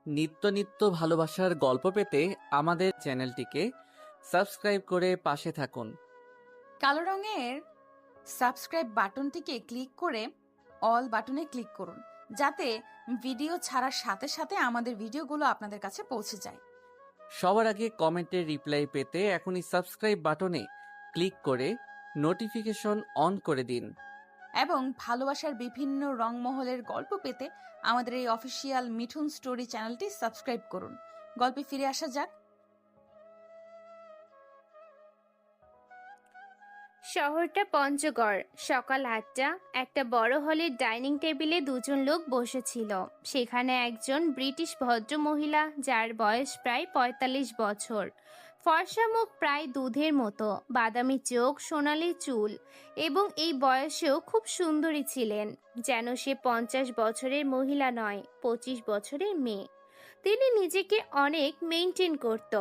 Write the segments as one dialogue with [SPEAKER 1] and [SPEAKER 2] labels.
[SPEAKER 1] নিত্য নিত্য ভালোবাসার গল্প পেতে আমাদের চ্যানেলটিকে সাবস্ক্রাইব করে পাশে থাকুন।
[SPEAKER 2] কালো রঙের সাবস্ক্রাইব বাটনটিকে ক্লিক করে অল বাটনে ক্লিক করুন, যাতে ভিডিও ছাড়ার সাথে সাথে আমাদের ভিডিওগুলো আপনাদের কাছে পৌঁছে যায়।
[SPEAKER 1] সবার আগে কমেন্টের রিপ্লাই পেতে এখনই সাবস্ক্রাইব বাটনে ক্লিক করে নোটিফিকেশন অন করে দিন।
[SPEAKER 2] এবং ভালোবাসার বিভিন্ন রংমহলের গল্প পেতে আমাদের এই অফিসিয়াল মিঠুন স্টোরি চ্যানেলটি সাবস্ক্রাইব করুন। গল্পে ফিরে আসা যাক।
[SPEAKER 3] শহরটা পঞ্চগড়। সকাল ৮টা। একটা বড় হলের ডাইনিং টেবিলে দুজন লোক বসেছিল। সেখানে একজন ব্রিটিশ ভদ্র মহিলা, যার বয়স প্রায় ৪৫ বছর। ফর্সা মুখ, প্রায় দুধের মতো, বাদামি চোখ, সোনালি চুল, এবং এই বয়সেও খুব সুন্দরী ছিলেন। যেন সে ৫০ বছরের মহিলা নয়, ২৫ বছরের মেয়ে। তিনি নিজেকে অনেক মেনটেন করত,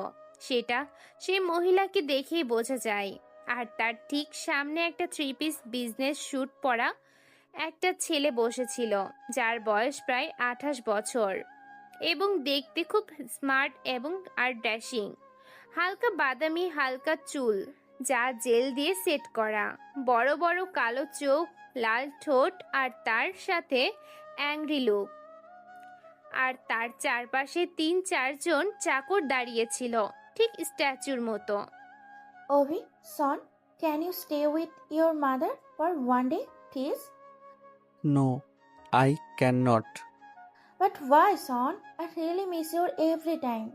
[SPEAKER 3] সেটা সেই মহিলাকে দেখেই বোঝা যায়। আর তার ঠিক সামনে একটা 3 পিস বিজনেস স্যুট পরা একটা ছেলে বসেছিল, যার বয়স প্রায় ২৮ বছর এবং দেখতে খুব স্মার্ট এবং আর ড্যাশিং। হালকা বাদামি, হালকা চুল, যা জেল দিয়ে সেট করা, বড় বড় কালো চোখ, লাল ঠোঁট, আর তার সাথে অ্যাংরি লুক। আর তার চারপাশে ৩-৪ জন চাকর দাঁড়িয়েছিল, ঠিক স্ট্যাচুর মতো।
[SPEAKER 4] Ovi, son, can you stay with your mother for one day, please?
[SPEAKER 1] No, I can not.
[SPEAKER 4] But why, son? I really miss you every time.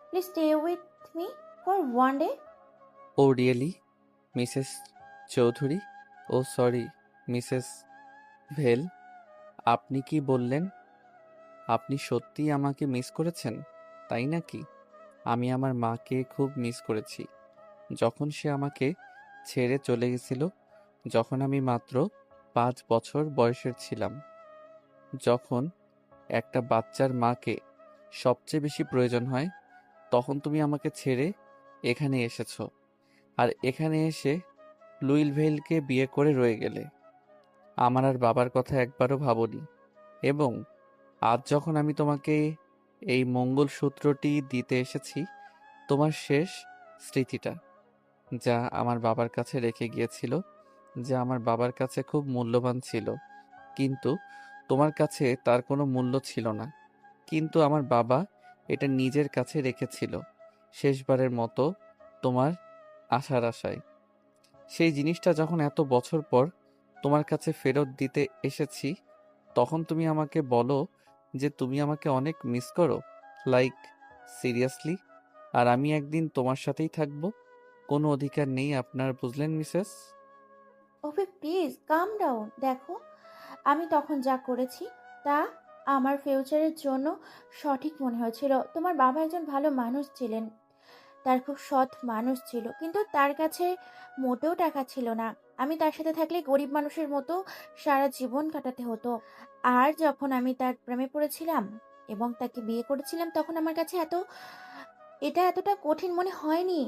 [SPEAKER 4] Please stay with me for one day.
[SPEAKER 1] Oh really, Mrs Chowdhury? Oh sorry, Mrs ভেল। আপনি কি বললেন? আপনি সত্যিই আমাকে miss করেছেন, তাই নাকি? আমি আমার মাকে খুব মিস করেছি, যখন সে আমাকে ছেড়ে চলে গেছিল, যখন আমি মাত্র ৫ বছর বয়সের ছিলাম। যখন একটা বাচ্চার মাকে সবচেয়ে বেশি প্রয়োজন হয়, তখন তুমি আমাকে ছেড়ে এখানে এসেছো, আর এখানে এসে লুইল ভেলকে বিয়ে করে রয়ে গেলে। আমার আর বাবার কথা একবারও ভাবনি। এবং আজ যখন আমি তোমাকে এই মঙ্গলসূত্রটি দিতে এসেছি, তোমার শেষ স্মৃতিটা, যা আমার বাবার কাছে রেখে গিয়েছিল, যা আমার বাবার কাছে খুব মূল্যবান ছিল, কিন্তু তোমার কাছে তার কোনো মূল্য ছিল না। কিন্তু আমার বাবা এটা নিজের কাছে রেখেছিল, শেষবারের মতো তোমার আশার আশায়। সেই জিনিসটা যখন এত বছর পর তোমার কাছে ফেরত দিতে এসেছি, তখন তুমি আমাকে বলো যে তুমি আমাকে অনেক মিস করো, লাইক সিরিয়াসলি। আর আমি একদিন তোমার সাথেই থাকবো। কোনো অধিকার নেই আপনার, বুঝলেন Mrs?
[SPEAKER 4] Ovi, please calm down. দেখো, আমি তখন যা করেছি তা আমার ফিউচারের জন্য সঠিক মনে হয়েছিল। তোমার বাবা একজন ভালো মানুষ ছিলেন, তার খুব সৎ মানুষ ছিল, কিন্তু তার কাছে মোটেও টাকা ছিল না। আমি তার সাথে থাকলে গরিব মানুষের মতো সারা জীবন কাটাতে হতো। আর যখন আমি তার প্রেমে পড়েছিলাম এবং তাকে বিয়ে করেছিলাম, তখন আমার কাছে এটা এতটা কঠিন মনে হয়নি।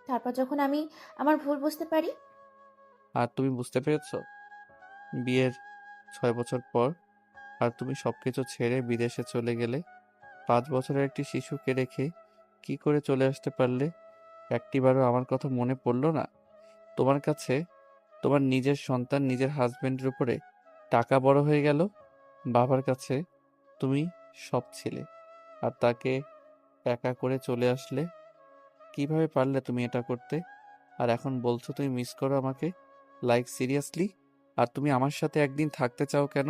[SPEAKER 4] তারপর যখন আমি আমার ভুল বুঝতে পারি।
[SPEAKER 1] আর তুমি বুঝতে পেরেছো বিয়ের ৬ বছর পর, আর তুমি সবকিছু ছেড়ে বিদেশে চলে গেলে। ৫ বছরের একটি শিশুকে রেখে কি করে চলে আসতে পারলে? একটিবারও আমার কথা মনে পড়লো না তোমার কাছে? তোমার নিজের সন্তান, নিজের হাজবেন্ডের উপরে টাকা বড় হয়ে গেল। বাবার কাছে তুমি সব ছিলে, আর তাকে একা করে চলে আসলে। কিভাবে পারলে তুমি এটা করতে? আর এখন বলছো তুমি মিস করো আমাকে, লাইক সিরিয়াসলি? আর তুমি আমার সাথে একদিন থাকতে চাও কেন?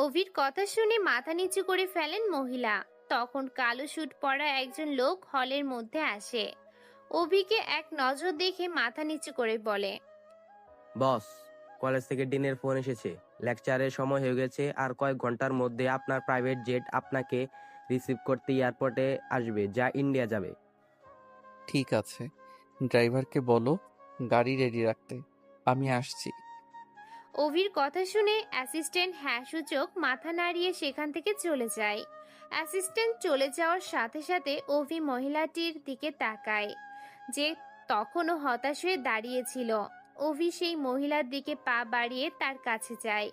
[SPEAKER 3] অভির কথা শুনে মাথা নিচু করে ফেলেন মহিলা। তখন কালো স্যুট পরা একজন লোক হলের মধ্যে আসে। অভিকে এক নজর দেখে মাথা নিচু করে বলে,
[SPEAKER 5] বস, কলেজ থেকে ডিনের ফোন এসেছে। লেকচারের সময় হয়ে গেছে, আর কয়েক ঘন্টার মধ্যে আপনার প্রাইভেট জেট আপনাকে রিসিভ করতে এয়ারপোর্টে আসবে, যা ইন্ডিয়া যাবে।
[SPEAKER 1] ঠিক আছে, ড্রাইভারকে বলো গাড়ি রেডি রাখতে, আমি আসছি।
[SPEAKER 3] অভির কথা শুনে অ্যাসিস্ট্যান্ট হ্যাঁ সূচক মাথা নাড়িয়ে সেখান থেকে চলে যায়। অ্যাসিস্ট্যান্ট চলে যাওয়ার সাথে সাথে অভি মহিলাটির দিকে তাকায়, যে তখনও হতাশ হয়ে দাঁড়িয়েছিল। অভি সেই মহিলার দিকে পা বাড়িয়ে তার কাছে যায়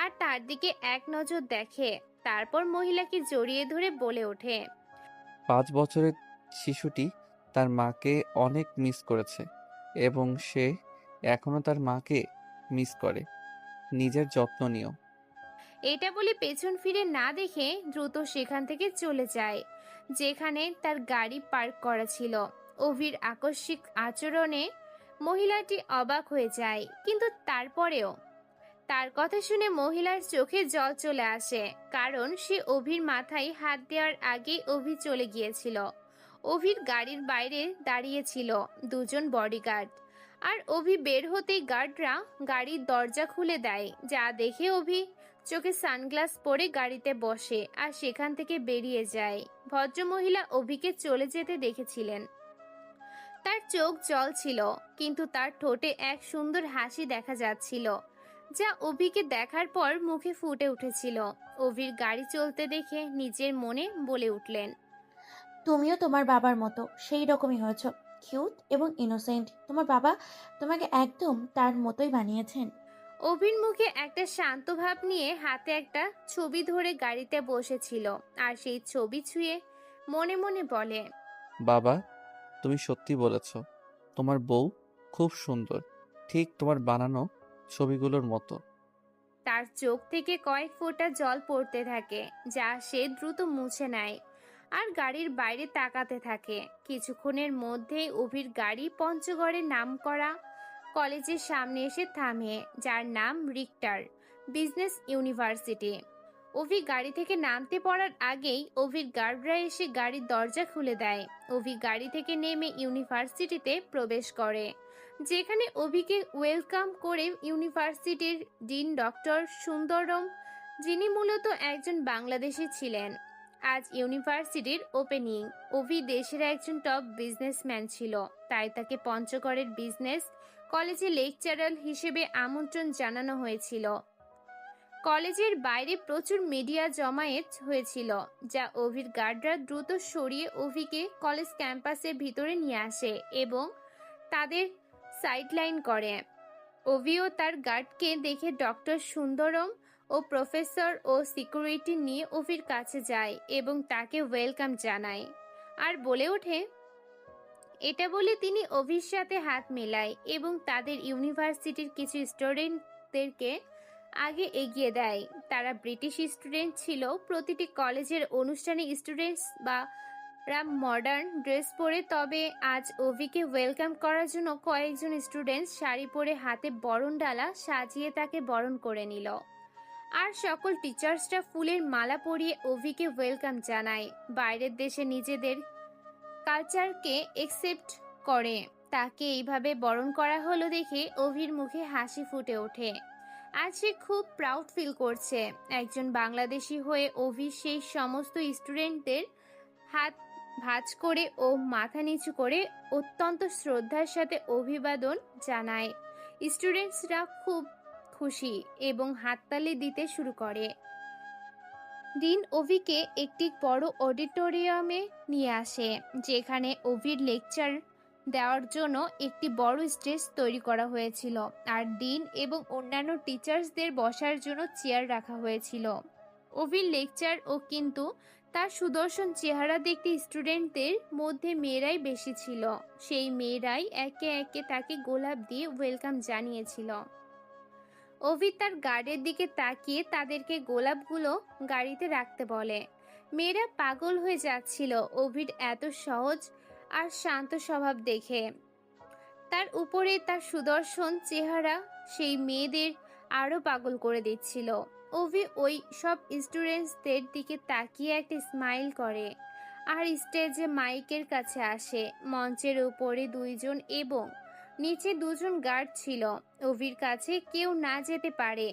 [SPEAKER 3] আর তার দিকে এক নজর দেখে। তারপর মহিলাকে জড়িয়ে ধরে বলে ওঠে,
[SPEAKER 1] 5 বছরের শিশুটি তার মাকে অনেক মিস করেছে এবং সে এখনো তার মাকে মিস করে। নিজের যত্ন নিও।
[SPEAKER 3] এটা বলে পেছন ফিরে না দেখে দ্রুত সেখান থেকে চলে যায় যেখানে তার গাড়ি পার্ক করা ছিল। অভির আকস্মিক আচরণে মহিলাটি অবাক হয়ে যায়, কিন্তু তারপরেও তার কথা শুনে মহিলার চোখে জল চলে আসে, কারণ সে অভির মাথায় হাত দেওয়ার আগেই অভি চলে গিয়েছিল। অভির গাড়ির বাইরে দাঁড়িয়েছিল দুজন বডিগার্ড, আর অভি বের হতেই গার্ডরা গাড়ির দরজা খুলে দেয়, যা দেখে অভি চোখে সানগ্লাস পরে গাড়িতে বসে আর সেখান থেকে বেরিয়ে যায়। ভদ্রমহিলা অভিকে চলে যেতে দেখেছিলেন। তার চোখ জল ছিল, কিন্তু তার ঠোঁটে এক সুন্দর হাসি দেখা যাচ্ছিল, যা অভিকে দেখার পর মুখে ফুটে উঠেছিল। অভির গাড়ি চলতে দেখে নিজের মনে বলে উঠলেন,
[SPEAKER 4] তুমিও তোমার বাবার মতো সেই রকমই হয়েছ, কিউট এবং ইনোসেন্ট। তোমার বাবা তোমাকে একদম তার মতোই বানিয়েছেন।
[SPEAKER 3] অভির মুখে একটা শান্ত ভাব নিয়ে হাতে একটা ছবি ধরে গাড়িতে বসেছিল, আর সেই ছবি ছুঁয়ে মনে মনে বলে,
[SPEAKER 1] বাবা, তুমি সত্যি বলেছ। তোমার বউ খুব সুন্দর, ঠিক তোমার বানানো ছবিগুলোর মতো।
[SPEAKER 3] তার চোখ থেকে কয়েক ফোঁটা জল পড়তে থাকে, যা সে দ্রুত মুছে নেয় আর গাড়ির বাইরে তাকাতে থাকে। কিছুক্ষণের মধ্যেই অভির গাড়ি পঞ্চগড়ের নামকরা কলেজের সামনে এসে থামে, যার নাম রিক্টার বিজনেস ইউনিভার্সিটি। অভি গাড়ি থেকে নামতে পড়ার আগেই অভির গার্ডরা এসে গাড়ির দরজা খুলে দেয়। অভি গাড়ি থেকে নেমে ইউনিভার্সিটিতে প্রবেশ করে, যেখানে অভিকে ওয়েলকাম করে ইউনিভার্সিটির ডিন ডক্টর সুন্দরম, যিনি মূলত একজন বাংলাদেশী ছিলেন। আজ ইউনিভার্সিটির ওপেনিং। অভি দেশের একজন টপ বিজনেসম্যান ছিল, তাই তাকে পঞ্চগড়ের বিজনেস কলেজে লেকচারার হিসেবে আমন্ত্রণ জানানো হয়েছিল। কলেজের বাইরে প্রচুর মিডিয়া জমায়েত হয়েছিল, যা অভির গার্ডরা দ্রুত সরিয়ে অভিকে কলেজ ক্যাম্পাসের ভিতরে নিয়ে আসে এবং তাদের সাইডলাইন করে। অভিও তার গার্ডকে দেখে ডক্টর সুন্দরম ও প্রফেসর ও সিকিউরিটি নিয়ে অভির কাছে যায় এবং তাকে ওয়েলকাম জানায় আর বলে ওঠে। এটা বলে তিনি অভির সাথে হাত মেলায় এবং তাদের ইউনিভার্সিটির কিছু স্টুডেন্টদেরকে আগে এগিয়ে দেয়। তারা ব্রিটিশ স্টুডেন্ট ছিল। প্রতিটি কলেজের অনুষ্ঠানে স্টুডেন্টস বা মডার্ন ড্রেস পরে, তবে আজ অভিকে ওয়েলকাম করার জন্য কয়েকজন স্টুডেন্ট শাড়ি পরে হাতে বরণ ডালা সাজিয়ে তাকে বরণ করে নিল। আর সকল টিচার্সরা ফুলের মালা পরিয়ে অভিকে ওয়েলকাম জানায়। বাইরের দেশে নিজেদের কালচারকে একসেপ্ট করে তাকে এইভাবে বরণ করা হলো দেখে অভির মুখে হাসি ফুটে ওঠে। আজ সে খুব প্রাউড ফিল করছে। একজন বাংলাদেশি হয়ে অভি সেই সমস্ত স্টুডেন্টদের হাত ভাঁজ করে ও মাথা নিচু করে অত্যন্ত শ্রদ্ধার সাথে অভিবাদন জানায়। স্টুডেন্টসরা খুব খুশি এবং হাততালি দিতে শুরু করে। ডিন অভিকে একটি বড় অডিটোরিয়ামে নিয়ে আসে, যেখানে অভির লেকচার দেওয়ার জন্য একটি বড় স্টেজ তৈরি করা হয়েছিল, আর ডিন এবং অন্যান্য টিচার্সদের বসার জন্য চেয়ার রাখা হয়েছিল। অভির লেকচার ও কিন্তু তার সুদর্শন চেহারা দেখতে স্টুডেন্টদের মধ্যে মেয়েরাই বেশি ছিল। সেই মেয়েরাই একে একে তাকে গোলাপ দিয়ে ওয়েলকাম জানিয়েছিল। অভি তার গার্ডের দিকে তাকিয়ে তাদেরকে গোলাপগুলো গাড়িতে রাখতে বলে। মেয়েরা পাগল হয়ে যাচ্ছিল অভির এত সহজ আর শান্ত স্বভাব দেখে। তার উপরে তার সুদর্শন চেহারা সেই মেয়েদের আরো পাগল করে দিচ্ছিল। অভি ওই সব স্টুডেন্টসদের দিকে তাকিয়ে একটা স্মাইল করে আর স্টেজে মাইকের কাছে আসে। মঞ্চের উপরে দুইজন এবং নিচে দুজন গার্ড ছিল। অভির কাছে কেউ না যেতে পারে।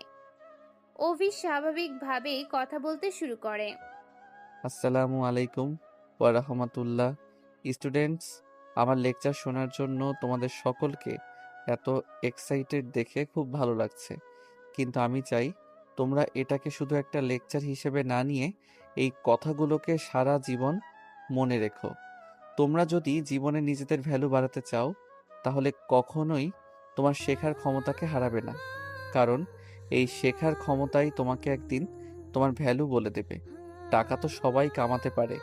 [SPEAKER 3] অভি স্বাভাবিকভাবেই কথা বলতে শুরু করে।
[SPEAKER 1] আসসালামু আলাইকুম ওয়া রাহমাতুল্লাহ। স্টুডেন্টস, আমার লেকচার শোনার জন্য তোমাদের সকলকে এত এক্সাইটেড দেখে খুব ভালো লাগছে। কিন্তু আমি চাই তোমরা এটাকে শুধু একটা লেকচার হিসেবে না নিয়ে এই কথাগুলোকে সারা জীবন মনে রেখো। তোমরা যদি জীবনে নিজেদের ভ্যালু বাড়াতে চাও, তাহলে কখনোই তোমার শেখার ক্ষমতাকে হারাবে না। কারণ এই শেখার ক্ষমতাই তোমাকে একদিন তোমার ভ্যালু বলে দেবে। টাকা তো সবাই কামাতে পারে,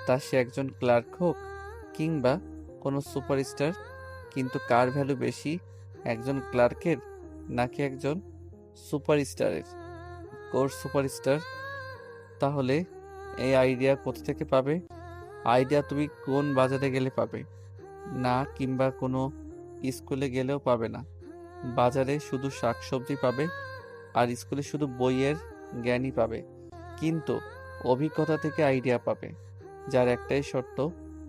[SPEAKER 1] তা সে একজন ক্লার্ক হোক কিংবা কোনো সুপারস্টার, কিন্তু কার ভ্যালু বেশি, একজন ক্লার্কের নাকি একজন সুপারস্টারের? Course superstar. তাহলে এই আইডিয়া কোথা থেকে পাবে? আইডিয়া তুমি কোন বাজারে গেলে পাবে না, কিংবা কোনো স্কুলে গেলেও পাবে না। বাজারে শুধু শাকসবজি পাবে আর স্কুলে শুধু বইয়ের জ্ঞানই পাবে, কিন্তু অভিজ্ঞতা থেকে আইডিয়া পাবে, যার একটাই শর্ত,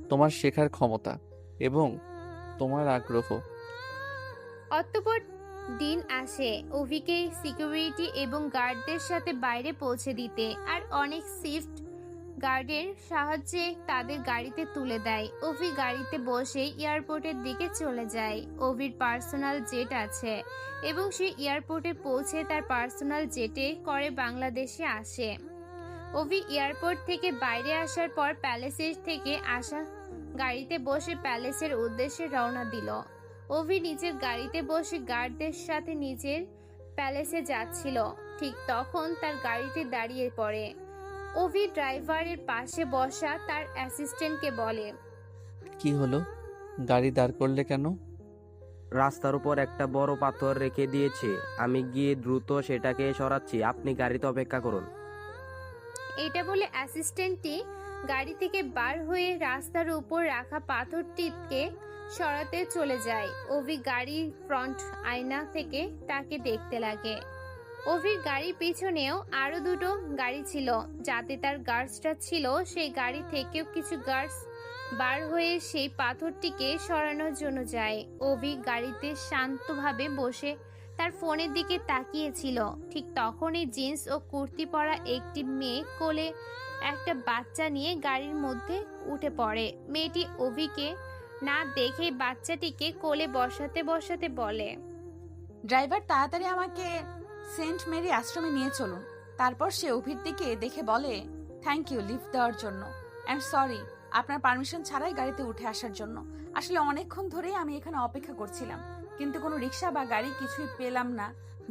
[SPEAKER 1] তোমার শেখার ক্ষমতা এবং তোমার আগ্রহ।
[SPEAKER 3] অতঃপর দিন আসে অভিকে সিকিউরিটি এবং গার্ডদের সাথে বাইরে পৌঁছে দিতে, আর অনেক শিফট গার্ডের সাহায্যে তাদের গাড়িতে তুলে দেয়। অভি গাড়িতে বসে এয়ারপোর্টের দিকে চলে যায়। অভির পার্সোনাল জেট আছে এবং সে এয়ারপোর্টে পৌঁছে তার পার্সোনাল জেটে করে বাংলাদেশে আসে। অভি এয়ারপোর্ট থেকে বাইরে আসার পর প্যালেসের থেকে আসা গাড়িতে বসে প্যালেসের উদ্দেশ্যে রওনা দিল। অভি নিজের গাড়িতে বসে গার্ডদের সাথে নিজের প্যালেসে যাচ্ছিল। ঠিক তখন তার গাড়িতে দাঁড়িয়ে পড়ে। অভি ড্রাইভারের পাশে বসা তার অ্যাসিস্ট্যান্টকে বলে,
[SPEAKER 1] কি হলো, গাড়ি দাঁড় করলে কেন?
[SPEAKER 5] রাস্তার উপর একটা বড় পাথর রেখে দিয়েছে, আমি গিয়ে দ্রুত সেটাকে সরাচ্ছি, আপনি গাড়িতে অপেক্ষা করুন।
[SPEAKER 3] এটা বলে অ্যাসিস্ট্যান্টটি গাড়ি থেকে বার হয়ে রাস্তার উপর রাখা পাথরটিকে সরাতে চলে যায়। অভি গাড়ির ফ্রন্ট আয়না থেকে তাকে দেখতে লাগে। অভির গাড়ির পিছনেও আরো দুটো গাড়ি ছিল, যাতে তার গার্ডসটা ছিল। সেই গাড়ি থেকেও কিছু গার্ডস বার হয়ে সেই পাথরটিকে সরানোর জন্য যায়। অভি গাড়িতে শান্তভাবে বসে তার ফোনের দিকে তাকিয়েছিল। ঠিক তখনই জিন্স ও কুর্তি পরা একটি মেয়ে কোলে একটা বাচ্চা নিয়ে গাড়ির মধ্যে উঠে পড়ে। মেয়েটি অভিকে না দেখে বাচ্চাটিকে কোলে বসাতে বসাতে বলে,
[SPEAKER 2] ড্রাইভার, তাড়াতাড়ি আমাকে সেন্ট মেরি আশ্রমে নিয়ে চলুন। তারপর সে অভির দিকে দেখে বলে, থ্যাংক ইউ লিফট দেওয়ার জন্য, অ্যান্ড সরি আপনার পারমিশন ছাড়াই গাড়িতে উঠে আসার জন্য। আসলে অনেকক্ষণ ধরেই আমি এখানে অপেক্ষা করছিলাম, কিন্তু কোনো রিক্সা বা গাড়ি কিছুই পেলাম না,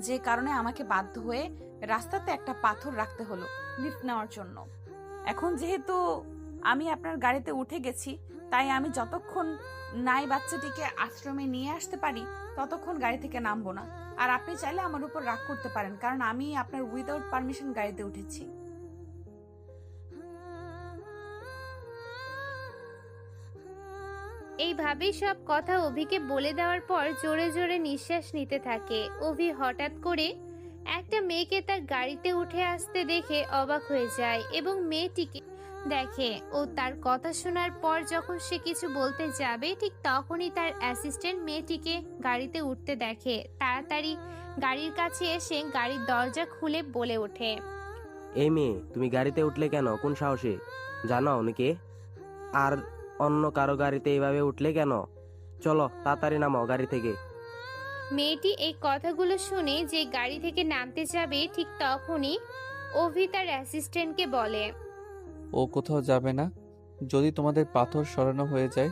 [SPEAKER 2] যে কারণে আমাকে বাধ্য হয়ে রাস্তাতে একটা পাথর রাখতে হলো লিফট নেওয়ার জন্য। এখন যেহেতু আমি আপনার গাড়িতে উঠে গেছি, তাই আমি যতক্ষণ নাই বাচ্চাটিকে আশ্রমে নিয়ে আসতে পারি ততক্ষণ গাড়ি থেকে নামবো না। আর আপনি চাইলে আমার উপর রাগ করতে পারেন, কারণ আমি আপনার উইদাউট পারমিশন গাড়িতে উঠেছি।
[SPEAKER 3] এইভাবেই সব কথা অভিকে বলে দেওয়ার পর জোরে জোরে নিঃশ্বাস নিতে থাকে। অভি হঠাৎ করে একটা মেয়েকে তার গাড়িতে উঠে আসতে দেখে অবাক হয়ে যায় এবং মেয়েটিকে দেখে। ও তার কথা শোনার পর যখন সে কিছু বলতে যাবে, ঠিক তখনই তার অ্যাসিস্ট্যান্ট মেয়েটিকে গাড়িতে উঠতে দেখে। তাড়াতাড়ি গাড়ির কাছে এসে গাড়ির দরজা খুলে বলে ওঠে,
[SPEAKER 5] এই মেয়ে, তুমি গাড়িতে উঠলে কেন? কোন সাহসে? জানো উনি কে? আর অন্য কারো গাড়িতে এইভাবে উঠলে কেন? চলো তাড়াতাড়ি নামো গাড়ি থেকে।
[SPEAKER 3] মেয়েটি এই কথাগুলো শুনে যে গাড়ি থেকে নামতে যাবে, ঠিক তখনই অভি তার অ্যাসিস্ট্যান্টকে বলে,
[SPEAKER 1] ও কোথাও যাবে না। যদি তোমাদের পাথর সরানো হয়ে যায়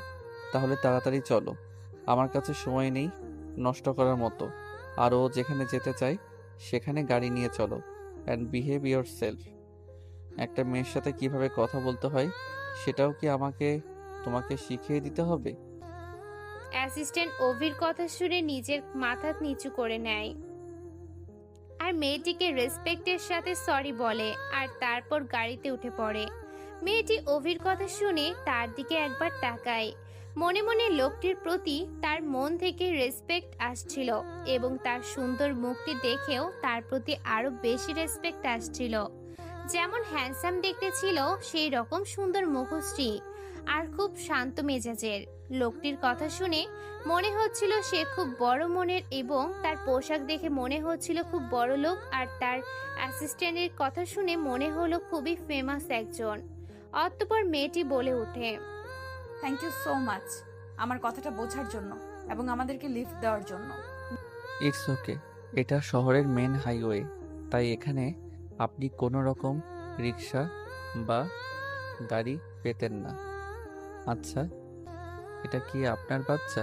[SPEAKER 1] তাহলে তাড়াতাড়ি চলো, আমার কাছে সময় নেই নষ্ট করার মতো। আর ও যেখানে যেতে চায় সেখানে গাড়ি নিয়ে চলো, অ্যান্ড বিহেভ ইয়োর সেলফ। একটা মেয়ের সাথে কিভাবে কথা বলতে হয় সেটাও কি তোমাকে শিখিয়ে দিতে হবে?
[SPEAKER 3] অ্যাসিস্ট্যান্ট অভির কথা শুনে নিজের মাথা নিচু করে নেয় আর মেয়েটিকে রেসপেক্টের সাথে সরি বলে, আর তারপর গাড়িতে উঠে পড়ে। মেয়েটি অভির কথা শুনে তার দিকে একবার তাকায়। মনে মনে লোকটির প্রতি তার মন থেকে রেসপেক্ট আসছিল এবং তার সুন্দর মুখটি দেখেও তার প্রতি আরো বেশি রেসপেক্ট আসছিল। যেমন হ্যান্ডসাম দেখতে ছিল, সেই রকম সুন্দর মুখশ্রী আর খুব শান্ত মেজাজের। লোকটির কথা শুনে মনে হচ্ছিল সে খুব বড় মনের এবং তার পোশাক দেখে মনে হচ্ছিল খুব বড় লোক, আর তার অ্যাসিস্ট্যান্টের কথা শুনে মনে হলো খুবই ফেমাস একজন। অতঃপর মেয়েটি বলে ওঠে,
[SPEAKER 2] থ্যাংক ইউ সো মাচ আমার কথাটা বোঝার জন্য এবং আমাদেরকে লিফট দেওয়ার জন্য।
[SPEAKER 1] ইটস ওকে, এটা শহরের মেন হাইওয়ে, তাই এখানে আপনি কোনো রকম রিক্সা বা গাড়ি পেতেন না। আচ্ছা, এটা কি আপনার বাচ্চা?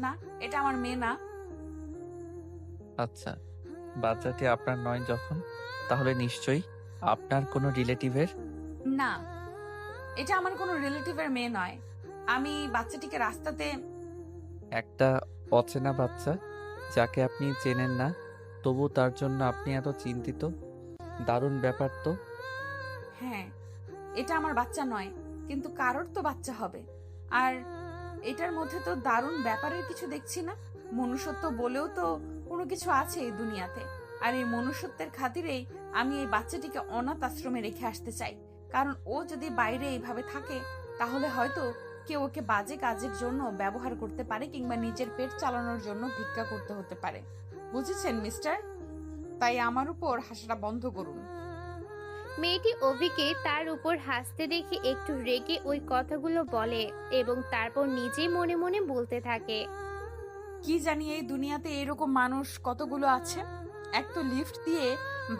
[SPEAKER 2] না, এটা আমার মেয়ে না।
[SPEAKER 1] আচ্ছা, বাচ্চাটি আপনার নয় যখন, তাহলে নিশ্চয়ই আপনার কোনো রিলেটিভের।
[SPEAKER 2] না, এটা আমার কোনো রিলেটিভের মেয়ে নয়। আমি বাচ্চাটিকে রাস্তাতে।
[SPEAKER 1] একটা অচেনা বাচ্চা যাকে আপনি চেনেন না, তবু তার জন্য আপনি এত চিন্তিত। দারুণ ব্যাপার তো।
[SPEAKER 2] হ্যাঁ, এটা আমার বাচ্চা নয়, কিন্তু কারোর তো বাচ্চা হবে। আর এটার মধ্যে তো দারুণ ব্যাপারের কিছু দেখছি না। মনুষ্যত্ব বলেও তো কোনো কিছু আছে এই দুনিয়াতে। আর এই মনুষ্যত্বের খাতিরেই আমি এই বাচ্চাটিকে অনাথ আশ্রমে রেখে আসতে চাই। কারণ ও যদি বাইরে এইভাবে থাকে, তাহলে হয়তো কেউ ওকে বাজে কাজের জন্য ব্যবহার করতে পারে, কিংবা নিজের পেট চালানোর জন্য ভিক্ষা করতে হতে পারে। বুঝেছেন মিস্টার? তাই আমার উপর হাসাটা বন্ধ করুন।
[SPEAKER 3] মেয়েটি অভিকে তার উপর হাসতে দেখে একটু রেগে ওই কথাগুলো বলে এবং তারপর নিজেই মনে মনে বলতে থাকে।
[SPEAKER 2] কি জানি এই দুনিয়াতে এরকম মানুষ কতগুলো আছে। এক তো লিফট দিয়ে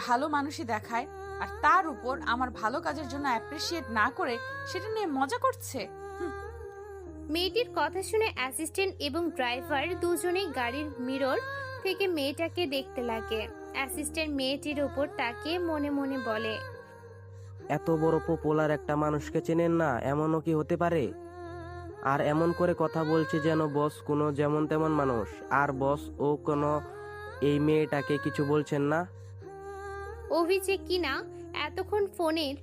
[SPEAKER 2] ভালো মানুষই দেখায়, আর তার উপর আমার ভালো কাজের জন্য অ্যাপ্রিসিয়েট না করে সেটা নিয়ে মজা করছে।
[SPEAKER 3] মেয়েটির কথা শুনে অ্যাসিস্ট্যান্ট এবং ড্রাইভার দুজনেই গাড়ির মিরর থেকে মেয়েটাকে দেখতে লাগে। অ্যাসিস্ট্যান্ট মেয়েটির উপর তাকিয়ে মনে মনে বলে,
[SPEAKER 5] এত বড় পপুলার একটা মানুষকে চেনেন না, এমনও কি হতে পারে? আর এমন করে কথা বলছে যেন বস কোনো যেমন তেমন মানুষ। আর বস ও কোনো এই মেয়েটাকে কিছু বলছেন না?
[SPEAKER 3] অভি যে কিনা এতক্ষণ ফোনের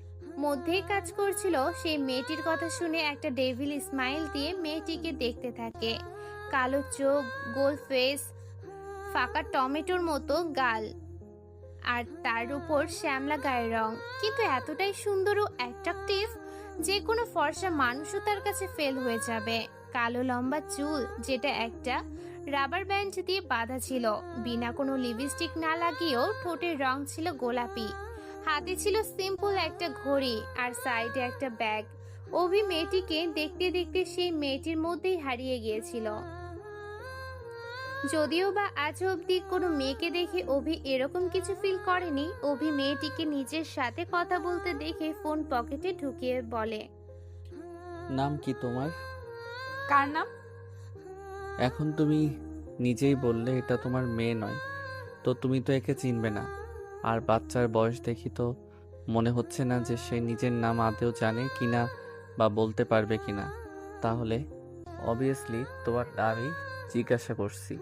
[SPEAKER 3] মধ্যেই কাজ করছিল, সেই মেয়েটির কথা শুনে একটা ডেভিল স্মাইল দিয়ে মেয়েটিকে দেখতে থাকে। কালো চোখ, গোল ফেস, ফাঁকা টমেটোর মতো গাল, আর তার উপর শ্যামলা গায়ের রং, কিন্তু এতটাই সুন্দর ও অ্যাট্রাকটিভ যে কোনো ফর্সা মানুষও তার কাছে ফেল হয়ে যাবে। কালো লম্বা চুল, যেটা একটা রাবার ব্যান্ড দিয়ে বাঁধা ছিল, বিনা কোনো লিপস্টিক না লাগিয়েও ঠোঁটের রং ছিল গোলাপি। হাতে ছিল সিম্পল একটা ঘড়ি আর সাইডে একটা ব্যাগ। অভি মেয়েটিকে দেখতে দেখতে সেই মেয়েটির মধ্যেই হারিয়ে গিয়েছিল। যদিও বা আজ অবধি কোনো মেয়েকে দেখে অভি এরকম কিছু ফিল করেনি। অভি মেয়েটিকে নিজের সাথে কথা বলতে দেখে ফোন পকেটে ঢুকিয়ে বলে,
[SPEAKER 1] নাম কি তোমার?
[SPEAKER 2] কার নাম?
[SPEAKER 1] এখন তুমি নিজেই বললে এটা তোমার মেয়ে নয়, তো তুমি তো একে চিনবে না। আর বাচ্চার বয়স দেখি তো মনে হচ্ছে না যে সে নিজের নাম আদৌ জানে কিনা বা বলতে পারবে কিনা। তাহলে অবভিয়াসলি তোমার নামই জিজ্ঞাসা করছি।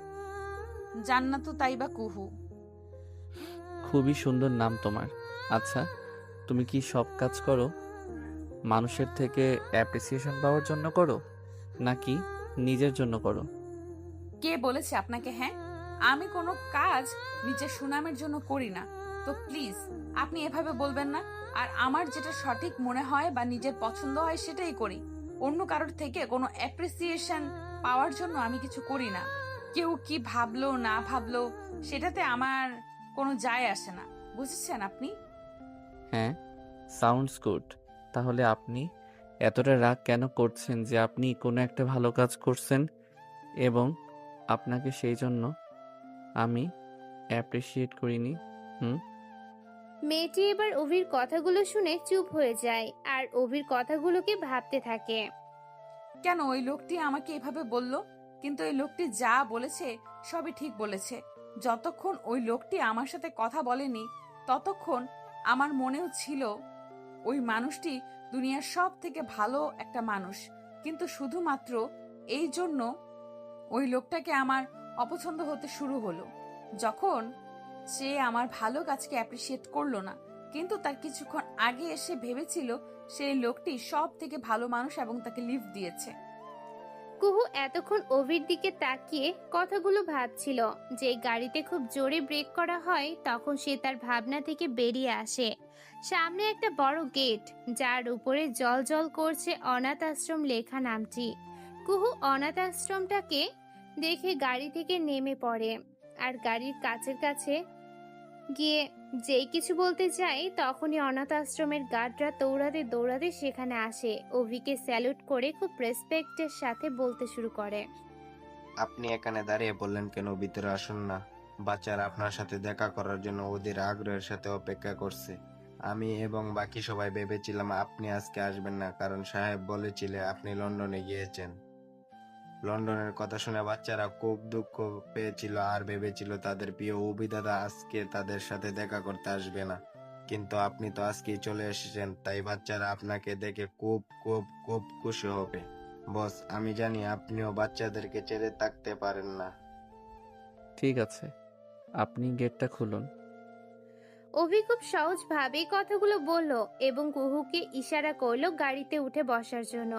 [SPEAKER 2] জান্নাতু তাইবা কুহু।
[SPEAKER 1] খুবই সুন্দর নাম তোমার। আচ্ছা, তুমি কি সব কাজ করো মানুষের থেকে অ্যাপ্রিসিয়েশন পাওয়ার জন্য করো, নাকি নিজের জন্য করো?
[SPEAKER 2] কে বলেছে আপনাকে? হ্যাঁ, আমি কোনো কাজ নিজের সুনামের জন্য করি না। তো প্লিজ আপনি এভাবে বলবেন না। আর আমার যেটা সঠিক মনে হয় বা নিজের পছন্দ হয় সেটাই করি। অন্য কারোর থেকে কোনো অ্যাপ্রিসিয়েশন পাওয়ার জন্য আমি কিছু করি না। কেউ কি ভাবলো না ভাবলো সেটাতে আমার কোনো যায় আসে না। বুঝেছেন আপনি?
[SPEAKER 1] হ্যাঁ, সাউন্ডস গুড। তাহলে আপনি এতটা রাগ কেন করছেন যে আপনি কোনো একটা ভালো কাজ করছেন এবং আপনাকে সেই জন্য আমি অ্যাপ্রিসিয়েট করিনি? হুম।
[SPEAKER 3] মেয়েটি এবার অভির কথাগুলো শুনে চুপ হয়ে যায় আর অভির কথাগুলোকে ভাবতে থাকে।
[SPEAKER 2] কেন ওই লোকটি আমাকে এভাবে বলল? কিন্তু ওই লোকটি যা বলেছে সবই ঠিক বলেছে। যতক্ষণ ওই লোকটি আমার সাথে কথা বলেনি, ততক্ষণ আমার মনেও ছিল ওই মানুষটি দুনিয়ার সব থেকে ভালো একটা মানুষ। কিন্তু শুধুমাত্র এই জন্য ওই লোকটাকে আমার অপছন্দ হতে শুরু হলো যখন সে আমার ভালো কাজকে অ্যাপ্রিসিয়েট করলো না। কিন্তু তার কিছুক্ষণ আগে এসে ভেবেছিল সেই লোকটি সব থেকে ভালো মানুষ এবং তাকে লিফট দিয়েছে।
[SPEAKER 3] কুহু এতক্ষণ অভির দিকে তাকিয়ে কথাগুলো ভাবছিল। যে গাড়িতে খুব জোরে ব্রেক করা হয় তখন সে তার ভাবনা থেকে বেরিয়ে আসে। সামনে একটা বড় গেট, যার উপরে জল জল করছে অনাথ আশ্রম লেখা নামটি। কুহু অনাথ আশ্রমটাকে দেখে গাড়ি থেকে নেমে পড়ে আর গাড়ির কাছের কাছে গিয়ে যেই কিছু বলতে যায় তখনই অনাথ আশ্রমের গার্ডরা দৌড়াতে দৌড়াতে সেখানে আসে। অভিকে স্যালুট করে খুব রেসপেক্টের সাথে বলতে শুরু করে,
[SPEAKER 6] আপনি এখানে দাঁড়িয়ে বললেন কেন? ভিতরে আসুন না। বাচ্চারা আপনার সাথে দেখা করার জন্য ওদের আগ্রহের সাথে অপেক্ষা করছে। আমি এবং বাকি সবাই ভেবেছিলাম আপনি আজকে আসবেন না, কারণ সাহেব বলেছিলে আপনি লন্ডনে গিয়েছেন। লন্ডনের কথা শুনে বাচ্চারা খুব দুঃখ পেয়েছিল আর ভেবেছিল তাদের প্রিয় অভি দাদা আজকে তাদের সাথে দেখা করতে আসবে না, কিন্তু আপনি তো আজকেই চলে এসেছেন, তাই বাচ্চারা আপনাকে দেখে খুব খুব খুব খুশি হবে। বস, আমি জানি আপনিও বাচ্চাদেরকে ছেড়ে থাকতে পারেন না।
[SPEAKER 1] ঠিক আছে, আপনি গেটটা খুলুন।
[SPEAKER 3] অভি খুব সহজভাবেই কথাগুলো বলল এবং কুহুকে ইশারা করলো গাড়িতে উঠে বসার জন্য।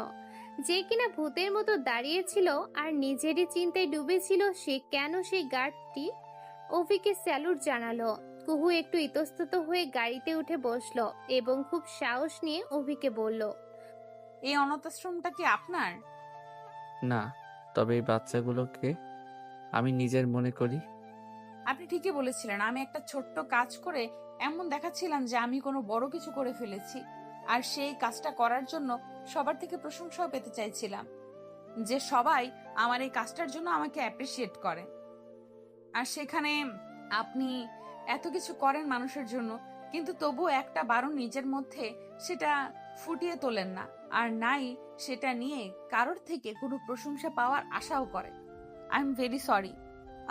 [SPEAKER 3] যে কিনা ভূতের মতো দাঁড়িয়েছিল আর নিজেরই চিন্তায় ডুবেছিল সে কেন সেই গার্ডটি অভিকে স্যালুট জানালো। কুহু একটু ইতস্তত হয়ে গাড়িতে উঠে বসলো এবং খুব সাহস নিয়ে অভিকে বলল,
[SPEAKER 2] এই অনাথ আশ্রমটা কি আপনার?
[SPEAKER 1] না, তবে এই বাচ্চাগুলোকে আমি নিজের মনে করি।
[SPEAKER 2] আপনি ঠিকই বলেছিলেন, আমি একটা ছোট্ট কাজ করে এমন দেখাচ্ছিলাম যে আমি কোনো বড় কিছু করে ফেলেছি, আর সেই কাজটা করার জন্য সবার থেকে প্রশংসাও পেতে চাইছিলাম, যে সবাই আমার এই কাজটার জন্য আমাকে অ্যাপ্রিসিয়েট করে। আর সেখানে আপনি এত কিছু করেন মানুষের জন্য, কিন্তু তবুও একটা বারও নিজের মধ্যে সেটা ফুটিয়ে তোলেন না, আর নাই সেটা নিয়ে কারোর থেকে কোনো প্রশংসা পাওয়ার আশাও করে। I am very sorry.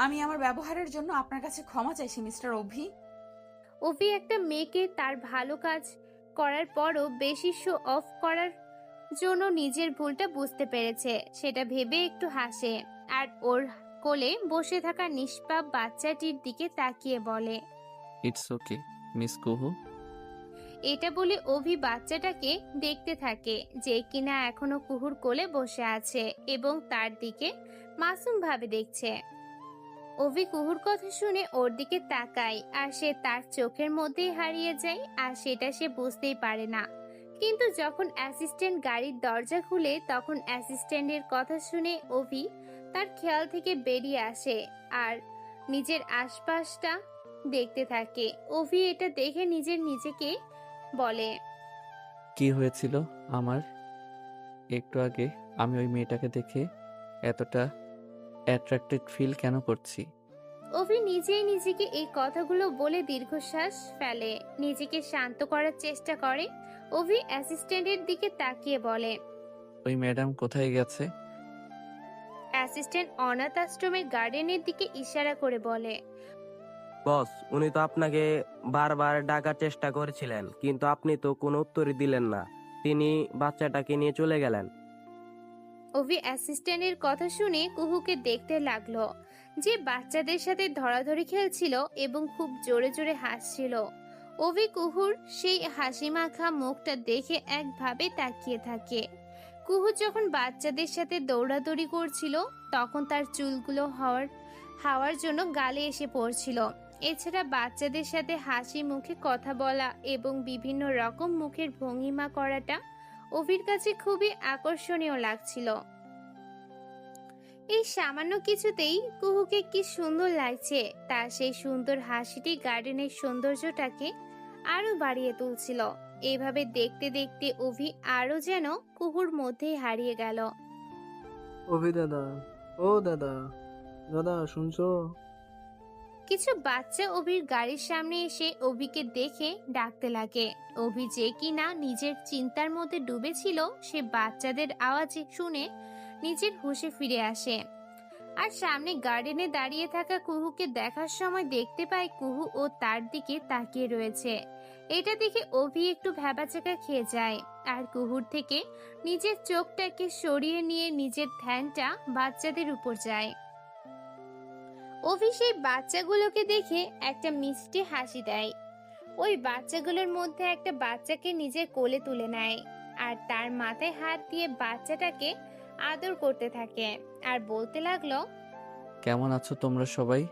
[SPEAKER 2] আমি আমার ব্যবহারের জন্য আপনার কাছে ক্ষমা চাইছি মিস্টার অভি।
[SPEAKER 3] অভি একটা মেয়েকে তার ভালো কাজ করার পরও বেশি শো অফ করার জন্য নিজের ভুলটা বুঝতে পেরেছে, সেটা ভেবে একটু হাসে আর ওর কোলে বসে থাকা নিষ্পাপ বাচ্চাটির দিকে তাকিয়ে বলে,
[SPEAKER 1] ইটস ওকে মিস কুহু।
[SPEAKER 3] এটা বলে অভি বাচ্চাটাকে দেখতে থাকে যে কিনা এখনো কুহুর কোলে বসে আছে এবং তার দিকে মাসুম ভাবে দেখছে। অভি কুহুর কথা শুনে ওর দিকে তাকায় আর সে তার চোখের মধ্যেই হারিয়ে যায়, আর সেটা সে বুঝতেই পারে না। কিন্তু যখন অ্যাসিস্ট্যান্ট গাড়ির দরজা খুলে তখন অ্যাসিস্ট্যান্টের কথা শুনে অভি তার খেয়াল থেকে বেরিয়ে আসে আর নিজের আশপাশটা দেখতে থাকে। অভি এটা দেখে নিজেকে বলে,
[SPEAKER 1] কি হয়েছিল আমার একটু আগে? আমি ওই মেয়েটাকে দেখে এতটা অ্যাট্রাক্টেড ফিল কেন করছি?
[SPEAKER 3] অভি নিজেই নিজেকে এই কথাগুলো বলে দীর্ঘশ্বাস ফেলে, নিজেকে শান্ত করার চেষ্টা করে। অভি অ্যাসিস্ট্যান্টের দিকে তাকিয়ে বলে,
[SPEAKER 1] ওই ম্যাডাম কোথায় গেছে?
[SPEAKER 3] অ্যাসিস্ট্যান্ট অনাথ আশ্রমের গার্ডেনের দিকে ইশারা করে বলে,
[SPEAKER 5] বস, উনি তো আপনাকে বারবার ডাকার চেষ্টা করেছিলেন, কিন্তু আপনি তো কোনো উত্তরই দিলেন না। তিনি বাচ্চাটাকে নিয়ে চলে গেলেন।
[SPEAKER 3] অভি অ্যাসিস্ট্যান্টের কথা শুনে কুহুকে দেখতে লাগলো, যে বাচ্চাদের সাথে ধরাধরি খেলছিল এবং খুব জোরে জোরে হাসছিল। অভি কুহুর সেই হাসি মাখা মুখটা দেখে একভাবে তাকিয়ে থাকে। কুহু যখন বাচ্চাদের সাথে দৌড়াদৌড়ি করছিল তখন তার চুলগুলো হাওয়ার জন্য গালে এসে পড়ছিল। এছাড়া বাচ্চাদের সাথে হাসি মুখে কথা বলা এবং বিভিন্ন রকম মুখের ভঙ্গিমা করাটা অভির কাছে খুবই আকর্ষণীয় লাগছিল। এই সামান্য কিছুতেই কুহুকে কি সুন্দর লাগছে, তার সেই সুন্দর হাসিটি গার্ডেনের সৌন্দর্যটাকে আরো বাড়িয়ে তুলছিল। এইভাবে দেখতে দেখতে অভি আরো যেন কুহুর মধ্যেই হারিয়ে গেল।
[SPEAKER 7] অভি দাদা, ও দাদা, দাদা শুনছো?
[SPEAKER 3] কিছু বাচ্চা অভির গাড়ির সামনে এসে অভিকে দেখে ডাকতে লাগে। অভি যে কিনা নিজের চিন্তার মধ্যে ডুবেছিল সে বাচ্চাদের আওয়াজ শুনে নিজের হুঁশে ফিরে আসে আর সামনে গার্ডেনে দাঁড়িয়ে থাকা কুহুকে দেখার সময় দেখতে পায় কুহু ও তার দিকে তাকিয়ে রয়েছে। এটা দেখে অভি একটু ভ্যাবাচাকা খেয়ে যায় আর কুহুর থেকে নিজের চোখটাকে সরিয়ে নিয়ে নিজের ধ্যানটা বাচ্চাদের উপর যায়। অভি সেই বাচ্চাগুলোকে দেখে একটা মিষ্টি হাসি দেয়। ওই বাচ্চাগুলোর মধ্যে একটা বাচ্চাকে নিজের কোলে তুলে নেয় আর তার মাথায় হাত দিয়ে বাচ্চাটাকে আদর করতে থাকে আর বলতে লাগলো,
[SPEAKER 1] কেমন আছো তোমরা সবাই?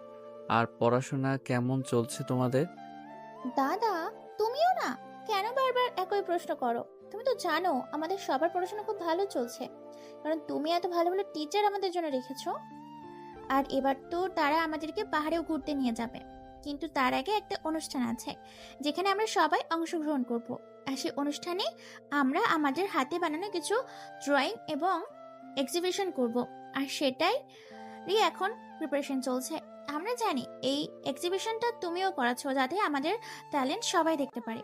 [SPEAKER 1] আর পড়াশোনা কেমন চলছে তোমাদের?
[SPEAKER 4] দাদা, তুমিও না? কেন বারবার একই প্রশ্ন করো? তুমি তো জানো আমাদের সবার পড়াশোনা খুব ভালো চলছে, কারণ তুমি এত ভালো ভালো টিচার আমাদের জন্য রেখেছো। আর এবার তো তারা আমাদেরকে পাহাড়েও ঘুরতে নিয়ে যাবে, কিন্তু তার আগে একটা অনুষ্ঠান আছে যেখানে আমরা সবাই অংশগ্রহণ করব। আর সেই অনুষ্ঠানে আমরা আমাদের হাতে বানানো কিছু ড্রয়িং এবং এক্সিবিশন করব, আর সেটাই এখন প্রিপারেশন চলছে। আমরা জানি এই এক্সিবিশনটা তুমিও করাচ্ছো যাতে আমাদের ট্যালেন্ট সবাই দেখতে পারে,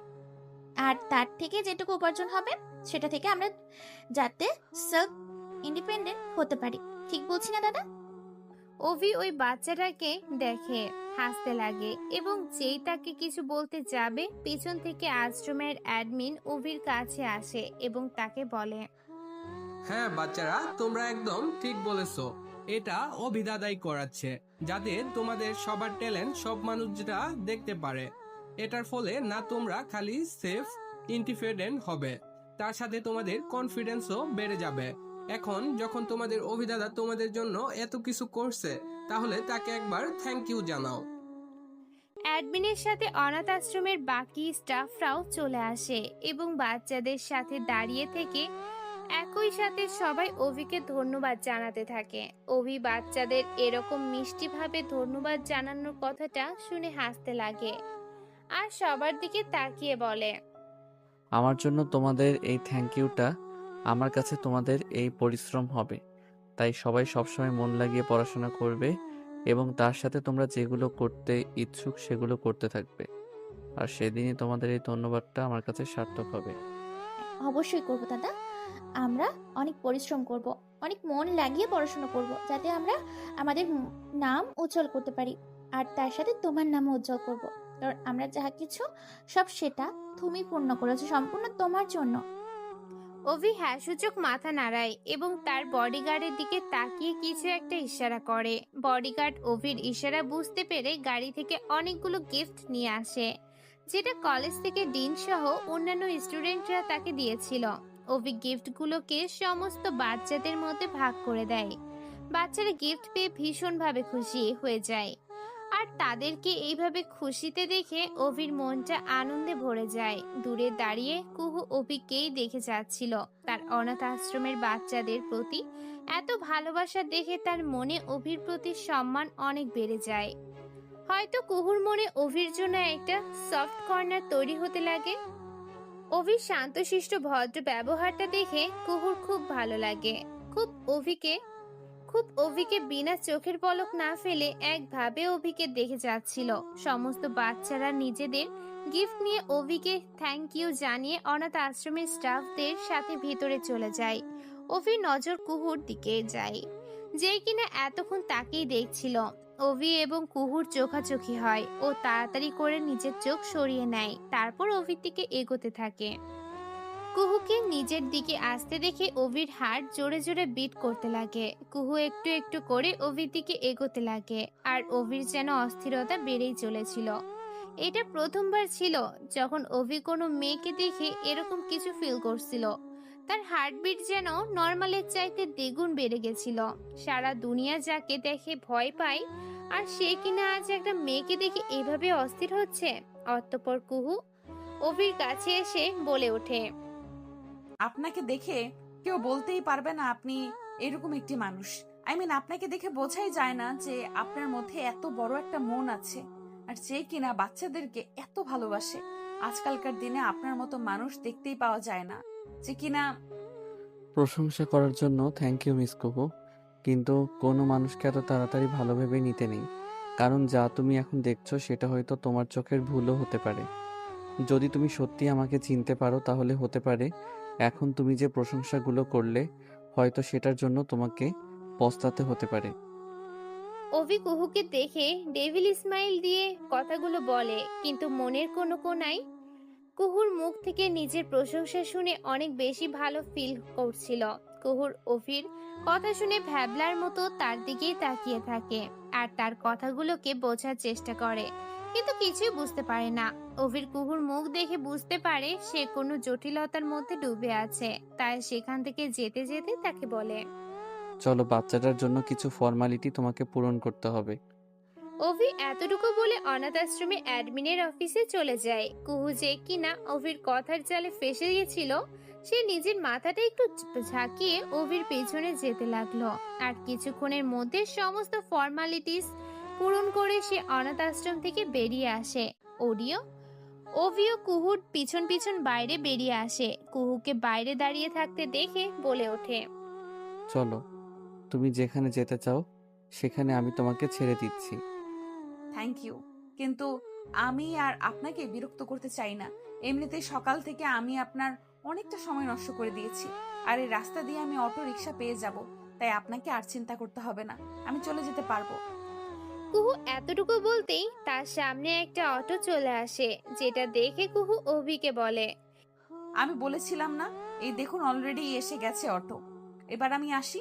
[SPEAKER 4] আর তার থেকে যেটুকু উপার্জন হবে সেটা থেকে আমরা যাতে সেলফ ইন্ডিপেন্ডেন্ট হতে পারি।
[SPEAKER 8] ঠিক বলছি না দাদা?
[SPEAKER 3] অভি ওই বাচ্চাটাকে দেখে হাসতে লাগে এবং যেই তাকে কিছু বলতে যাবে পিছন থেকে আশ্রমের অ্যাডমিন অভির কাছে আসে এবং তাকে বলে,
[SPEAKER 9] হ্যাঁ বাচ্চারা, তোমরা একদম ঠিক বলেছো। এটা অভিদাদাই করাচ্ছে, যাতে তোমাদের সবার ট্যালেন্ট সব মানুষরা দেখতে পারে। এটার ফলে না তোমরা খালি সেফ ইন্ডিপেন্ডেন্ট হবে, তার সাথে তোমাদের কনফিডেন্সও বেড়ে যাবে। এখন যখন তোমাদের অভিদাদা তোমাদের জন্য এত কিছু করছে, তাহলে তাকে একবার থ্যাংক ইউ জানাও।
[SPEAKER 3] অ্যাডমিনের সাথে অনাথ আশ্রমের বাকি স্টাফরাও চলে আসে এবং বাচ্চাদের সাথে দাঁড়িয়ে থেকে একই সাথে সবাই অভিকে ধন্যবাদ জানাতে থাকে। অভি বাচ্চাদের এরকম মিষ্টিভাবে ধন্যবাদ জানানোর কথাটা শুনে হাসতে লাগে আর সবার দিকে তাকিয়ে বলে,
[SPEAKER 1] আমার জন্য তোমাদের এই থ্যাংক ইউটা আমার কাছে তোমাদের এই পরিশ্রম হবে। তাই সবাই সবসময় মন লাগিয়ে পড়াশোনা করবে এবং তার সাথে তোমরা যেগুলো করতে ইচ্ছুক সেগুলো করতে থাকবে। আর সেদিনই তোমাদের এই ধন্যবাদটা আমার কাছে সার্থক হবে।
[SPEAKER 4] অবশ্যই করব দাদা। আমরা অনেক পরিশ্রম করব, অনেক মন লাগিয়ে পড়াশোনা করব, যাতে আমরা আমাদের নাম উজ্জ্বল করতে পারি। আর তার সাথে তোমার নামও উজ্জ্বল করব, কারণ আমরা যাহা কিছু সব সেটা তুমি পূর্ণ করেছো, সম্পূর্ণ তোমার জন্য।
[SPEAKER 3] অভি হ্যাঁ সূচক মাথা নাড়ায় এবং তার বডিগার্ডের দিকে তাকিয়ে কিছু একটা ইশারা করে। বডিগার্ড অভির ইশারা বুঝতে পেরে গাড়ি থেকে অনেকগুলো গিফট নিয়ে আসে, যেটা কলেজ থেকে ডিন সহ অন্যান্য স্টুডেন্টরা তাকে দিয়েছিল। অভি গিফটগুলোকে সমস্ত বাচ্চাদের মধ্যে ভাগ করে দেয়। বাচ্চারা গিফট পেয়ে ভীষণভাবে খুশি হয়ে যায় আর তাদেরকে এইভাবে খুশিতে দেখে অভির মনটা আনন্দে ভরে যায়। দূরে দাঁড়িয়ে কুহু অভিকেই দেখে যাচ্ছিল। তার অনাথ আশ্রমের বাচ্চাদের প্রতি এত ভালোবাসা দেখে তার মনে অভির প্রতি সম্মান অনেক বেড়ে যায়। হয়তো কুহুর মনে অভির জন্য একটা সফট কর্নার তৈরি হতে লাগে। অভির শান্তশিষ্ট ভদ্র ব্যবহারটা দেখে কুহুর খুব ভালো লাগে। খুব অভিকে বিনা চোখের পলক না ফেলে একভাবে অভিকে দেখে যাচ্ছিল। সমস্ত বাচ্চারা নিজেদের গিফট নিয়ে অভিকে থ্যাংক ইউ জানিয়ে অনাথ আশ্রমের স্টাফদের সাথে ভিতরে চলে যায়। অভির নজর কুহুর দিকে যায়, যে কিনা এতক্ষণ তাকেই দেখছিল। অভি এবং কুহুর চোখাচোখি হয়। ও তাড়াতাড়ি করে নিজের চোখ সরিয়ে নেয়, তারপর অভির দিকে এগোতে থাকে। কুহুকে নিজের দিকে আসতে দেখে অভির হার্ট জোরে জোরে বিট করতে লাগে। কুহু একটু একটু করে অভির দিকে এগোতে লাগে আর অভির যেন অস্থিরতা বেড়েই চলেছিল। এটা প্রথমবার ছিল যখন অভি কোনো মেয়েকে দেখে এরকম কিছু ফিল করছিল। তার হার্টবিট যেন নর্মালের চাইতে দ্বিগুণ বেড়ে গেছিল। সারা দুনিয়া যাকে দেখে ভয় পায় আর সে কিনা আজ একটা মেয়েকে দেখে এভাবে অস্থির হচ্ছে। অতঃপর কুহু অভির কাছে এসে বলে ওঠে,
[SPEAKER 2] আপনাকে দেখে কেউ বলতেই পারবে না আপনি এরকম একটি মানুষ। আপনাকে দেখে বোঝাই যায় না যে আপনার মধ্যে এত বড় একটা মন আছে, আর যে কিনা বাচ্চাদেরকে এত ভালোবাসে। আজকালকার দিনে আপনার মতো মানুষ দেখতেই পাওয়া যায় না, যে কিনা।
[SPEAKER 1] প্রশংসা করার জন্য থ্যাংক ইউ মিস কুহু, কিন্তু কোনো মানুষকে এত তাড়াতাড়ি ভালো ভেবে নিতে নেই। কারণ যা তুমি এখন দেখছো সেটা হয়তো তোমার চোখের ভুলও হতে পারে। যদি তুমি সত্যি আমাকে চিনতে পারো তাহলে হতে পারে এখন তুমি যে প্রশংসাগুলো করলে হয়তো সেটার জন্য তোমাকে পস্তাতে হতে পারে।
[SPEAKER 3] অভি কুহুকে দেখে ডেভিল স্মাইল দিয়ে কথাগুলো বলে, কিন্তু মনের কোনো কোনায় কুহুর মুখ থেকে নিজের প্রশংসা শুনে অনেক বেশি ভালো ফিল করছিল। কুহুর অভির কথা শুনে ভ্যাবলার মতো তার দিকেই তাকিয়ে থাকে আর তার কথাগুলোকে বোঝার চেষ্টা করে, কিন্তু কিছুই বুঝতে পারে না। অভির কুহুর মুখ দেখে বুঝতে পারে সে কোনো জটিলতার মধ্যে ডুবে আছে, তাই সেখান থেকে যেতে যেতে তাকে বলে,
[SPEAKER 1] চলো, বাচ্চাটার জন্য কিছু ফর্মালিটি তোমাকে পূরণ করতে হবে।
[SPEAKER 3] অভি এতটুকু বলে অনাথ আশ্রমে অ্যাডমিনের অফিসে চলে যায়। কুহু যে কিনা অভির কথার জালে ফেসে গিয়েছিল, সে নিজের মাথাটা একটু ঝাঁকিয়ে অভির পেছনে যেতে লাগলো। আর কিছুক্ষণের মধ্যে সমস্ত ফর্মালিটিস পূরণ করে সে অনাথ আশ্রম থেকে বেরিয়ে আসে। অভিও কুহুর পিছন পিছন বাইরে বেরিয়ে আসে। কুহুকে বাইরে দাঁড়িয়ে থাকতে দেখে বলে ওঠে,
[SPEAKER 1] চলো, তুমি যেখানে যেতে চাও সেখানে আমি তোমাকে ছেড়ে দিচ্ছি।
[SPEAKER 2] থ্যাংক ইউ, কিন্তু আমি আর আপনাকে বিরক্ত করতে চাই না। এমনিতেই সকাল থেকে আমি আপনার অনেকটা সময় নষ্ট করে দিয়েছি, আর এই রাস্তা দিয়ে আমি অটো রিক্সা পেয়ে যাব, তাই আপনাকে আর চিন্তা করতে হবে না, আমি চলে যেতে পারবো।
[SPEAKER 3] কুহু এতটুকু বলতেই তার সামনে একটা অটো চলে আসে, যেটা দেখে কুহু অভিকে বলে,
[SPEAKER 2] আমি বলেছিলাম না, এই দেখুন অলরেডি এসে গেছে অটো, এবার আমি আসি।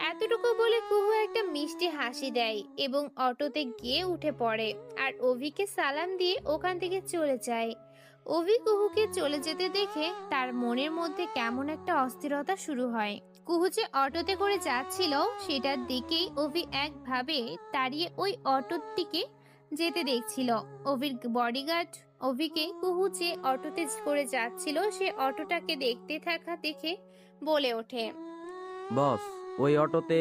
[SPEAKER 3] এতটুকু বলে কুহু একটা মিষ্টি হাসি দেয় এবং অটোতে গিয়ে উঠে পড়ে আর অভিকে সালাম দিয়ে ওখান থেকে চলে যায়। অভি কুহুকে চলে যেতে দেখে তার মনের মধ্যে কেমন একটা অস্থিরতা শুরু হয়। কুহু যে অটোতে করে যাচ্ছিল সেটার দিকেই অভি একভাবে দাঁড়িয়ে ওই অটোটিকে যেতে দেখছিল। অভির বডিগার্ড অভিকে কুহু যে অটোতে করে যাচ্ছিল সে অটোটাকে দেখতে থাকা দেখে বলে ওঠে,
[SPEAKER 5] বস, ওই অটোতে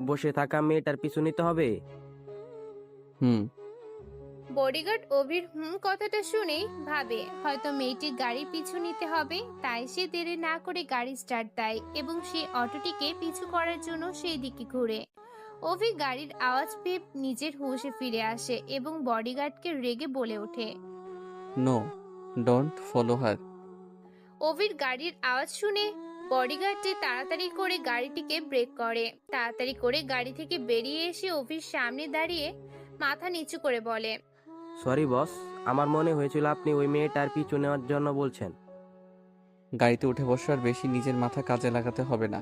[SPEAKER 5] বসে থাকা মেয়েটার পিছু নিতে হবে।
[SPEAKER 1] হুম।
[SPEAKER 3] বডিগার্ড অভির কথাটা শুনে ভাবে হয়তো মেয়েটির গাড়ির পিছু নিতে হবে, তাই সে দেরি না করে গাড়ি স্টার্ট দেয় এবং সে অটোটিকে পিছু করার জন্য সেই দিকে ঘুরে। অভি গাড়ির আওয়াজ পেয়ে নিজের হুঁশে ফিরে আসে এবং বডিগার্ডকে রেগে বলে ওঠে,
[SPEAKER 1] নো, ডোন্ট ফলো হার।
[SPEAKER 3] অভির গাড়ির আওয়াজ শুনে বডিগার্ডটি তাড়াতাড়ি করে গাড়িটিকে ব্রেক করে। তাড়াতাড়ি করে গাড়ি থেকে বেরিয়ে এসে অভির সামনে দাঁড়িয়ে মাথা নিচু করে বলে,
[SPEAKER 5] সরি বস, আমার মনে হয়েছিল আপনি ওই মেয়েটার পিছু নেওয়ার জন্য বলছেন।
[SPEAKER 1] গাড়িতে উঠে বসো, আর বেশি নিজের মাথা কাজে লাগাতে হবে না।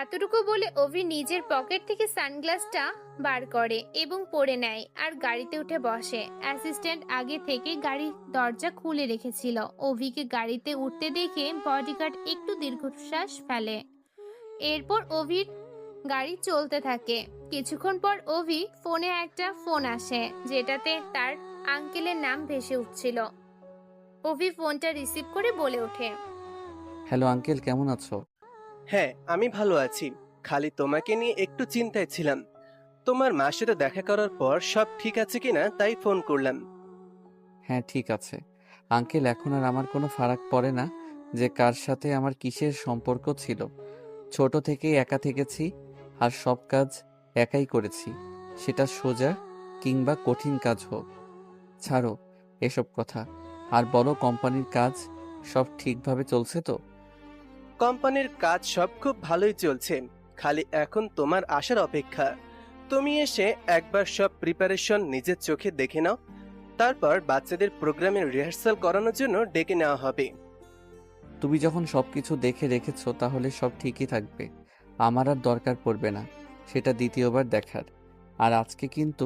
[SPEAKER 3] এতটুকু বলে অভি নিজের পকেট থেকে সানগ্লাসটা বার করে এবং পরে নেয় আর গাড়িতে উঠে বসে। অ্যাসিস্ট্যান্ট আগে থেকে গাড়ির দরজা খুলে রেখেছিল। অভিকে গাড়িতে উঠতে দেখে বডিগার্ড একটু দীর্ঘশ্বাস ফেলে। এরপর অভির গাড়ি চলতে থাকে। কিছুক্ষণ পর অভি ফোনে একটা ফোন আসে, যেটাতে তার আঙ্কেলের নাম ভেসে উঠছিল। অভি ফোনটা রিসিভ করে বলে ওঠে,
[SPEAKER 1] হ্যালো আঙ্কেল, কেমন আছো?
[SPEAKER 8] হ্যাঁ, আমি ভালো আছি। খালি তোমাকে নিয়ে একটু চিন্তায় ছিলাম। তোমার মার সাথে দেখা করার পর সব ঠিক আছে কিনা তাই ফোন করলাম।
[SPEAKER 1] হ্যাঁ ঠিক আছে আঙ্কেল, এখন আর আমার কোনো ফারাক পড়ে না যে কার সাথে আমার কিসের সম্পর্ক ছিল। ছোট থেকেই একা থেকেছি আর সব কাজ একাই করেছি, সেটা সোজা কিংবা কঠিন কাজ হোক। ছাড়ো এসব কথা, আর বলো কোম্পানির কাজ সব ঠিকভাবে চলছে তো?
[SPEAKER 8] কোম্পানির কাজ সব খুব ভালোই চলছে, খালি এখন তোমার আসার অপেক্ষা। তুমি এসে একবার সব প্রিপারেশন নিজের চোখে দেখে নাও, তারপর বাচ্চাদের প্রোগ্রামের রিহার্সাল করানোর জন্য ডেকে নেওয়া হবে।
[SPEAKER 1] তুমি যখন সবকিছু দেখে রেখেছো তাহলে সব ঠিকই থাকবে, আমার আর দরকার পড়বে না সেটা দ্বিতীয়বার দেখার। আর আজকে কিন্তু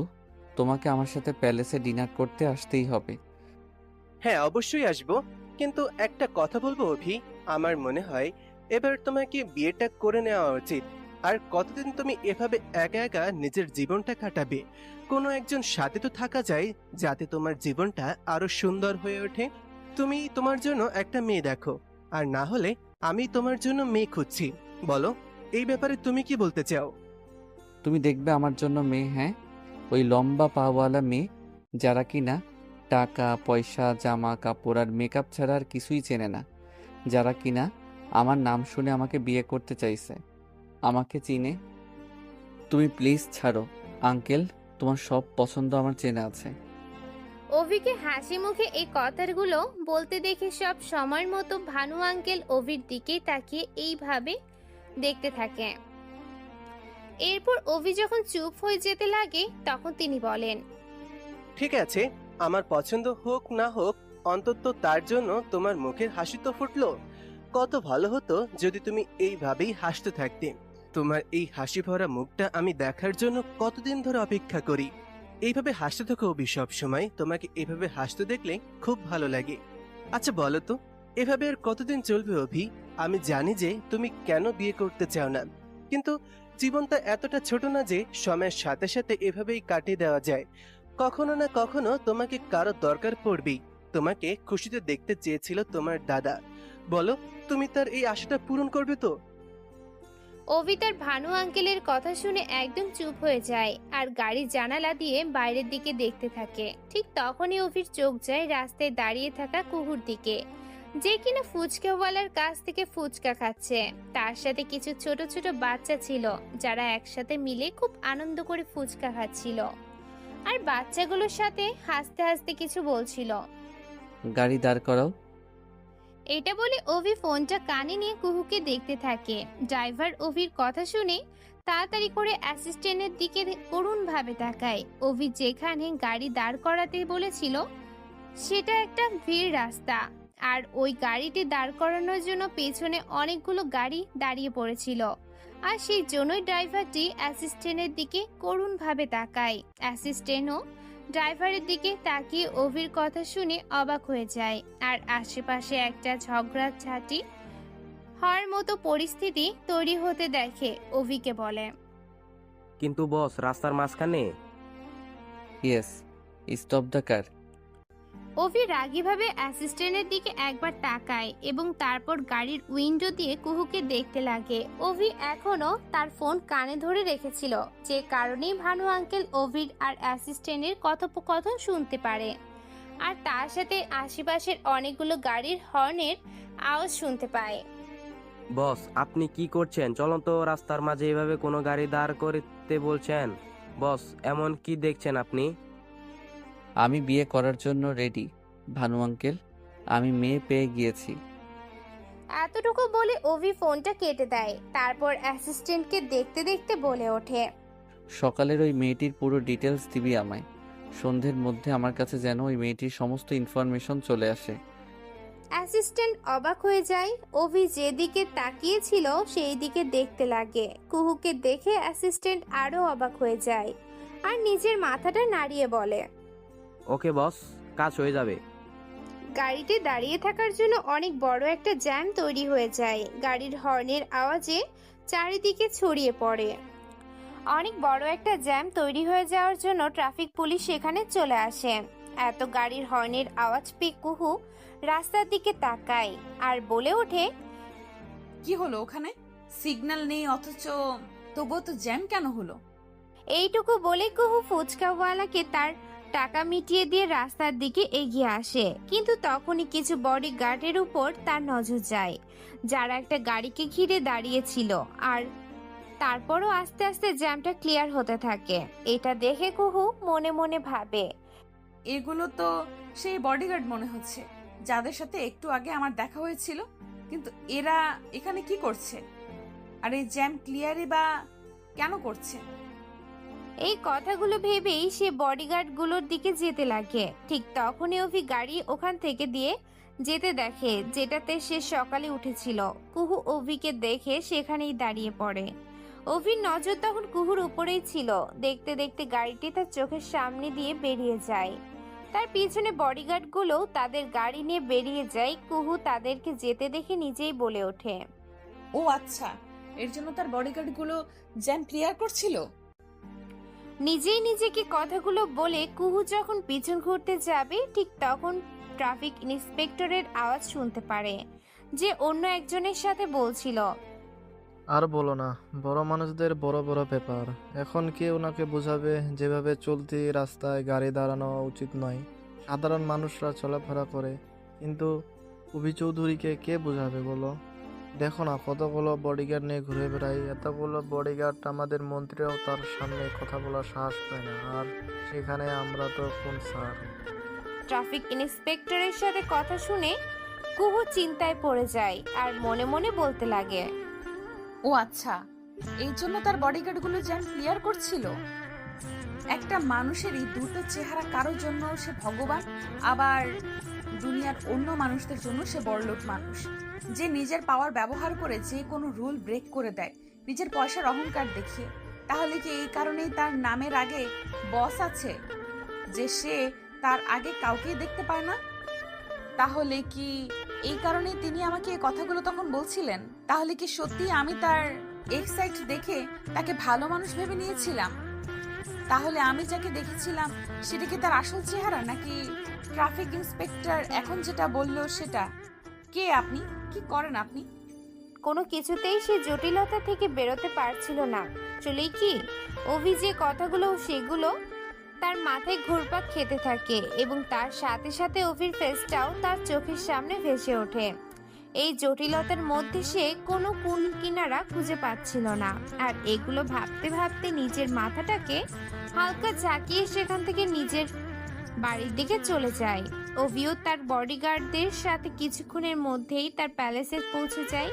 [SPEAKER 1] তোমাকে আমার সাথে প্যালেসে ডিনার করতে আসতেই হবে।
[SPEAKER 8] হ্যাঁ, অবশ্যই আসবো, কিন্তু একটা কথা বলবো অভি, আমার মনে হয় এবার তোমাকে বিয়েটা করে নেওয়া উচিত। আর কতদিন তুমি এভাবে একা একা নিজের জীবনটা কাটাবে? কোনো একজন সাথে তো থাকা যায়, যাতে তোমার জীবনটা আরো সুন্দর হয়ে ওঠে। তুমি তোমার জন্য একটা মেয়ে দেখো, আর না হলে আমি তোমার জন্য মেয়ে খুঁজছি। বলো, এই ব্যাপারে তুমি কি বলতে চাও?
[SPEAKER 1] তুমি দেখবে আমার জন্য মেয়ে, হ্যাঁ, ওই লম্বা পাওয়ালা মেয়ে যারা কিনা টাকা পয়সা জামা কাপড় আর মেকআপ ছাড়া আর কিছুই চেনে না, যারা কিনা আমার নাম শুনে আমাকে বিয়ে করতে চাইছে, আমাকে চিনে। তুমি প্লিজ ছাড়ো আঙ্কেল, তোমার সব পছন্দ আমার চেনা আছে।
[SPEAKER 3] অভিকে হাসি মুখে এই কথাগুলো বলতে দেখে সব সময়ের মতো ভানু আঙ্কেল অভির দিকে তাকিয়ে এইভাবে দেখতে থাকে। এরপর অভি যখন চুপ হয়ে যেতে লাগে তখন তিনি বলেন,
[SPEAKER 8] ঠিক আছে, আমার পছন্দ হোক না হোক, অন্তত তার জন্য তোমার মুখের হাসি তো ফুটলো। কত ভালো হতো যদি তুমি এইভাবেই হাসতে থাকতে। তোমার এই হাসি ভরা মুখটা আমি দেখার জন্য কতদিন ধরে অপেক্ষা করি। এইভাবে হাসতে থাকো অভি, সব সময় তোমাকে এইভাবে হাসতে দেখলে খুব ভালো লাগে। আচ্ছা বলো তো, এভাবে আর কতদিন চলবে অভি? আমি জানি যে তুমি কেন বিয়ে করতে চাও না, কিন্তু জীবনটা এতটা ছোট না যে সময়ের সাথে সাথে এভাবেই কাটিয়ে দেওয়া যায়। কখনো না কখনো তোমাকে কারো দরকার পড়বেই। তোমাকে খুশিতে দেখতে চেয়েছিল তোমার দাদা। বলো, তুমি তার এই আশাটা পূরণ করবে তো?
[SPEAKER 3] অভি তার ভানু আঙ্কেলের কথা শুনে একদম চুপ হয়ে যায় আর গাড়ির জানালা দিয়ে বাইরের দিকে দেখতে থাকে। ঠিক তখনই অভির চোখ যায় রাস্তায় দাঁড়িয়ে থাকা কুহুর দিকে, যে কিনা ফুচকাওয়ালার কাছ থেকে ফুচকা খাচ্ছে। তার সাথে কিছু ছোট ছোট বাচ্চা ছিল যারা একসাথে মিলে খুব আনন্দ করে ফুচকা খাচ্ছিল আর বাচ্চাগুলোর সাথে হাসতে হাসতে কিছু বলছিল।
[SPEAKER 1] গাড়ি দাঁড় করাও।
[SPEAKER 3] এটা বলে অভি ফোনটা কানে নিয়ে কুহুকে দেখতে থাকে। ড্রাইভার অভির কথা শুনে তাড়াতাড়ি করে অ্যাসিস্ট্যান্টের দিকে করুণভাবে তাকায়। অভি যেখানে গাড়ি দাঁড় করাতে বলেছিল সেটা একটা ভিড় রাস্তা, আর ওই গাড়িটি দাঁড় করানোর জন্য পেছনে অনেকগুলো গাড়ি দাঁড়িয়ে পড়েছিল। আর সেই জন্যই ড্রাইভারটি অ্যাসিস্ট্যান্টের দিকে করুণভাবে তাকায়। অ্যাসিস্ট্যান্টও ড্রাইভারের দিকে তাকিয়ে অভির কথা শুনে অবাক হয়ে যায়। আর আশেপাশে একটা ঝগড়াঝাটি হওয়ার মতো পরিস্থিতি তৈরি হতে দেখে অভিকে বলে,
[SPEAKER 5] কিন্তু বস, রাস্তার মাঝখানে।
[SPEAKER 1] Yes, stop the car.
[SPEAKER 3] Abhi রাগীভাবে অ্যাসিস্ট্যান্টের দিকে একবার তাকায় এবং তারপর গাড়ির উইন্ডো দিয়ে কুহুকে দেখতে লাগে। অভি এখনো তার ফোন কানে ধরে রেখেছিল, যে কারণেই ভানু আঙ্কেল অভির আর অ্যাসিস্ট্যান্টের কথোপকথন শুনতে পারে। আর তার সাথে আশেপাশের অনেকগুলো গাড়ির হর্নের আওয়াজ শুনতে পায়।
[SPEAKER 5] বস, আপনি কি করছেন? চলন্ত রাস্তার মাঝে এভাবে কোনো গাড়ি দাঁড় করতে বলছেন? বস, এমন কি দেখছেন আপনি?
[SPEAKER 1] আমি বিয়ে করার জন্য রেডি ভানু আঙ্কেল, আমি মেয়ে পেয়ে গিয়েছি।
[SPEAKER 3] এতটুকু বলে অভি ফোনটা কেটে দেয়। তারপর অ্যাসিস্ট্যান্টকে দেখতে দেখতে বলে ওঠে,
[SPEAKER 1] সকালের ওই মেয়েটির পুরো ডিটেলস দিবি আমায়। সন্ধ্যের মধ্যে আমার কাছে যেন ওই মেয়েটির সমস্ত ইনফরমেশন চলে আসে।
[SPEAKER 3] অ্যাসিস্ট্যান্ট অবাক হয়ে যায়। অভি যেদিকে তাকিয়েছিল সেই দিকে দেখতে লাগে। কুহুকে দেখে অ্যাসিস্ট্যান্ট আরো অবাক হয়ে যায় আর নিজের মাথাটা নাড়িয়ে বলে,
[SPEAKER 5] ওকে বস, কাজ হয়ে যাবে।
[SPEAKER 3] গাড়িটি দাঁড়িয়ে থাকার জন্য অনেক বড় একটা জ্যাম তৈরি হয়ে যায়। গাড়ির হর্নের আওয়াজে চারিদিকে ছড়িয়ে পড়ে। অনেক বড় একটা জ্যাম তৈরি হয়ে যাওয়ার জন্য ট্রাফিক পুলিশ সেখানে চলে আসে। এত গাড়ির হর্নের আওয়াজ পেয়ে কুহু রাস্তার দিকে তাকায় আর বলে ওঠে,
[SPEAKER 2] কি হলো ওখানে? সিগন্যাল নেই অথচ তবুও তো জ্যাম কেন হলো?
[SPEAKER 3] এইটুকু বলে কুহু ফুচকাওয়ালাকে তার টাকা মিটিয়ে দিয়ে রাস্তার দিকে এগিয়ে আসে। কিন্তু তখনই কিছু বডি গার্ডের উপর তার নজর যায়, যারা একটা গাড়িকে ঘিরে দাঁড়িয়েছিল। আর তারপরও আস্তে আস্তে জ্যামটা ক্লিয়ার হতে থাকে। এটা দেখে কুহু মনে মনে ভাবে,
[SPEAKER 2] এগুলো তো সেই বডিগার্ড মনে হচ্ছে যাদের সাথে একটু আগে আমার দেখা হয়েছিল। কিন্তু এরা এখানে কি করছে? আর এই জ্যাম ক্লিয়ারই বা কেন করছে?
[SPEAKER 3] এই কথাগুলো ভেবেই সে বডিগার্ড গুলোর দিকে যেতে লাগে। ঠিক তখনই অভি গাড়ি ওখান থেকে দিয়ে যেতে দেখে, যেটাতে সে সকালে উঠেছিল। কুহু অভিকে দেখে সেখানেই দাঁড়িয়ে পড়ে। অভির নজর তখন কুহুর উপরেই ছিল। দেখতে দেখতে গাড়িটি তার চোখের সামনে দিয়ে বেরিয়ে যায়। তার পিছনে বডিগার্ড গুলো তাদের গাড়ি নিয়ে বেরিয়ে যায়। কুহু তাদেরকে যেতে দেখে নিজেই বলে ওঠে,
[SPEAKER 2] ও আচ্ছা, এর জন্য তার বডিগার্ড গুলো জ্যাম ক্লিয়ার করছিল।
[SPEAKER 3] নিজেই নিজেকে কথাগুলো বলে কুহু যখন পিছন ঘুরতে যাবে ঠিক তখন ট্রাফিক ইন্সপেক্টরের আওয়াজ শুনতে পারে, যে অন্য একজনের সাথে বলছিল,
[SPEAKER 7] আর বলো না, বড় মানুষদের বড় বড় ব্যাপার। এখন কে ওনাকে বোঝাবে যেভাবে চলতি রাস্তায় গাড়ি দাঁড়ানো উচিত নয়? সাধারণ মানুষরা চলাফেরা করে, কিন্তু কবি চৌধুরীকে কে বোঝাবে বলো? দেখো না, কতগুলো বডিগার্ড নিয়ে ঘুরে বেড়াই। এতগুলো বডিগার্ড, আমাদের মন্ত্রীরাও তার সামনে কথা বলার সাহস পায় না, আর সেখানে আমরা তো কোন স্যার।
[SPEAKER 3] ট্রাফিক ইন্সপেক্টরের সাথে কথা শুনে কুহু চিন্তায় পড়ে যায় আর মনে মনে বলতে লাগে,
[SPEAKER 2] ও আচ্ছা, এই জন্য তার বডিগার্ড গুলো জ্যাম ক্লিয়ার করছিল। একটা মানুষেরই দুটো চেহারা, কারোর জন্য সে ভগবান, আবার দুনিয়ার অন্য মানুষদের জন্য সে বড়লোক মানুষ, যে নিজের পাওয়ার ব্যবহার করে যে কোনো রুল ব্রেক করে দেয় নিজের পয়সার অহংকার দেখিয়ে। তাহলে কি এই কারণেই তার নামের আগে বস আছে, যে সে তার আগে কাউকেই দেখতে পায় না? তাহলে কি এই কারণে তিনি আমাকে এই কথাগুলো তখন বলছিলেন? তাহলে কি সত্যি আমি তার এক্সাইট দেখে তাকে ভালো মানুষ ভেবে নিয়েছিলাম? তাহলে আমি যাকে দেখেছিলাম সেটা কি তার আসল চেহারা, নাকি ট্রাফিক ইন্সপেক্টর এখন যেটা বললো সেটা? কে আপনি? কি করেন আপনি?
[SPEAKER 3] কোনো কিছুতেই সে জটিলতা থেকে বেরোতে পারছিল না। চলেই কি অভি যে কথাগুলো সেগুলো তার মাথায় ঘুরপাক খেতে থাকে এবং তার সাথে সাথে অভির ফেসটাও তার চোখের সামনে ভেসে ওঠে। এই জটিলতার মধ্যে সে কোনো কুল কিনারা খুঁজে পাচ্ছিল না। আর এগুলো ভাবতে ভাবতে নিজের মাথাটাকে হালকা ঝাঁকিয়ে সেখান থেকে নিজের বাড়ির দিকে চলে যায়। অভিও তার বডিগার্ডদের সাথে কিছুক্ষণের মধ্যেই তার প্যালেসে পৌঁছে যায়।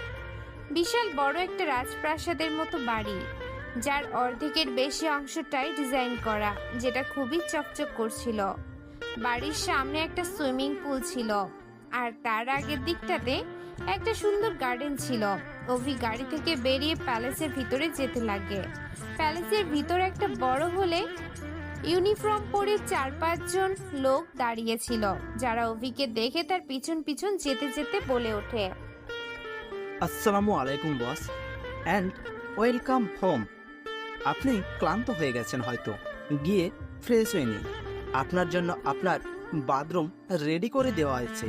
[SPEAKER 3] বিশাল বড় একটা রাজপ্রাসাদের মতো বাড়ি, যার অর্ধেকের বেশি অংশটাই ডিজাইন করা, যেটা খুবই চকচক করছিল। বাড়ির সামনে একটা সুইমিং পুল ছিল, আর তার আগের দিকটাতে একটা সুন্দর গার্ডেন ছিল। অভি গাড়ি থেকে বেরিয়ে প্যালেসের ভিতরে যেতে লাগে। প্যালেসের ভিতর একটা বড় হলে ইউনিফর্ম পরে 4-5 জন লোক দাঁড়িয়েছিল, যারা অভিকে দেখে তার পিছন পিছন যেতে যেতে বলে ওঠে,
[SPEAKER 10] আসসালামু আলাইকুম বস, অ্যান্ড ওয়েলকাম হোম। আপনি ক্লান্ত হয়ে গেছেন হয়তো, গিয়ে ফ্রেশ হয়ে নিন। আপনার জন্য আপনার বাথরুম রেডি করে দেওয়া হয়েছে,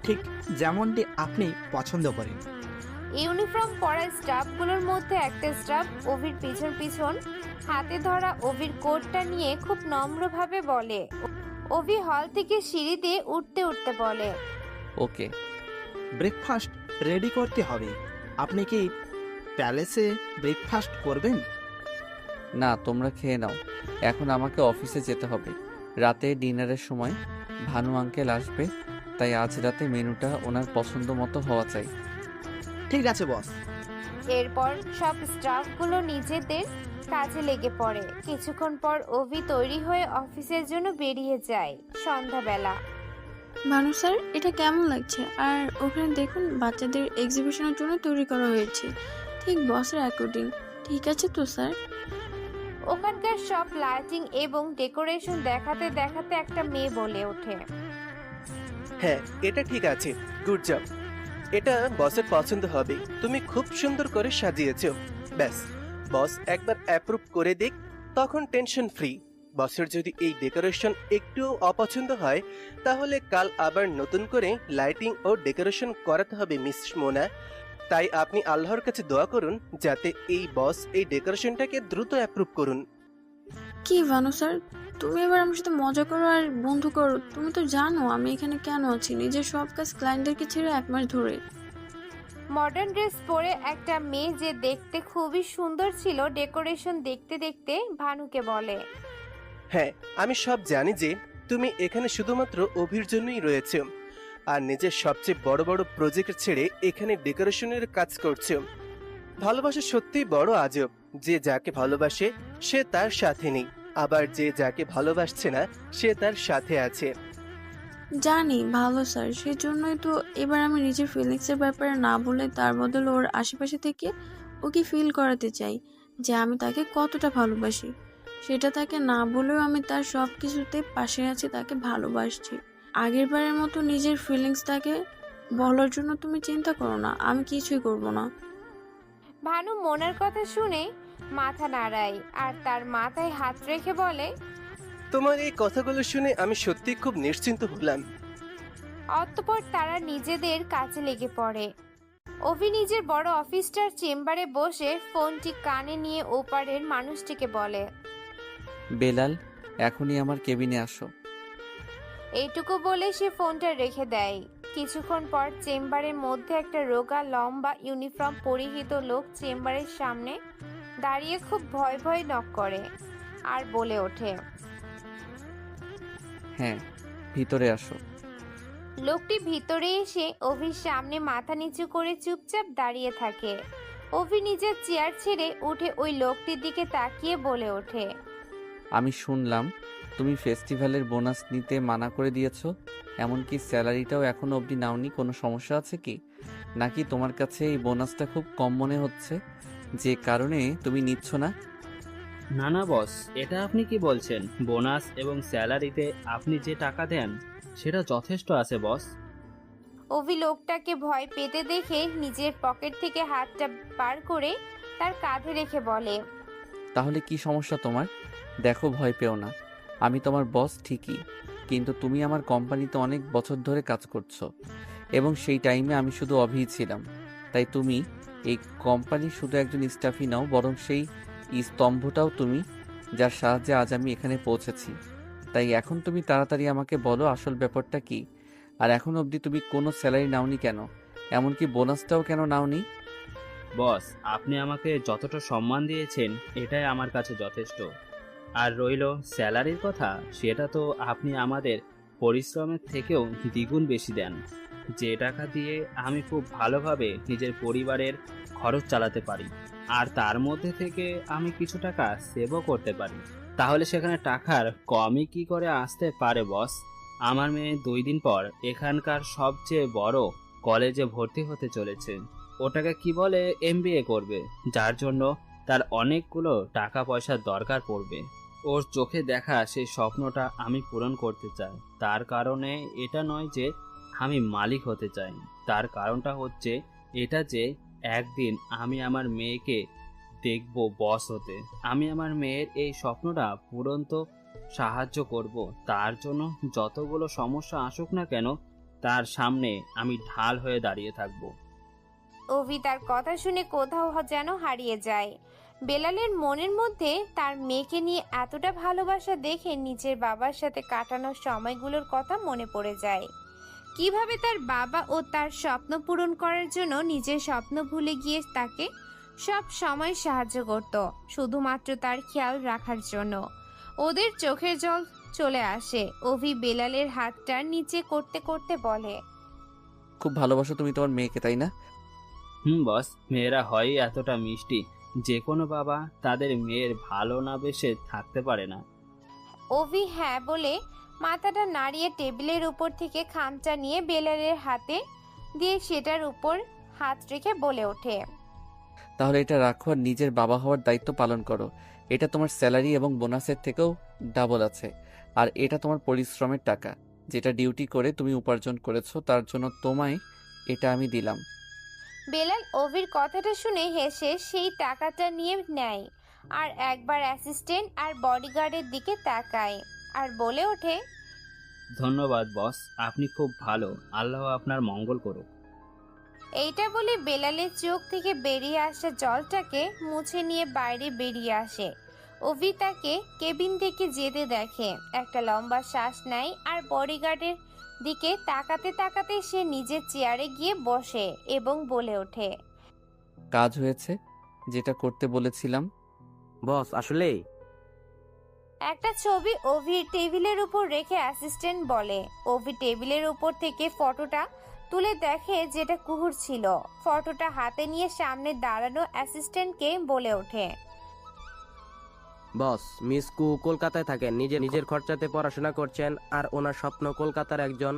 [SPEAKER 10] ঠিক যেমনটি আপনি পছন্দ করেন।
[SPEAKER 3] ইউনিফর্ম পরা স্টাফগুলোর মধ্যে একটা স্টাফ অভির পিছন পিছন হাতে ধরা অভির কোটটা নিয়ে খুব নম্রভাবে বলে। অভি হল থেকে সিঁড়ি দিয়ে উঠতে উঠতে বলে,
[SPEAKER 1] ওকে।
[SPEAKER 10] ব্রেকফাস্ট রেডি করতে হবে। আপনি কি প্যালেসে ব্রেকফাস্ট করবেন?
[SPEAKER 1] না, তোমরা খেয়ে নাও, এখন আমাকে অফিসে যেতে হবে। রাতে ডিনারের সময় ভানু আঙ্কেল আসবে, তাই আজ রাতে মেনুটা ওনার পছন্দ মতো হওয়া চাই।
[SPEAKER 10] ঠিক আছে বস।
[SPEAKER 3] এরপর সব স্টাফগুলো নিজেদের কাজে লেগে পড়ে। কিছুক্ষণ পর অভি তৈরি হয়ে অফিসের জন্য বেরিয়ে যায়। সন্ধ্যাবেলা।
[SPEAKER 11] ভানু স্যার, এটা কেমন লাগছে? আর ওখানে দেখুন, বাচ্চাদের এক্সিবিশনের জন্য তৈরি করা হয়েছে, ঠিক বসের অ্যাকর্ডিং। ঠিক আছে তো স্যার?
[SPEAKER 3] ওখানকার সব লাইটিং এবং ডেকোরেশন দেখাতে দেখাতে একটা মেয়ে বলে ওঠে,
[SPEAKER 8] হ্যাঁ, এটা ঠিক আছে, গুড জব। এটা বসের পছন্দ হবে, তুমি খুব সুন্দর করে সাজিয়েছো। ব্যাস, বস একবার অ্যাপ্রুভ করে দিক, তখন টেনশন ফ্রি। বসের যদি এই ডেকোরেশন একটু অপছন্দ হয়, তাহলে কাল আবার নতুন করে লাইটিং ও ডেকোরেশন করাতে হবে মিস মোনা। তাই আপনি আল্লাহর কাছে দোয়া করুন যাতে এই বস এই ডেকোরেশনটাকে দ্রুত অ্যাপ্রুভ করুন।
[SPEAKER 11] কি ভানু স্যার, তুমি এবার আমার সাথে মজা করো আর বন্ধু করো। তুমি তো জানো আমি এখানে কেন আছি, নিজের সব কাজ ক্লায়েন্টদেরকে ছেড়ে 1 মাস ধরে।
[SPEAKER 3] মডার্ন ড্রেস পরে একটা মেয়ে যে দেখতে খুবই সুন্দর ছিল, ডেকোরেশন দেখতে দেখতে ভানুকে বলে,
[SPEAKER 8] হ্যাঁ, আমি সব জানি যে তুমি এখানে শুধুমাত্র অভির জন্যই রয়েছে, আর নিজের সবচেয়ে বড় বড় প্রজেক্ট ছেড়ে এখানে ডেকোরেশনের কাজ করছো। ভালোবাসা সত্যিই বড় আজব। যে যাকে ভালোবাসে সে তার সাথে নেই, আবার যে যাকে ভালোবাসছে না সে তার সাথে আছে।
[SPEAKER 11] জানি ভালো স্যার, সেজন্যই তো এবার আমি নিজের ফিলিংসের ব্যাপারে না বলে তার বদলে ওর আশেপাশে থেকে ওকে ফিল করাতে চাই যে আমি তাকে কতটা ভালোবাসি। সেটা তাকে না বলেও আমি তার সব কিছুতে পাশে আছি, তাকে ভালোবাসছি। আগের বারের মতো নিজের ফিলিংস তাকে বলার জন্য তুমি চিন্তা করো না, আমি কিছুই করব না।
[SPEAKER 3] ভানু মোনার কথা শুনে মাথা নাড়ায় আর তার মাথায় হাত রেখে বলে,
[SPEAKER 8] তোমার এই কথাগুলো শুনে আমি সত্যি খুব নিশ্চিন্ত হলাম।
[SPEAKER 3] অতঃপর তারা নিজেদের কাজে লেগে পড়ে। অভি নিজের বড় অফিসটার চেম্বারে বসে ফোনটি কানে নিয়ে ওপারের মানুষটিকে বলে,
[SPEAKER 1] বেলাল, এখনই আমার কেবিনে আসো।
[SPEAKER 3] এইটুকু বলে সে ফোনটা রেখে দেয়। কিছুক্ষণ পর চেম্বারের মধ্যে একটা রোগা লম্বা ইউনিফর্ম পরিহিত লোক চেম্বারের সামনে দাঁড়িয়ে খুব ভয় ভয় নক করে আর বলে ওঠে,
[SPEAKER 1] হ্যাঁ, ভিতরে আসো।
[SPEAKER 3] লোকটি ভিতরে এসে অভির সামনে মাথা নিচু করে চুপচাপ দাঁড়িয়ে থাকে। অভি নিজের চেয়ার ছেড়ে উঠে ওই লোকটির দিকে তাকিয়ে বলে ওঠে,
[SPEAKER 1] আমি শুনলাম তুমি ফেস্টিভ্যালের বোনাস নিতে মানা করে দিয়েছো, এমনকি স্যালারিটাও এখনো অবধি নাওনি। কোনো সমস্যা আছে কি? নাকি তোমার কাছে এই বোনাসটা খুব কম মনে হচ্ছে, যে কারণে তুমি নিচ্ছ না?
[SPEAKER 12] না না বস, এটা আপনি কি বলছেন? বোনাস এবং স্যালারিতে আপনি যে টাকা দেন সেটা যথেষ্ট আছে বস।
[SPEAKER 3] অভি লোকটাকে ভয় পেতে দেখে নিজের পকেট থেকে হাতটা বার করে তার কাঁধে রেখে বলে,
[SPEAKER 1] তাহলে কি সমস্যা তোমার? দেখো, ভয় পেও না, আমি তোমার বস ঠিকই, কিন্তু তুমি আমার কোম্পানিতে অনেক বছর ধরে কাজ করছো, এবং সেই টাইমে আমি শুধু অভিই ছিলাম। তাই তুমি এই কোম্পানির শুধু একজন স্টাফই নাও, বরং সেই স্তম্ভটাও তুমি, যার সাহায্যে আজ আমি এখানে পৌঁছেছি। তাই এখন তুমি তাড়াতাড়ি আমাকে বলো আসল ব্যাপারটা কি, আর এখন অবধি তুমি কোনো স্যালারি নাওনি কেন, এমনকি বোনাসটাও কেন নাওনি?
[SPEAKER 12] বস, আপনি আমাকে যতটা সম্মান দিয়েছেন এটাই আমার কাছে যথেষ্ট। আর রইল স্যালারির কথা, সেটা তো আপনি আমাদের পরিশ্রমের থেকেও দ্বিগুণ বেশি দেন, যে টাকা দিয়ে আমি খুব ভালোভাবে নিজের পরিবারের খরচ চালাতে পারি, আর তার মধ্যে থেকে আমি কিছু টাকা সেভও করতে পারি। তাহলে সেখানে টাকার কমই কি করে আসতে পারে বস? আমার মেয়ে 2 দিন পর এখানকার সবচেয়ে বড় কলেজে ভর্তি হতে চলেছে। ওটাকে কি বলে এমবিএ করবে, যার জন্য তার অনেকগুলো টাকা পয়সার দরকার পড়বে। ওর চোখে দেখা সেই স্বপ্নটা আমি পূরণ করতে চাই। তার কারণে এটা নয় যে আমি মালিক হতে চাই, তার কারণটা হচ্ছে এটা যে একদিন আমি আমার মেয়েকে দেখব বস হতে। আমি আমার মেয়ের এই স্বপ্নটা পূরণ তো সাহায্য করব, তার জন্য যতগুলো সমস্যা আসুক না কেন তার সামনে আমি ঢাল হয়ে দাঁড়িয়ে থাকব।
[SPEAKER 3] অভি তার কথা শুনে কোথাও যেন হারিয়ে যায়। বেলালের মনের মধ্যে তার মেয়েকে নিয়ে এতটা ভালোবাসা দেখে নিজের বাবার সাথে কাটানো সময়গুলোর কথা মনে পড়ে যায়। কিভাবে তার বাবা ও তার স্বপ্ন পূরণ করার জন্য নিজের স্বপ্ন ভুলে গিয়ে তাকে সব সময় সাহায্য করত, শুধুমাত্র তার খেয়াল রাখার জন্য। ওদের চোখের জল চলে আসে। অভি বেলালের হাতটা নিচে করতে করতে বলে,
[SPEAKER 1] খুব ভালোবাসো তুমি তোমার মেয়েকে, তাই না?
[SPEAKER 12] বস, মেয়েরা হয় এতটা মিষ্টি, যে কোনো বাবা তাদের মেয়ের ভালো না বেসে থাকতে পারে না।
[SPEAKER 3] অভি হ্যাঁ বলে মাথাটা নাড়িয়ে টেবিলের উপর থেকে খামচা নিয়ে বেলালের হাতে দিয়ে সেটার উপর হাত রেখে বলে ওঠে,
[SPEAKER 1] তাহলে এটা রাখো আর নিজের বাবা হওয়ার দায়িত্ব পালন করো। এটা তোমার স্যালারি এবং বোনাসের থেকেও ডাবল আছে। আর এটা তোমার পরিশ্রমের টাকা, যেটা ডিউটি করে তুমি উপার্জন করেছো, তার জন্য তোমায় এটা আমি দিলাম।
[SPEAKER 3] বেলাল অভির কথাটা শুনে হেসে সেই টাকাটা নিয়ে নেয় আর একবার অ্যাসিস্ট্যান্ট আর বডিগার্ডের দিকে তাকায় আর বলে ওঠে,
[SPEAKER 12] ধন্যবাদ বস, আপনি খুব ভালো, আল্লাহ আপনার মঙ্গল করুক।
[SPEAKER 3] এইটা বলে বেলালের চোখ থেকে বেরিয়ে আসা জলটাকে মুছে নিয়ে বাইরে বেরিয়ে আসে। অভি তাকে কেবিন থেকে যেতে দেখে, একটা লম্বা শ্বাস নেয় আর বডিগার্ডের দিকে তাকাতে তাকাতে সে নিজের চেয়ারে গিয়ে বসে এবং বলে ওঠে,
[SPEAKER 1] কাজ হয়েছে, যেটা করতে বলেছিলাম।
[SPEAKER 5] বস আসলে
[SPEAKER 3] একটা ছবি অভির টেবিলের উপর রেখে অ্যাসিস্ট্যান্ট বলে। অভি টেবিলের উপর থেকে ফটোটা তুলে দেখে যেটা কুহুর ছিল। ফটোটা হাতে নিয়ে সামনে দাঁড়ানো অ্যাসিস্ট্যান্টকে বলে ওঠে,
[SPEAKER 5] বস, মিস কু কলকাতায় থাকেন, নিজের খরচাতে পড়াশোনা করছেন, আর ওনার স্বপ্ন কলকাতার একজন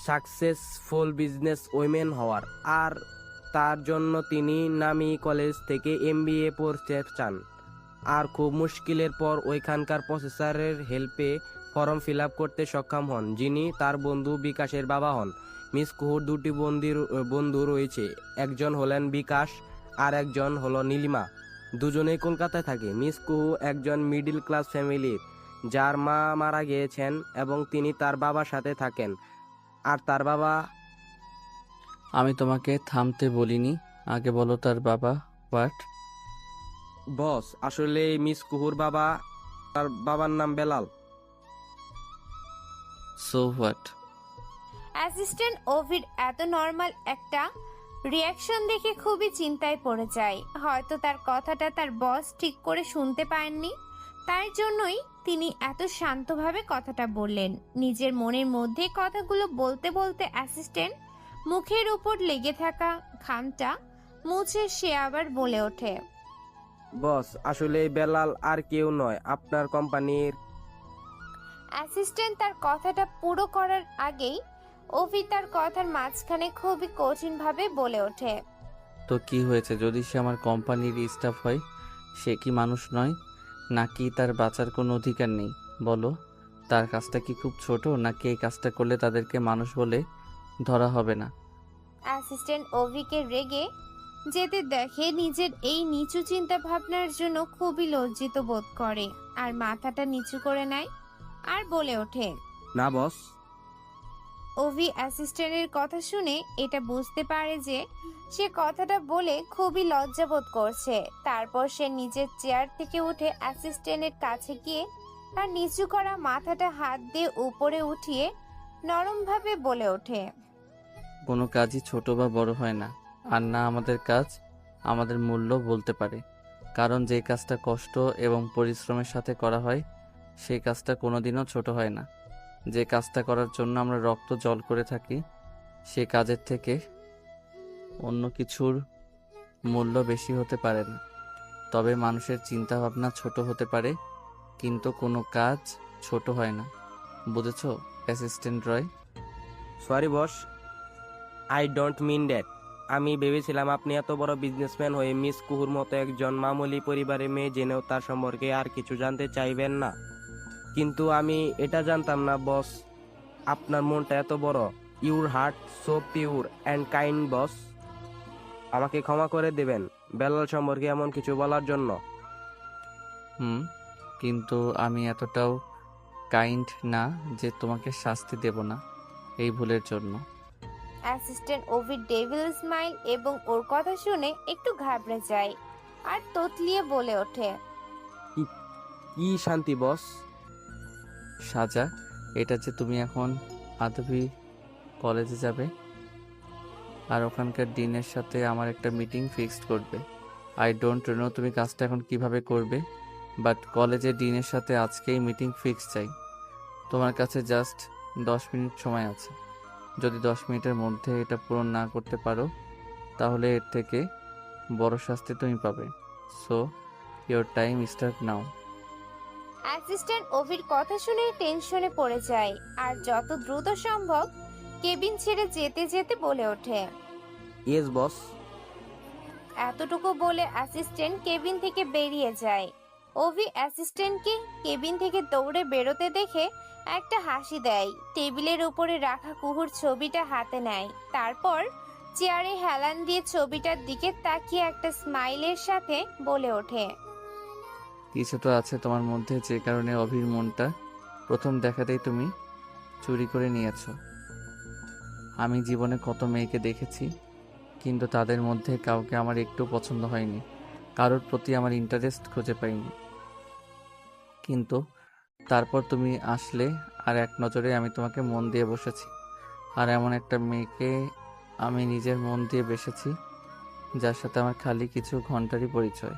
[SPEAKER 5] সাকসেসফুল বিজনেস ওমেন হওয়ার, আর তার জন্য তিনি নামি কলেজ থেকে এমবিএ পড়তে চান। আর খুব মুশকিলের পর ওইখানকার প্রফেসরের হেল্পে ফর্ম ফিল আপ করতে সক্ষম হন, যিনি তার বন্ধু বিকাশের বাবা হন। মিস কুহুর 2টি বন্ধু রয়েছে, একজন হলেন বিকাশ আর একজন হলো নীলিমা। দুজনেই কলকাতায় থাকে। মিস কুহু একজন মিডল ক্লাস ফ্যামিলির, যার মা মারা গিয়েছেন এবং তিনি তার বাবার সাথে থাকেন। আর তার বাবা,
[SPEAKER 1] আমি তোমাকে থামতে বলিনি, আগে বলো তার বাবা হোয়াট?
[SPEAKER 5] বস আসলে মিস কুহুর বাবা, তার বাবার নাম বেলাল।
[SPEAKER 1] So what?
[SPEAKER 3] অ্যাসিস্ট্যান্ট অভির এত নর্মাল একটা রিয়াকশন দেখে খুবই চিন্তায় পড়ে যায়। হয়তো তার কথাটা তার বস ঠিক করে শুনতে পায়নি, তাই জন্যই তিনি এত শান্তভাবে কথাটা বললেন। নিজের মনের মধ্যে কথাগুলো বলতে বলতে অ্যাসিস্ট্যান্ট মুখের উপর লেগে থাকা ঘামটা মুছে সে আবার বলে ওঠে,
[SPEAKER 5] বস আসলে বেলাল আর কেউ নয়, আপনার কোম্পানির।
[SPEAKER 3] অ্যাসিস্ট্যান্ট তার কথাটা পুরো করার আগেই অভি তার কথার মাঝখানে খুবই কঠিনভাবে বলে ওঠে,
[SPEAKER 1] তো কি হয়েছে? যদি সে আমার কোম্পানির স্টাফ হয়, সে কি মানুষ নয়? নাকি তার বাঁচার কোনো অধিকার নেই? বলো, তার কাজটা কি খুব ছোট, নাকি এই কাজটা করলে তাদেরকে মানুষ বলে ধরা হবে না?
[SPEAKER 3] অ্যাসিস্ট্যান্ট অভিকে রেগে যেতে দেখে নিজের এই নিচু চিন্তা ভাবনার জন্য খুবই লজ্জিত বোধ করে আর মাথাটা নিচু করে নেয় আর বলে ওঠে,
[SPEAKER 5] না বস।
[SPEAKER 3] অভি অ্যাসিস্ট্যান্টের কথা শুনে এটা বুঝতে পারে যে সে কথাটা বলে খুবই লজ্জাবোধ করছে। তারপর সে নিজের চেয়ার থেকে উঠে অ্যাসিস্ট্যান্টের কাছে গিয়ে তার নিচু করা মাথাটা হাত দিয়ে উপরে উঠিয়ে নরমভাবে বলে ওঠে,
[SPEAKER 1] কোনো কাজই ছোট বা বড় হয় না, আর না আমাদের কাজ আমাদের মূল্য বলতে পারে। কারণ যে কাজটা কষ্ট এবং পরিশ্রমের সাথে করা হয়, সেই কাজটা কোনোদিনও ছোট হয় না। যে কাজটা করার জন্য আমরা রক্ত জল করে থাকি, সে কাজের থেকে অন্য কিছুর মূল্য বেশি হতে পারে না। তবে মানুষের চিন্তাভাবনা ছোট হতে পারে, কিন্তু কোনো কাজ ছোট হয় না। বুঝেছো অ্যাসিস্ট্যান্ট রয়?
[SPEAKER 5] Sorry boss, I don't mean that. আমি ভেবেছিলাম আপনি এত বড় বিজনেসম্যান হয়ে মিস কুহুর মতো একজন মামুলি পরিবারের মেয়ে জেনেও তার সম্পর্কে আর কিছু জানতে চাইবেন না। কিন্তু আমি এটা জানতাম না বস, আপনার মনটা এত বড়। Your heart so pure and kind boss. আমাকে ক্ষমা করে দেবেন বেলাল সম্পর্কে এমন কিছু বলার জন্য।
[SPEAKER 1] কিন্তু আমি এতটাও কাইন্ড না যে তোমাকে শাস্তি দেব না এই ভুলের জন্য।
[SPEAKER 3] অ্যাসিস্ট্যান্ট ওভির ডেভিল স্মাইল এবং ওর কথা শুনে একটু ঘাবড়ে যায় আর তোতলিয়ে বলে ওঠে,
[SPEAKER 5] কি শান্তি বস?
[SPEAKER 1] সাজা, এটা যে তুমি এখন আদবি কলেজে যাবে আর ওখানকার ডিনের সাথে আমার একটা মিটিং ফিক্সড করবে। আই ডোন্ট নো তুমি কাজটা এখন কিভাবে করবে, বাট কলেজের ডিনের সাথে আজকেই মিটিং ফিক্স চাই। তোমার কাছে জাস্ট 10 মিনিট সময় আছে। যদি 10 মিনিটের মধ্যে এটা পূরণ না করতে পারো, তাহলে এর থেকে বড় শাস্তি তুমি পাবে। So your time start now.
[SPEAKER 3] Assistant ওভির কথা শুনে টেনশনে পড়ে যায় আর যত দ্রুত সম্ভব কেবিন ছেড়ে যেতে যেতে বলে ওঠে,
[SPEAKER 5] ইয়েস বস।
[SPEAKER 3] এতটুকু বলে অ্যাসিস্ট্যান্ট কেবিন থেকে বেরিয়ে যায়। ওভি অ্যাসিস্ট্যান্টকে কেবিন থেকে দৌড়ে বেরোতে দেখে একটা হাসি দেয়, টেবিলের উপরে রাখা কুহুর ছবিটা হাতে নেয়, তারপর চেয়ারে হেলান দিয়ে ছবিটার দিকে তাকিয়ে একটা স্মাইলের সাথে বলে ওঠে,
[SPEAKER 1] কিছু তো আছে তোমার মধ্যে যে কারণে অভির মনটা প্রথম দেখাতেই তুমি চুরি করে নিয়েছো। আমি জীবনে কত মেয়েকে দেখেছি, কিন্তু তাদের মধ্যে কাউকে আমার একটু পছন্দ হয়নি, কারোর প্রতি আমার ইন্টারেস্ট খুঁজে পাইনি। কিন্তু তারপর তুমি আসলে আর এক নজরে আমি তোমাকে মন দিয়ে বসেছি। আর এমন একটা মেয়েকে আমি নিজের মন দিয়ে বেসেছি, যার সাথে আমার খালি কিছু ঘন্টারই পরিচয়।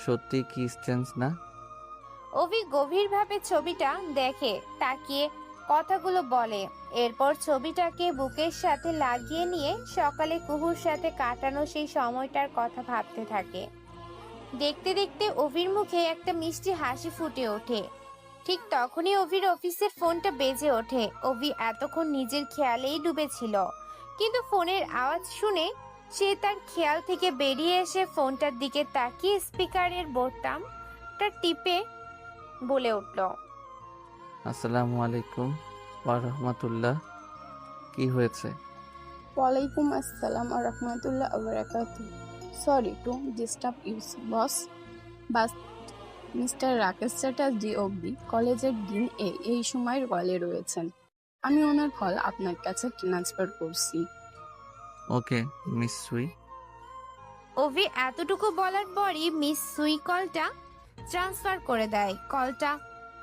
[SPEAKER 1] সত্যি কি স্ট্রেঞ্জ না?
[SPEAKER 3] ওভি গভীরভাবে ছবিটা দেখে তাকিয়ে কথাগুলো বলে, এরপর ছবিটাকে বুকের সাথে লাগিয়ে নিয়ে সকালে কুহুর সাথে কাটানো সেই সময়টার কথা ভাবতে থাকে। দেখতে দেখতে ওভির মুখে একটা মিষ্টি হাসি ফুটে ওঠে। ঠিক তখনই ওভির অফিসের ফোনটা বেজে ওঠে। ওভি এতক্ষণ নিজের খেয়ালেই ডুবেছিল, কিন্তু ফোনের আওয়াজ শুনে সে তার খেয়াল থেকে বেরিয়ে এসে ফোনটার দিকে তাকিয়ে স্পিকারের বোতামটা টিপে বলে উঠল,
[SPEAKER 1] আসসালামু আলাইকুম ওয়া রাহমাতুল্লাহ। কি হয়েছে?
[SPEAKER 13] ওয়ালাইকুম আসসালাম ওয়া রাহমাতুল্লাহ ওয়া বারাকাতুহু। Sorry to disturb you boss, বাস মিস্টার রাকেশ চ্যাটার্জি অবধি কলেজের ডিন এই সময়ের কলে রয়েছেন। আমি ওনার কল আপনার কাছে ট্রান্সফার করছি।
[SPEAKER 1] ওকে মিস সুই।
[SPEAKER 3] ওভি এতটুকু বলার পরই মিস সুই কলটা ট্রান্সফার করে দেয়।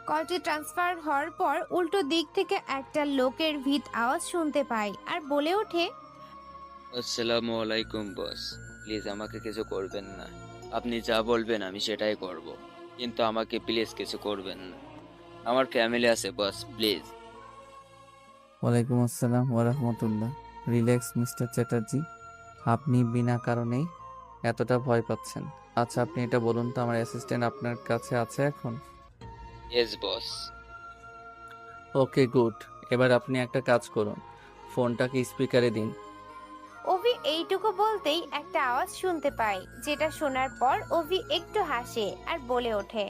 [SPEAKER 3] কলটি ট্রান্সফার হওয়ার পর উল্টো দিক থেকে একটা লোকের ভিত আওয়াজ শুনতে পায় আর বলে ওঠে,
[SPEAKER 14] আসসালামু আলাইকুম বস, প্লিজ আমাকে কিছু করবেন না। আপনি যা বলবেন আমি সেটাই করব, কিন্তু আমাকে প্লিজ কিছু করবেন না। আমার ফ্যামিলি আছে বস, প্লিজ।
[SPEAKER 1] ওয়ালাইকুম আসসালাম ওয়া রাহমাতুল্লাহ। রিল্যাক্স মিস্টার চ্যাটার্জি, আপনি বিনা কারণেই এতটা ভয় পাচ্ছেন। আচ্ছা আপনি এটা বলুন তো, আমার অ্যাসিস্ট্যান্ট আপনার কাছে আছে এখন?
[SPEAKER 14] Yes boss.
[SPEAKER 1] Okay good. এবার আপনি একটা কাজ করুন, ফোনটাকে স্পিকারে দিন।
[SPEAKER 3] ওভি এইটুকু বলতেই একটা আওয়াজ শুনতে পায়, যেটা শোনার পর ওভি একটু হাসে আর বলে ওঠে,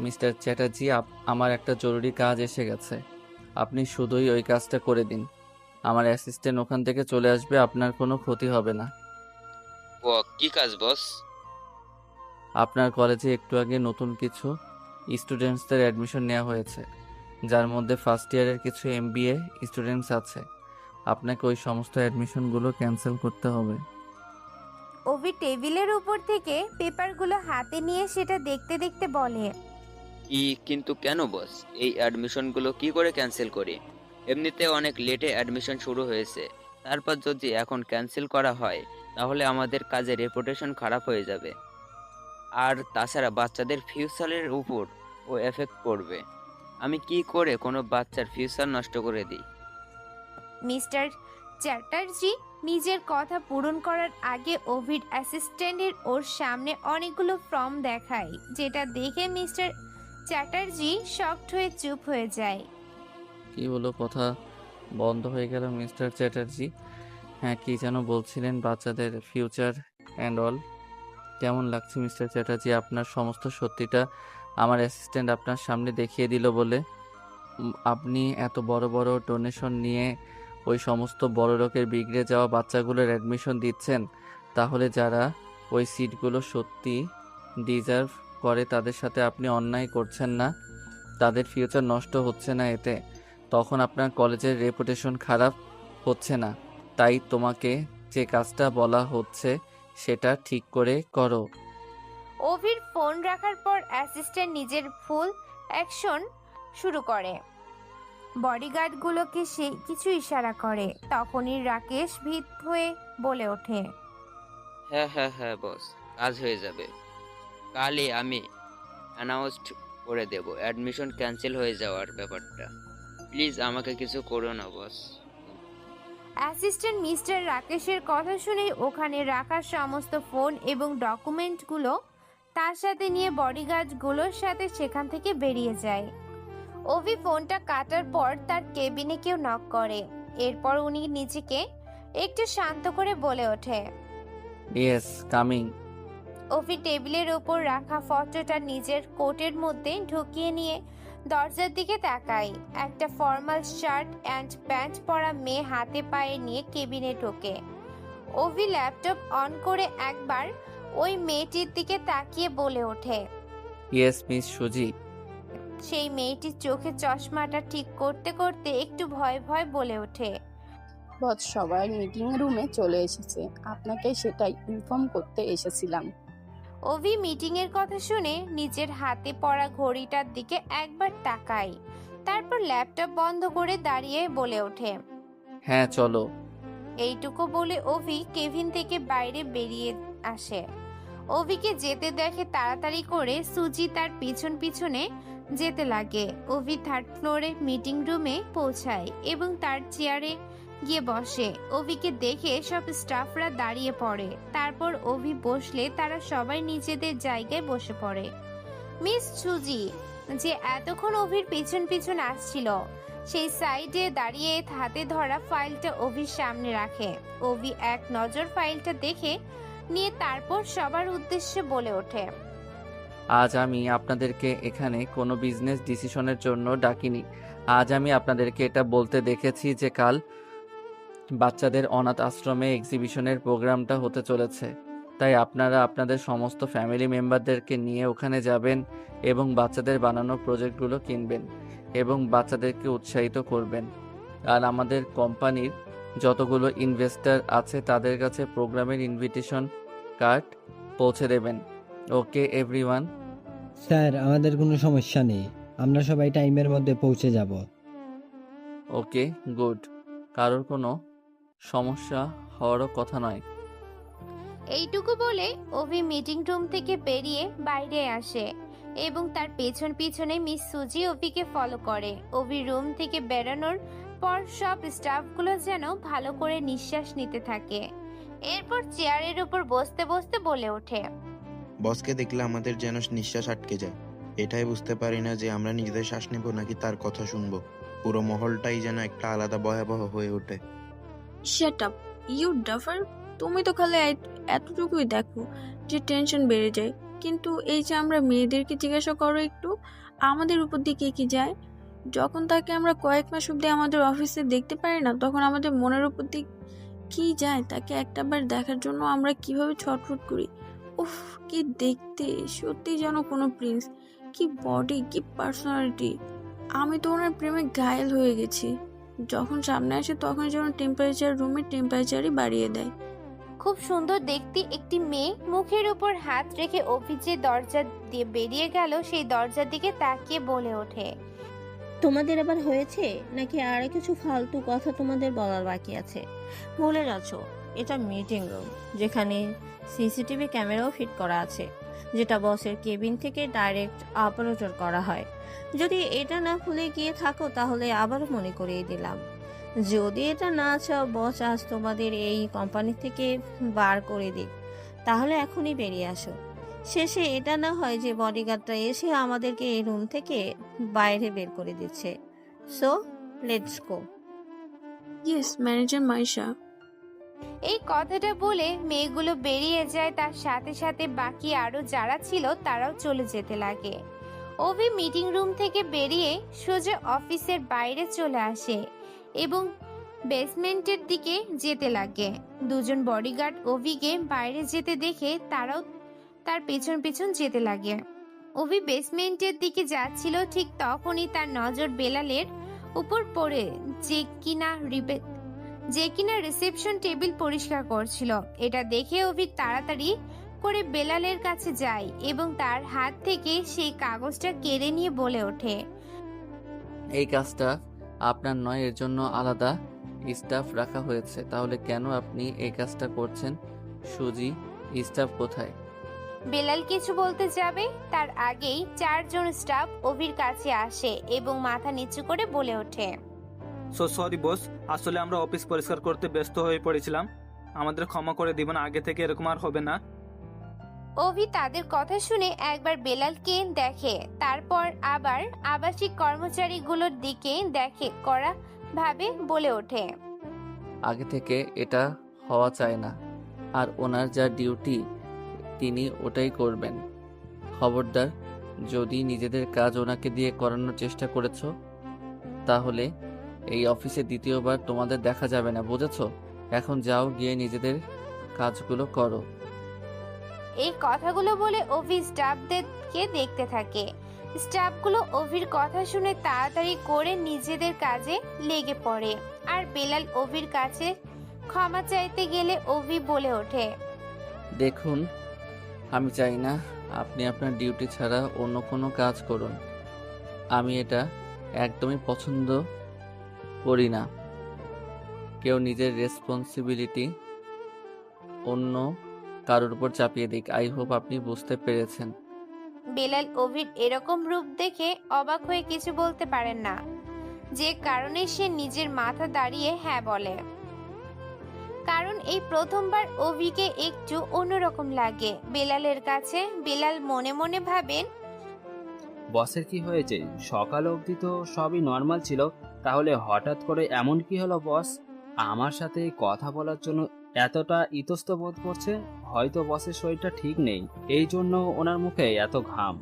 [SPEAKER 1] মিস্টার চ্যাটার্জি, আমার একটা জরুরি কাজ এসে গেছে, আপনি শুধুই ওই কাজটা করে দিন। আমার অ্যাসিস্ট্যান্ট ওখান থেকে চলে আসবে, আপনার কোনো ক্ষতি হবে না।
[SPEAKER 14] ও কি কাজ বস?
[SPEAKER 1] আপনার কলেজে একটু আগে নতুন কিছু স্টুডেন্টসদের অ্যাডমিশন নেওয়া হয়েছে, যার মধ্যে ফার্স্ট ইয়ারের কিছু MBA স্টুডেন্টস আছে। আপনাকে ওই সমস্ত অ্যাডমিশনগুলো ক্যান্সেল করতে হবে।
[SPEAKER 3] ওভি টেবিলের উপর থেকে পেপারগুলো হাতে নিয়ে সেটা দেখতে দেখতে বলে,
[SPEAKER 14] কিন্তু কেন বস? এই অ্যাডমিশনগুলো কি করে ক্যান্সেল করি? এমনিতে অনেক লেটে অ্যাডমিশন শুরু হয়েছে, তারপর যদি এখন ক্যান্সেল করা হয় তাহলে আমাদের কাজের রেপুটেশন খারাপ হয়ে যাবে, আর তাছাড়া বাচ্চাদের ফিউচারের উপর ও এফেক্ট পড়বে। আমি কি করে কোনো বাচ্চার ফিউচার নষ্ট করে দিই?
[SPEAKER 3] মিস্টার চ্যাটার্জি নিজের কথা পূরণ করার আগে অভির অ্যাসিস্ট্যান্টের ওর সামনে অনেকগুলো ফর্ম দেখায়, যেটা দেখে মিস্টার চ্যাটার্জি শকড হয়ে চুপ হয়ে যায়।
[SPEAKER 1] কি হলো, কথা বন্ধ হয়ে গেল মিস্টার চ্যাটার্জি? হ্যাঁ, কি যেন বলছিলেন, বাচ্চাদের ফিউচার অ্যান্ড অল। কেমন লাগছে মিস্টার চ্যাটার্জি আপনার সমস্ত সত্যিটা আমার অ্যাসিস্ট্যান্ট আপনার সামনে দেখিয়ে দিল বলে? আপনি এত বড় বড় ডোনেশন নিয়ে ওই সমস্ত বড় লোকের বিগড়ে যাওয়া বাচ্চাগুলোর অ্যাডমিশন দিচ্ছেন, তাহলে যারা ওই সিটগুলো সত্যি ডিজার্ভ করে তাদের সাথে আপনি অন্যায় করছেন না? তাদের ফিউচার নষ্ট হচ্ছে না এতে? তখন আপনার কলেজের রেপুটেশন খারাপ হচ্ছে না? তাই তোমাকে যে কাজটা বলা হচ্ছে সেটা ঠিক করে করো।
[SPEAKER 3] অভির ফোন রাখার পর অ্যাসিস্ট্যান্ট নিজের ফুল অ্যাকশন শুরু করে। বডিগার্ডগুলোকে সে কিছু ইশারা করে। তখনই রাকেশ ভীত হয়ে বলে ওঠে,
[SPEAKER 14] হ্যাঁ হ্যাঁ হ্যাঁ বস, কাজ হয়ে যাবে। কালই আমি অ্যানাউন্সড করে দেব অ্যাডমিশন ক্যান্সেল হয়ে যাওয়ার ব্যাপারটা। প্লিজ আমাকে কিছু করো না বস।
[SPEAKER 3] অ্যাসিস্ট্যান্ট মিস্টার রাকেশের কথা শুনে ওখানে রাখা সমস্ত ফোন এবং ডকুমেন্টগুলো তার সাথে নিয়ে বডিগার্ডগুলোর সাথে সেখান থেকে বেরিয়ে যায়। অভি ফোনটা কাটার পর তার কেবিনে কেউ নক করে। এরপর উনি নিজেকে একটু শান্ত করে বলে ওঠে,
[SPEAKER 1] ইয়েস, কামিং।
[SPEAKER 3] অভি টেবিলের ওপর রাখা ফটোটা নিজের কোটের মধ্যে ঢুকিয়ে নিয়ে দরজার দিকে তাকায়। একটা ফর্মাল শার্ট অ্যান্ড প্যান্ট পরা মেয়ে হাতে পায়ে নিয়ে কেবিনে ঢোকে। অভি ল্যাপটপ অন করে একবার ওই মেয়েটির দিকে তাকিয়ে বলে ওঠে,
[SPEAKER 1] ইয়েস মিস সুজি।
[SPEAKER 3] সেই মেয়েটির চোখে চশমাটা ঠিক করতে করতে একটু ভয় ভয় বলে ওঠে,
[SPEAKER 13] বস সবাই মিটিং রুমে চলে এসেছে, আপনাকে সেটাই ইনফর্ম করতে এসেছিলাম।
[SPEAKER 3] অভি মিটিং এর কথা শুনে নিজের হাতে পড়া ঘড়িটার দিকে একবার তাকায়, তারপর ল্যাপটপ বন্ধ করে দাঁড়িয়ে বলে ওঠে,
[SPEAKER 1] হ্যাঁ চলো।
[SPEAKER 3] এইটুকু বলে অভি কেবিন থেকে বাইরে বেরিয়ে আসে। অভিকে যেতে দেখে তাড়াতাড়ি করে সুজি তার পিছন পিছনে যেতে লাগে। অভি থার্ড ফ্লোরে মিটিং রুমে পৌঁছায় এবং তার চেয়ারে গিয়ে বসে। অভিকে দেখে সব স্টাফরা দাঁড়িয়ে পড়ে। তারপর অভি বসলে তারা সবাই নিজেদের জায়গায় বসে পড়ে। মিস সুজি, যে এতক্ষণ অভির পিছন পিছন আসছিল, সেই সাইডে দাঁড়িয়ে হাতে ধরা ফাইলটা অভির সামনে রাখে। অভি এক নজর ফাইলটা দেখে নিয়ে তারপর সবার উদ্দেশ্যে বলে ওঠে,
[SPEAKER 1] আজ আমি আপনাদেরকে এখানে কোনো বিজনেস ডিসিশনের জন্য ডাকিনি। আজ আমি আপনাদেরকে এটা বলতে দেখেছি যে কাল বাচ্চাদের অনাথ আশ্রমে এক্সিবিশনের প্রোগ্রামটা হতে চলেছে। তাই আপনারা আপনাদের সমস্ত ফ্যামিলি মেম্বারদেরকে নিয়ে ওখানে যাবেন এবং বাচ্চাদের বানানো প্রজেক্টগুলো কিনবেন এবং বাচ্চাদেরকে উৎসাহিত করবেন। আর আমাদের কোম্পানির যতগুলো ইনভেস্টর আছে তাদের কাছে প্রোগ্রামের ইনভিটেশন কার্ড পৌঁছে দেবেন। ওকে এভরিওয়ান?
[SPEAKER 15] স্যার, আমাদের কোনো সমস্যা নেই, আমরা সবাই টাইমের মধ্যে পৌঁছে যাব।
[SPEAKER 1] ওকে গুড, কারোর কোনো সমস্যা হওয়ারও কথা নয়।
[SPEAKER 3] এইটুকু বলে অভি মিটিং রুম থেকে বেরিয়ে বাইরে আসে এবং তার পেছন পিছনে মিস সুজি অভিকে ফলো করে। অভি রুম থেকে বেরোনোর পর সব স্টাফগুলো যেন ভালো করে নিঃশ্বাস নিতে থাকে। এরপর চেয়ারের উপর বসতে বসতে বলে ওঠে,
[SPEAKER 16] বসকে দেখলে আমাদের যেন নিঃশ্বাস আটকে যায়। এটাই বুঝতে পারি না যে আমরা নিজেদের শ্বাস নেব নাকি তার কথা শুনবো। পুরো মহলটাই যেন একটা আলাদা ভয়াবহ হয়ে ওঠে।
[SPEAKER 11] শাট আপ ইউ ডাফার, তুমি তো খালি এতটুকুই দেখো যে টেনশন বেড়ে যায়, কিন্তু এই যে আমরা মেয়েদেরকে জিজ্ঞাসা করো একটু আমাদের উপর দিয়ে কে কি যায়। যখন তাকে আমরা কয়েক মাস অব্দি আমাদের অফিসে দেখতে পারি না, তখন আমাদের মনের উপর দিয়ে কি যায় তাকে একটাবার দেখার জন্য আমরা কিভাবে ছটফট করি। উফ, কি দেখতে, সত্যি যেন কোনো প্রিন্স। কি বডি, কি পার্সোনালিটি। আমি তো ওনার প্রেমে ঘায়েল হয়ে গেছি। যখন সামনে আসে তখন যেন রুমের টেম্পারেচারই বাড়িয়ে দেয়।
[SPEAKER 3] খুব সুন্দর দেখতে একটি মেয়ে মুখের উপর হাত রেখে অভি যে দরজা দিয়ে বেরিয়ে গেল সেই দরজার দিকে তাকিয়ে বলে ওঠে,
[SPEAKER 17] তোমাদের আবার হয়েছে নাকি আর কিছু ফালতু কথা তোমাদের বলার বাকি আছে? ভুলে যাচ্ছ এটা মিটিং রুম, যেখানে সিসিটিভি ক্যামেরাও ফিট করা আছে। যেটা বসের কেবিন থেকে ডাইরেক্ট অপারেটর করা হয়। যদি এটা না ভুলে গিয়ে থাকো তাহলে আবারও মনে করিয়ে দিলাম, যদি এটা না চাও বস আজ তোমাদের এই কোম্পানি থেকে বার করে দিক, তাহলে এখনই বেরিয়ে আসো। শেষে এটা না হয় যে বডিগার্ডরা এসে আমাদেরকে এই রুম থেকে বাইরে বের করে দিচ্ছে। So let's go.
[SPEAKER 11] Yes manager Maisha.
[SPEAKER 3] এই কথাটা বলে মেয়েগুলো বেরিয়ে যায়, তার সাথে সাথে বাকি আরো যারা ছিল তারাও চলে যেতে লাগে। ওভি মিটিং রুম থেকে বেরিয়ে সোজা অফিসের বাইরে চলে আসে এবং বেসমেন্টের দিকে যেতে লাগে। দুজন বডিগার্ড ওভিকে বাইরে যেতে দেখে তারাও তার পেছন পেছন যেতে লাগে। ওভি বেসমেন্টের দিকে যাচ্ছিল, ঠিক তখনই তার নজর বেলালের উপর পড়ে, যে কিনা রিসেপশন টেবিল পরিষ্কার করছিল। এটা দেখে ওভি তাড়াতাড়ি করে বেলালের কাছে যায় এবং তার হাত থেকে সেই কাগজটা কেড়ে নিয়ে বলে ওঠে,
[SPEAKER 1] এই কাজটা আপনার নয়, এর জন্য আলাদা স্টাফ রাখা হয়েছে। তাহলে কেন আপনি এই কাজটা করছেন? সুজি, স্টাফ কোথায়?
[SPEAKER 3] বেলাল কিছু বলতে যাবে তার আগেই 4 জন স্টাফ ওভির কাছে আসে এবং মাথা নিচু করে বলে ওঠে,
[SPEAKER 18] সরি বস, আসলে আমরা অফিস পরিষ্কার করতে ব্যস্ত হয়ে পড়েছিলাম, আমাদের ক্ষমা করে দিবেন, আগে থেকে এরকম আর হবে না।
[SPEAKER 3] ওভি তাদের কথা শুনে একবার বেলালকে দেখে, তারপর আবার আবাসিক কর্মচারীগুলোর দিকে দেখে, কড়া ভাবে বলে ওঠে,
[SPEAKER 1] আগে থেকে এটা হওয়া চায় না, আর ওনার যা ডিউটি তিনি ওটাই করবেন। খবরদার, যদি নিজেদের কাজ ওনাকে দিয়ে করানোর চেষ্টা করেছো তাহলে এই অফিসে দ্বিতীয়বার তোমাদের দেখা যাবে না, বুঝেছো? এখন যাও, গিয়ে নিজেদের কাজগুলো করো।
[SPEAKER 3] এই কথাগুলো বলে ওভি স্টাফদেরকে দেখতে থাকে। স্টাফগুলো ওভির কথা শুনে তাড়াতাড়ি করে নিজেদের কাজে লেগে পড়ে। আর বেলাল ওভির কাছে ক্ষমা চাইতে গেলে ওভি বলে ওঠে,
[SPEAKER 1] দেখুন, আমি চাই না আপনি আপনার ডিউটি ছাড়া অন্য কোনো কাজ করুন। আমি এটা একদমই পছন্দ করি না। কেউ নিজের রেসপন্সিবিলিটি অন্য কারোর উপর চাপিয়ে দিক। আই হোপ আপনি বুঝতে পেরেছেন।
[SPEAKER 3] বেলাল ওভির এরকম রূপ দেখে অবাক হয়ে কিছু বলতে পারেন না, যে কারণে সে নিজের মাথা দাঁড়িয়ে হ্যাঁ বলে। কারণ এই প্রথমবার ওভিকে একটু অন্যরকম লাগে বেলালের কাছে। বেলাল মনে মনে ভাবেন,
[SPEAKER 12] বসের কি হয়েছে? সকাল অবধি তো সবই নর্মাল ছিল, তাহলে হঠাৎ করে এমন কি হলো বস? আমার সাথে কথা বলার জন্য এতটা ইতস্ত বোধ করছে। হয়তো বসের শরীরটা ঠিক নেই, এই জন্য ওনার মুখে এত ঘাম।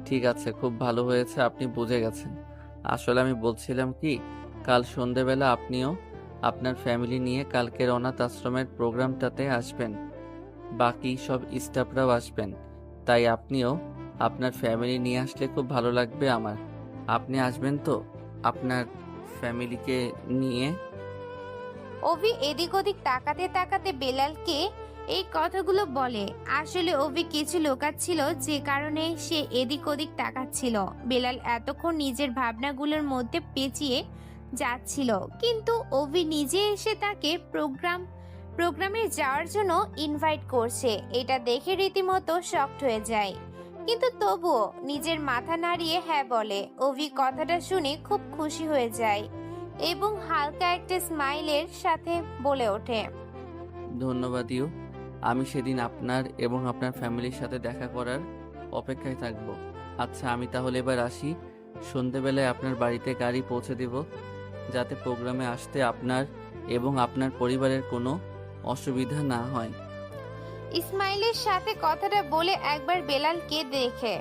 [SPEAKER 1] ঠিক আছে, খুব ভালো হয়েছে আপনি বুঝে গেছেন। আসলে আমি বলছিলাম কি, কাল সন্ধেবেলা আপনিও আপনার ফ্যামিলি নিয়ে কালকের অনাথ আশ্রমের প্রোগ্রামটাতে আসবেন। বাকি সব স্টাফরাও আসবেন, তাই আপনিও আপনার ফ্যামিলি নিয়ে আসলে খুব ভালো লাগবে আমার। আপনি আসবেন তো আপনার ফ্যামিলিকে নিয়ে?
[SPEAKER 3] ওভি এদিক ওদিক তাকাতে তাকাতে বেলালকে এই কথাগুলো বলে। আসলে ওভি কিছু লোকাচ্ছিল, যে কারণে সে এদিক ওদিক তাকাচ্ছিল। বেলাল এতক্ষণ নিজের ভাবনাগুলোর মধ্যে পেঁচিয়ে যাচ্ছিল, কিন্তু ওভি নিজে এসে তাকে প্রোগ্রামে যাওয়ার জন্য ইনভাইট করছে। এটা দেখে রীতিমতো শকড হয়ে যায়, কিন্তু তবুও নিজের মাথা নাড়িয়ে হ্যাঁ বলে। ওভি কথাটা শুনে খুব খুশি হয়ে যায় এবং হালকা একটা স্মাইলের সাথে বলে ওঠে,
[SPEAKER 1] ধন্যবাদ ইউ। আমি সেদিন আপনার এবং আপনার ফ্যামিলির সাথে দেখা করার অপেক্ষায় থাকব। আচ্ছা, আমি তাহলে এবার আসি। সন্ধেবেলায় আপনার বাড়িতে গাড়ি পৌঁছে দেব, যাতে প্রোগ্রামে আসতে আপনার এবং আপনার পরিবারের কোনো অসুবিধা না হয়।
[SPEAKER 3] ইসমাইলের সাথে কথাটা বলে একবার বেলালকে দেখে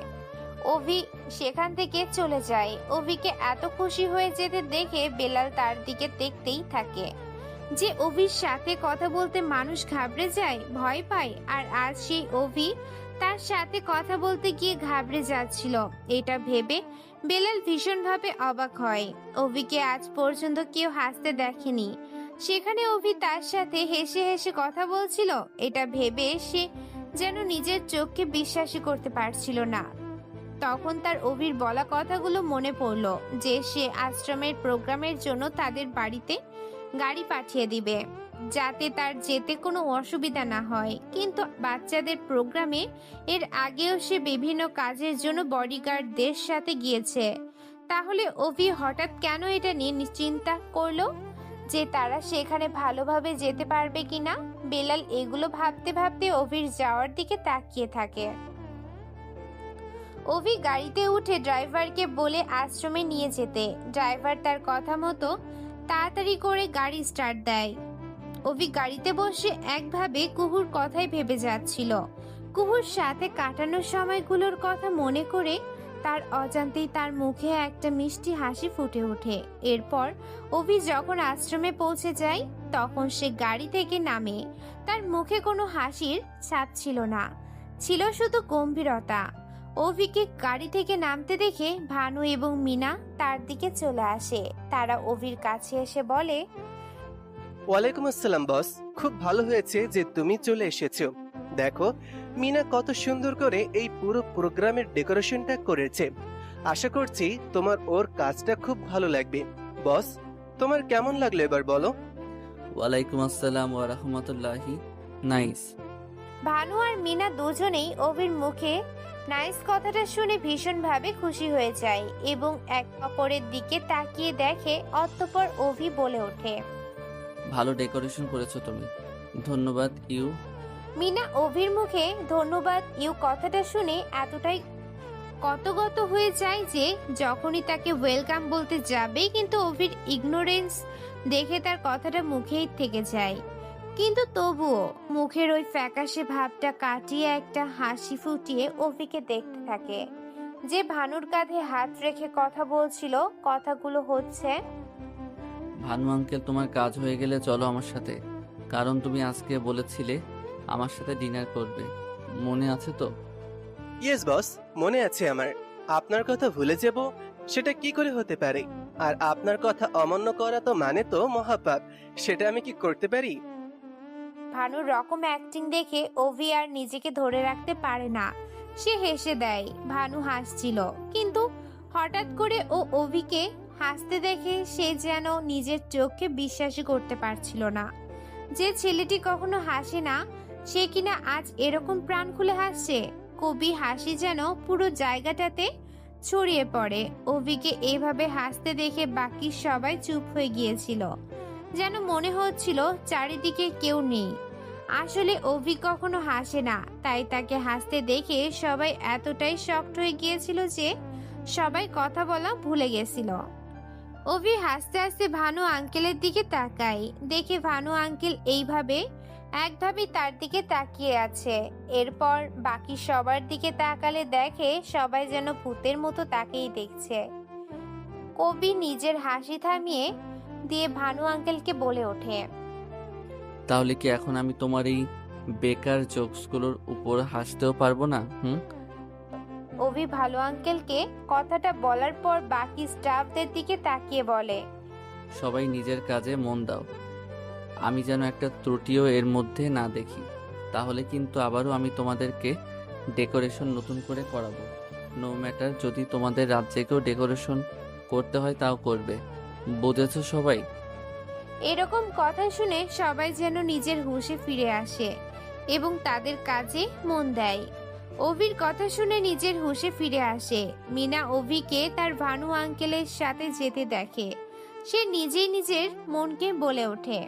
[SPEAKER 3] ওভি সেখান থেকে চলে যায়। ওভিকে এত খুশি হয়ে যেতে দেখে বেলাল তার দিকে দেখতেই থাকে। যে ওভির সাথে কথা বলতে মানুষ ঘাবড়ে যায়, ভয় পায়, আর আজ সেই ওভি তার সাথে কথা বলতে গিয়ে ঘাবড়ে যাচ্ছিল। এটা ভেবে বেলাল ভীষণভাবে অবাক হয়। ওভিকে আজ পর্যন্ত কেউ হাসতে দেখেনি, সেখানে ওভি তার সাথে হেসে হেসে কথা বলছিল। এটা ভেবে সে যেন নিজের চোখকে বিশ্বাসই করতে পারছিল না। তখন তার ওভির বলা কথাগুলো মনে পড়লো, যে সে আশ্রমের প্রোগ্রামের জন্য তাদের বাড়িতে গাড়ি পাঠিয়ে দিবে। যাতে তার যেতে কোনো অসুবিধা না হয়। কিন্তু বাচ্চাদের প্রোগ্রামে এর আগেও সে বিভিন্ন কাজের জন্য বডিগার্ডদের সাথে গিয়েছে। তাহলে অভি হঠাৎ কেন এটা নিয়ে চিন্তা করলো যে তারা সেখানে ভালোভাবে যেতে পারবে কিনা? বেলাল এগুলো ভাবতে ভাবতে অভির যাওয়ার দিকে তাকিয়ে থাকে। অভি গাড়িতে উঠে ড্রাইভারকে বলে আশ্রমে নিয়ে যেতে। ড্রাইভার তার কথা মতো তাড়াতাড়ি করে গাড়ি স্টার্ট দেয়। অভি গাড়িতে বসে একভাবে কুহুর কথাই ভেবে যাচ্ছিল। কুহুর সাথে কাটানোর সময়গুলোর কথা মনে করে তার অজান্তেই তার মুখে একটা মিষ্টি হাসি ফুটে ওঠে। এরপর অভি যখন আশ্রমে পৌঁছে যায় তখন সে গাড়ি থেকে নামে। তার মুখে কোনো হাসির ছাপ ছিল না, ছিল শুধু গম্ভীরতা। অভিকে গাড়ি থেকে নামতে দেখে ভানু এবং মিনা তার দিকে চলে আসে। তারা অভির কাছে এসে বলে,
[SPEAKER 8] ওয়ালাইকুম আসসালাম বস, খুব ভালো হয়েছে যে তুমি চলে এসেছো। দেখো মিনা কত সুন্দর করে এই পুরো প্রোগ্রামের ডেকোরেশনটা করেছে। আশা করছি তোমার ওর কাজটা খুব ভালো লাগবে। বস, তোমার কেমন লাগলো এবার বলো?
[SPEAKER 1] ওয়ালাইকুম আসসালাম ওয়া রাহমাতুল্লাহি। নাইস।
[SPEAKER 3] ভানু আর মিনা দুজনেই অভির মুখে নাইস কথাটা শুনে ভীষণভাবে খুশি হয়ে যায় এবং এক অপরের দিকে তাকিয়ে দেখে। অতঃপর অভি বলে ওঠে,
[SPEAKER 1] ভালো ডেকোরেশন করেছো তুমি, ধন্যবাদ ইউ।
[SPEAKER 3] মিনা অভির মুখে ধন্যবাদ ইউ কথাটা শুনে এতটাই কতগত হয়ে যায় যে যখনই তাকে ওয়েলকাম বলতে যাবে কিন্তু অভির ইগনোরেন্স দেখে তার কথাটা মুখেই থেকে যায়। কিন্তু তবুও মুখের ওই ফ্যাকাশে ভাবটা কাটিয়ে একটা হাসি ফুটিয়ে অভিকে দেখতে থাকে, যে ভানুর কাঁধে হাত রেখে কথা বলছিল। কথাগুলো হচ্ছে,
[SPEAKER 1] ভানু আঙ্কেল, তোমার কাজ হয়ে গেলে চলো আমার সাথে, কারণ তুমি আজকে বলেছিলে আমার সাথে ডিনার করবে, মনে আছে তো?
[SPEAKER 8] ইয়েস বস, মনে আছে আমার। আপনার কথা ভুলে যাব সেটা কি করে হতে পারে? আর আপনার কথা অমান্য করা তো মানে তো মহাপাপ। সেটা আমি কি করতে পারি?
[SPEAKER 3] ভানুর রকম অ্যাক্টিং দেখে অভি আর নিজেকে ধরে রাখতে পারে না। সে হেসে দেয়। ভানু হাসছিল, কিন্তু হঠাৎ করে ও অভিকে হাসতে দেখে সে যেন নিজের চোখকে বিশ্বাসই করতে পারছিল না। যে ছেলেটি কখনো হাসে না সে কিনা আজ এরকম প্রাণ খুলে হাসছে। কবি হাসি যেন পুরো জায়গাটাতে ছড়িয়ে পড়ে। অভিকে এইভাবে হাসতে দেখে বাকি সবাই চুপ হয়ে গিয়েছিল, যেন মনে হচ্ছিল চারিদিকে কেউ নেই। আসলে অভি কখনো হাসে না, তাই তাকে হাসতে দেখে সবাই এতটাই শকড হয়ে গিয়েছিল যে সবাই কথা বলা ভুলে গেছিল। অভি হাসতে হাসতে ভানু আঙ্কেলের দিকে তাকায়, দেখে ভানু আঙ্কেল এইভাবে একভাবে তার দিকে তাকিয়ে আছে। এরপর বাকি সবার দিকে তাকালে দেখে সবাই যেন ভূতের মতো তাকিয়ে দেখছে। কবি নিজের হাসি থামিয়ে দিয়ে ভানু আঙ্কেলকে বলে ওঠে,
[SPEAKER 1] তাহলে কি এখন আমি তোমার এই বেকার জোকসগুলোর উপর হাসতেও পারবো না?
[SPEAKER 3] অভি ভালো আঙ্কেলকে কথাটা বলার পর বাকি স্টাফদের দিকে তাকিয়ে বলে,
[SPEAKER 1] সবাই নিজের কাজে মন দাও, আমি যেন একটা ত্রুটিও এর মধ্যে না দেখি। তাহলে কিন্তু আবারও আমি তোমাদেরকে ডেকোরেশন নতুন করে করাবো। নো ম্যাটার, যদি তোমাদের রাজ্যেকেও ডেকোরেশন করতে হয় তাও করবে, বুঝেছো সবাই?
[SPEAKER 3] এরকম কথা শুনে সবাই যেন নিজের হুঁশে ফিরে আসে এবং তাদের কাজে মন দেয়। অভির কথা শুনে নিজের হুঁশে ফিরে আসে। মিনা অভিকে তার ভানু আঙ্কেলের সাথে যেতে দেখে। সে নিজেই নিজের মনকে বলে ওঠে,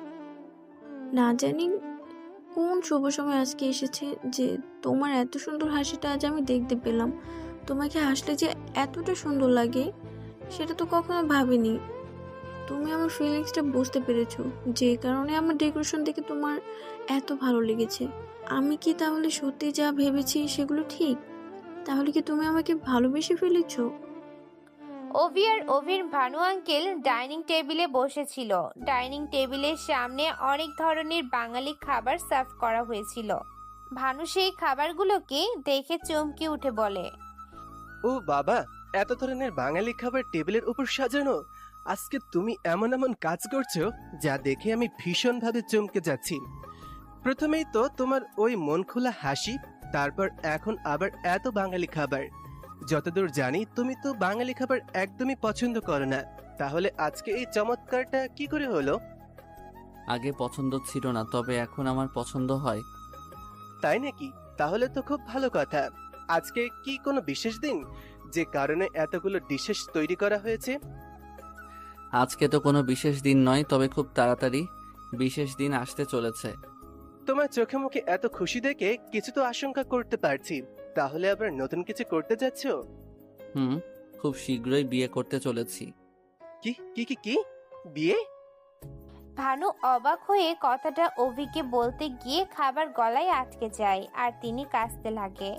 [SPEAKER 11] না জানি কোন শুভ সময় আজকে এসেছে যে তোমার এত সুন্দর হাসিটা আজ আমি দেখতে পেলাম। তোমাকে হাসলে যে এতটা সুন্দর লাগে সেটা তো কখনো ভাবিনি। তুমি আমার ফিলিংসটা বুঝতে পেরেছো, যে কারণে আমার ডেকোরেশন দেখে তোমার এত ভালো লেগেছে। আমি কি তাহলে সত্যি যা ভেবেছি সেগুলো ঠিক? তাহলে কি তুমি আমাকে ভালোবেসে ফেলেছো?
[SPEAKER 3] অভি আর অভির ভানু আঙ্কেল ডাইনিং টেবিলে বসেছিল। ডাইনিং টেবিলের সামনে অনেক ধরনের বাঙালি খাবার সার্ভ করা হয়েছিল। ভানু সেই খাবারগুলোকে দেখে চমকে উঠে বলে,
[SPEAKER 8] ও বাবা, এত ধরনের বাঙালি খাবার টেবিলের উপর সাজানো! আজকে তুমি এমন এমন কাজ করছো যা দেখে আমি ভীষণভাবে চমকে যাচ্ছি। প্রথমেই তো তোমার ওই মন খোলা হাসি, তারপর এখন আবার এত বাঙালি খাবার। যতদূর জানি তুমি তো বাঙালি খাবার একদমই পছন্দ করো না, তাহলে আজকে এই চমৎকারটা কি করে হলো?
[SPEAKER 1] আগে পছন্দ ছিল না, তবে এখন আমার পছন্দ হয়।
[SPEAKER 8] তাই নাকি? তাহলে তো খুব ভালো কথা। আজকে কি কোনো বিশেষ দিন যে কারণে এতগুলো ডিশেস তৈরি করা হয়েছে?
[SPEAKER 1] আজকে তো কোনো বিশেষ দিন নয়, তবে খুব তাড়াতাড়ি বিশেষ দিন আসতে চলেছে।
[SPEAKER 8] তোমার চোখে মুখে এত খুশি দেখে কিছু তো আশঙ্কা করতে পারছি। তাহলে আবার নতুন কিছু করতে যাচ্ছ?
[SPEAKER 1] খুব শীঘ্রই বিয়ে করতে চলেছি।
[SPEAKER 8] কি কি কি কি বিয়ে?
[SPEAKER 3] ভানু অবাক হয়ে কথাটা অভিকে বলতে গিয়ে খাবার গলায় আটকে যায় আর তিনি কাঁদতে লাগে।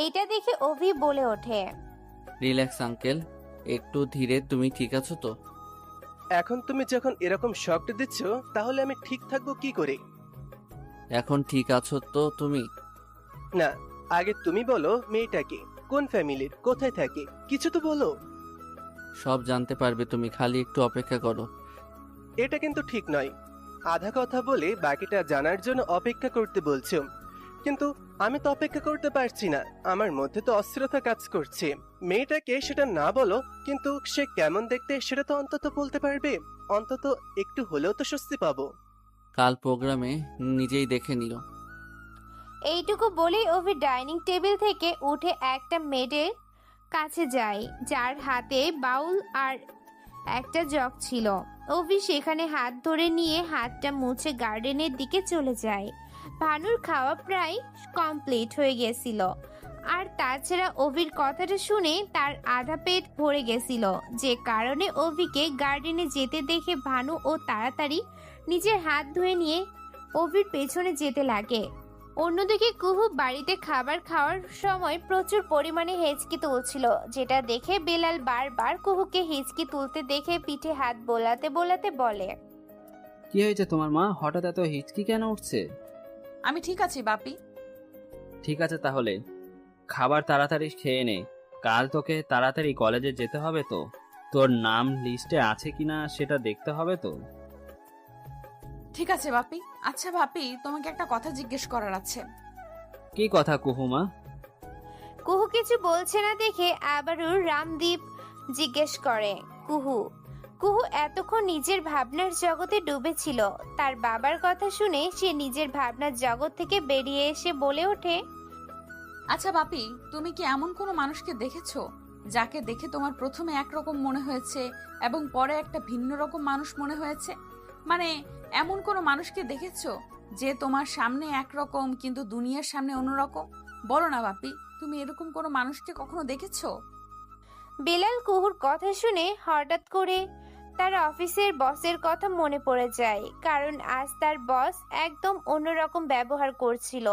[SPEAKER 3] এইটা দেখে অভি বলে ওঠে,
[SPEAKER 1] রিল্যাক্স আঙ্কেল, একটু ধীরে। তুমি ঠিক আছো তো?
[SPEAKER 8] এখন তুমি যখন এরকম শকড দিচ্ছ, তাহলে আমি ঠিক থাকবো কি করে?
[SPEAKER 1] এখন ঠিক আছো তো তুমি?
[SPEAKER 8] না, আগে তুমি বলো মেয়েটাকে, কোন ফ্যামিলির, কোথায় থাকে, কিছু তো বলো।
[SPEAKER 1] সব জানতে পারবে তুমি, খালি একটু অপেক্ষা করো।
[SPEAKER 8] এটা কিন্তু ঠিক নয়। আধা কথা বলে বাকিটা জানার জন্য অপেক্ষা করতে বলছো, কিন্তু আমি তো অপেক্ষা করতে পারছি না। আমার মধ্যে তো অস্থিরতা কাজ করছে। মেয়েটাকে সেটা না বলো, কিন্তু সে কেমন দেখতে সেটা তো অন্তত বলতে পারবে। অন্তত একটু হলেও তো স্বস্তি পাবো।
[SPEAKER 1] কাল প্রোগ্রামে নিজেই দেখে নিও।
[SPEAKER 3] এইটুকু বলেই অভি ডাইনিং টেবিল থেকে উঠে একটা মেয়েদের কাছে যায় যার হাতে বাউল আর একটা জগ ছিল। অভি সেখানে হাত ধরে নিয়ে হাতটা মুছে গার্ডেনের দিকে চলে যায়। ভানুর খাওয়া প্রায় কমপ্লিট হয়ে গেছিল, আর তাছাড়া অভির কথাটা শুনে তার আধা পেট ভরে গেছিল, যে কারণে অভিকে গার্ডেনে যেতে দেখে ভানু ও তাড়াতাড়ি নিজের হাত ধুয়ে নিয়ে অভির পেছনে যেতে লাগে। অন্যদিকে কুহু বাড়িতে খাবার খাওয়ার সময় প্রচুর পরিমাণে হেঁচকি তুলছিল, যেটা দেখে বেলাল বারবার কুহুকে হেঁচকি তুলতে দেখে পিঠে হাত বোলাতে বোলাতে বলে,
[SPEAKER 12] কি হয়েছে তোমার মা, হঠাৎ এত হিচকি কেন উঠছে?
[SPEAKER 2] আমি ঠিক আছি বাপি।
[SPEAKER 12] ঠিক আছে, তাহলে খাবার তাড়াতাড়ি খেয়ে নে। কাল তোকে তাড়াতাড়ি কলেজে যেতে হবে, তো তোর নাম লিস্টে আছে কিনা সেটা দেখতে হবে তো।
[SPEAKER 2] ঠিক আছে বাপি। আচ্ছা বাপি, তোমাকে একটা কথা জিজ্ঞেস করার আছে।
[SPEAKER 12] কি কথা কুহুমা?
[SPEAKER 3] কুহু কিছু বলছে না দেখে আবারও রামদীপ জিজ্ঞেস করে, কুহু এতক্ষণ নিজের ভাবনার জগতে ডুবেছিল। তার বাবার কথা শুনে সে নিজের ভাবনার জগৎ থেকে বেরিয়ে এসে বলে ওঠে,
[SPEAKER 2] আচ্ছা বাপি, তুমি কি এমন কোনো মানুষকে দেখেছো যাকে দেখে তোমার প্রথমে একরকম মনে হয়েছে এবং পরে একটা ভিন্ন রকম মানুষ মনে হয়েছে? মানে এমন কোনো মানুষকে দেখেছো যে তোমার সামনে একরকম কিন্তু দুনিয়ার সামনে অন্যরকম? বলো না বাপি, তুমি এরকম কোনো মানুষকে কখনো দেখেছো?
[SPEAKER 3] বেলাল কুহুর কথা শুনে হঠাৎ করে তার অফিসের বসের কথা মনে পড়ে যায়, কারণ আজ তার বস একদম অন্যরকম ব্যবহার করছিল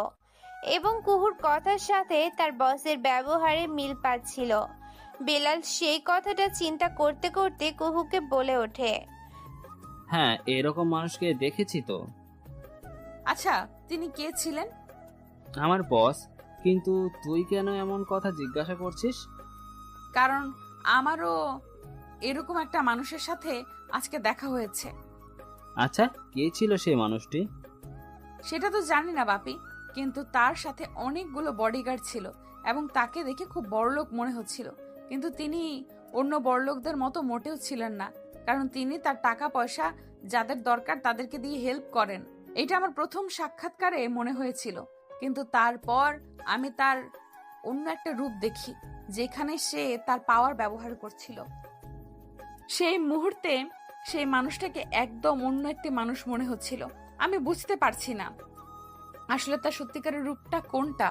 [SPEAKER 3] এবং কুহুর কথার সাথে তার বসের ব্যবহারে মিল পাচ্ছিল। বেলাল সেই কথাটা চিন্তা করতে করতে কুহুকে বলে ওঠে,
[SPEAKER 12] হ্যাঁ, এরকম মানুষকে দেখেছি তো।
[SPEAKER 2] আচ্ছা, তিনি কে ছিলেন?
[SPEAKER 12] আমার বস। কিন্তু তুই কেন এমন কথা জিজ্ঞাসা করছিস?
[SPEAKER 2] কারণ আমারও এরকম একটা মানুষের সাথে আজকে দেখা হয়েছে।
[SPEAKER 12] আচ্ছা, কে ছিল সেই মানুষটি?
[SPEAKER 2] সেটা তো জানি না বাপি, কিন্তু তার সাথে অনেকগুলো বডিগার্ড ছিল এবং তাকে দেখে খুব বড়লোক মনে হচ্ছিল, কিন্তু তিনি অন্য বড়লোকদের মতো মোটেও ছিলেন না, কারণ তিনি তার টাকা পয়সা যাদের দরকার তাদেরকে দিয়ে হেল্প করেন। এটা আমার প্রথম সাক্ষাৎকারে মনে হয়েছিল, কিন্তু তারপর আমি তার অন্য একটা রূপ দেখি যেখানে সে তার পাওয়ার ব্যবহার করছিল। সেই মুহূর্তে সেই মানুষটাকে একদম অন্য একটি মানুষ মনে হচ্ছিল। আমি বুঝতে পারছি না আসলে তার সত্যিকারের রূপটা কোনটা।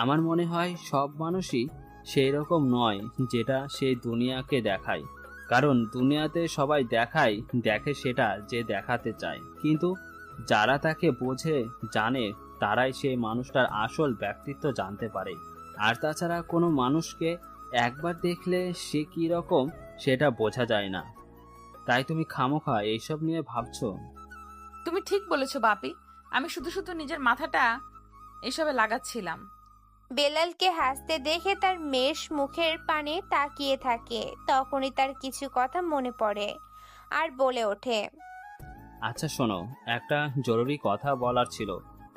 [SPEAKER 12] আমার মনে হয় সব মানুষই সেই রকম নয় যেটা সেই দুনিয়াকে দেখায়, কারণ দুনিয়াতে সবাই দেখে সেটা যে দেখাতে চায়, কিন্তু যারা তাকে বোঝে জানে তারাই সেই মানুষটার আসল ব্যক্তিত্ব জানতে পারে। আর তাছাড়া কোনো মানুষকে একবার দেখলে সে কি রকম সেটা বোঝা যায় না। তাই তুমি খামোখা এইসব নিয়ে ভাবছো।
[SPEAKER 2] তুমি ঠিক বলেছো বাপি, আমি শুধু শুধু নিজের মাথাটা এসবে লাগাচ্ছিলাম।
[SPEAKER 3] বেলালকে হাসতে দেখে তার মেষ মুখের পানে তাকিয়ে থাকে। তখনই তার কিছু কথা মনে পড়ে আর বলে ওঠে,
[SPEAKER 12] আচ্ছা শোনো, একটা জরুরি কথা বলার ছিল,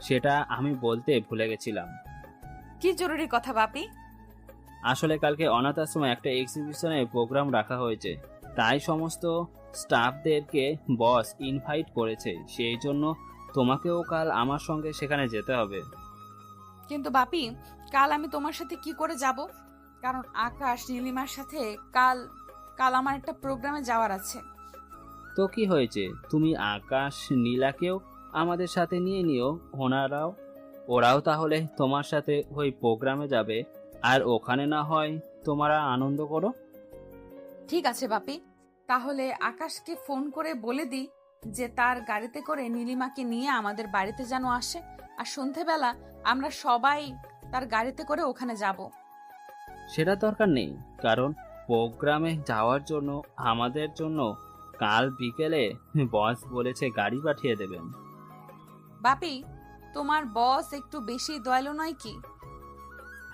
[SPEAKER 12] সেটা আমি বলতে ভুলে গেছিলাম।
[SPEAKER 2] কি জরুরি কথা বাপি?
[SPEAKER 12] আসলে কালকে অনাথ আশ্রমে একটা এক্সিবিশনের প্রোগ্রাম রাখা হয়েছে, তাই সমস্ত স্টাফদেরকে বস ইনভাইট করেছে, সেই জন্য তোমাকেও কাল আমার সঙ্গে সেখানে যেতে হবে।
[SPEAKER 2] কিন্তু বাপি, কাল আমি তোমার সাথে কি করে যাব? কারণ আকাশ নীলিমার সাথে কাল কাল আমার একটা প্রোগ্রামে যাওয়ার আছে।
[SPEAKER 12] তো কি হয়েছে, তুমি আকাশ নীলাকেও আমাদের সাথে নিয়ে নিও, ওরাও তাহলে তোমার সাথে ওই প্রোগ্রামে যাবে, আর ওখানে না হয় তোমরা আনন্দ করো।
[SPEAKER 2] ঠিক আছে বাপি, তাহলে আকাশকে ফোন করে বলে দিই যে তার গাড়িতে করে নীলিমাকে নিয়ে আমাদের বাড়িতে যেন আসে, আর সন্ধেবেলা আমরা সবাই তার গাড়িতে করে ওখানে যাব।
[SPEAKER 12] সেটা দরকার নেই, কারণ প্রোগ্রামে যাওয়ার জন্য আমাদের জন্য কাল বিকেলে বস বলেছে গাড়ি পাঠিয়ে দেবেন।
[SPEAKER 2] বাপি, তোমার বস একটু বেশি দয়ালু নয় কি?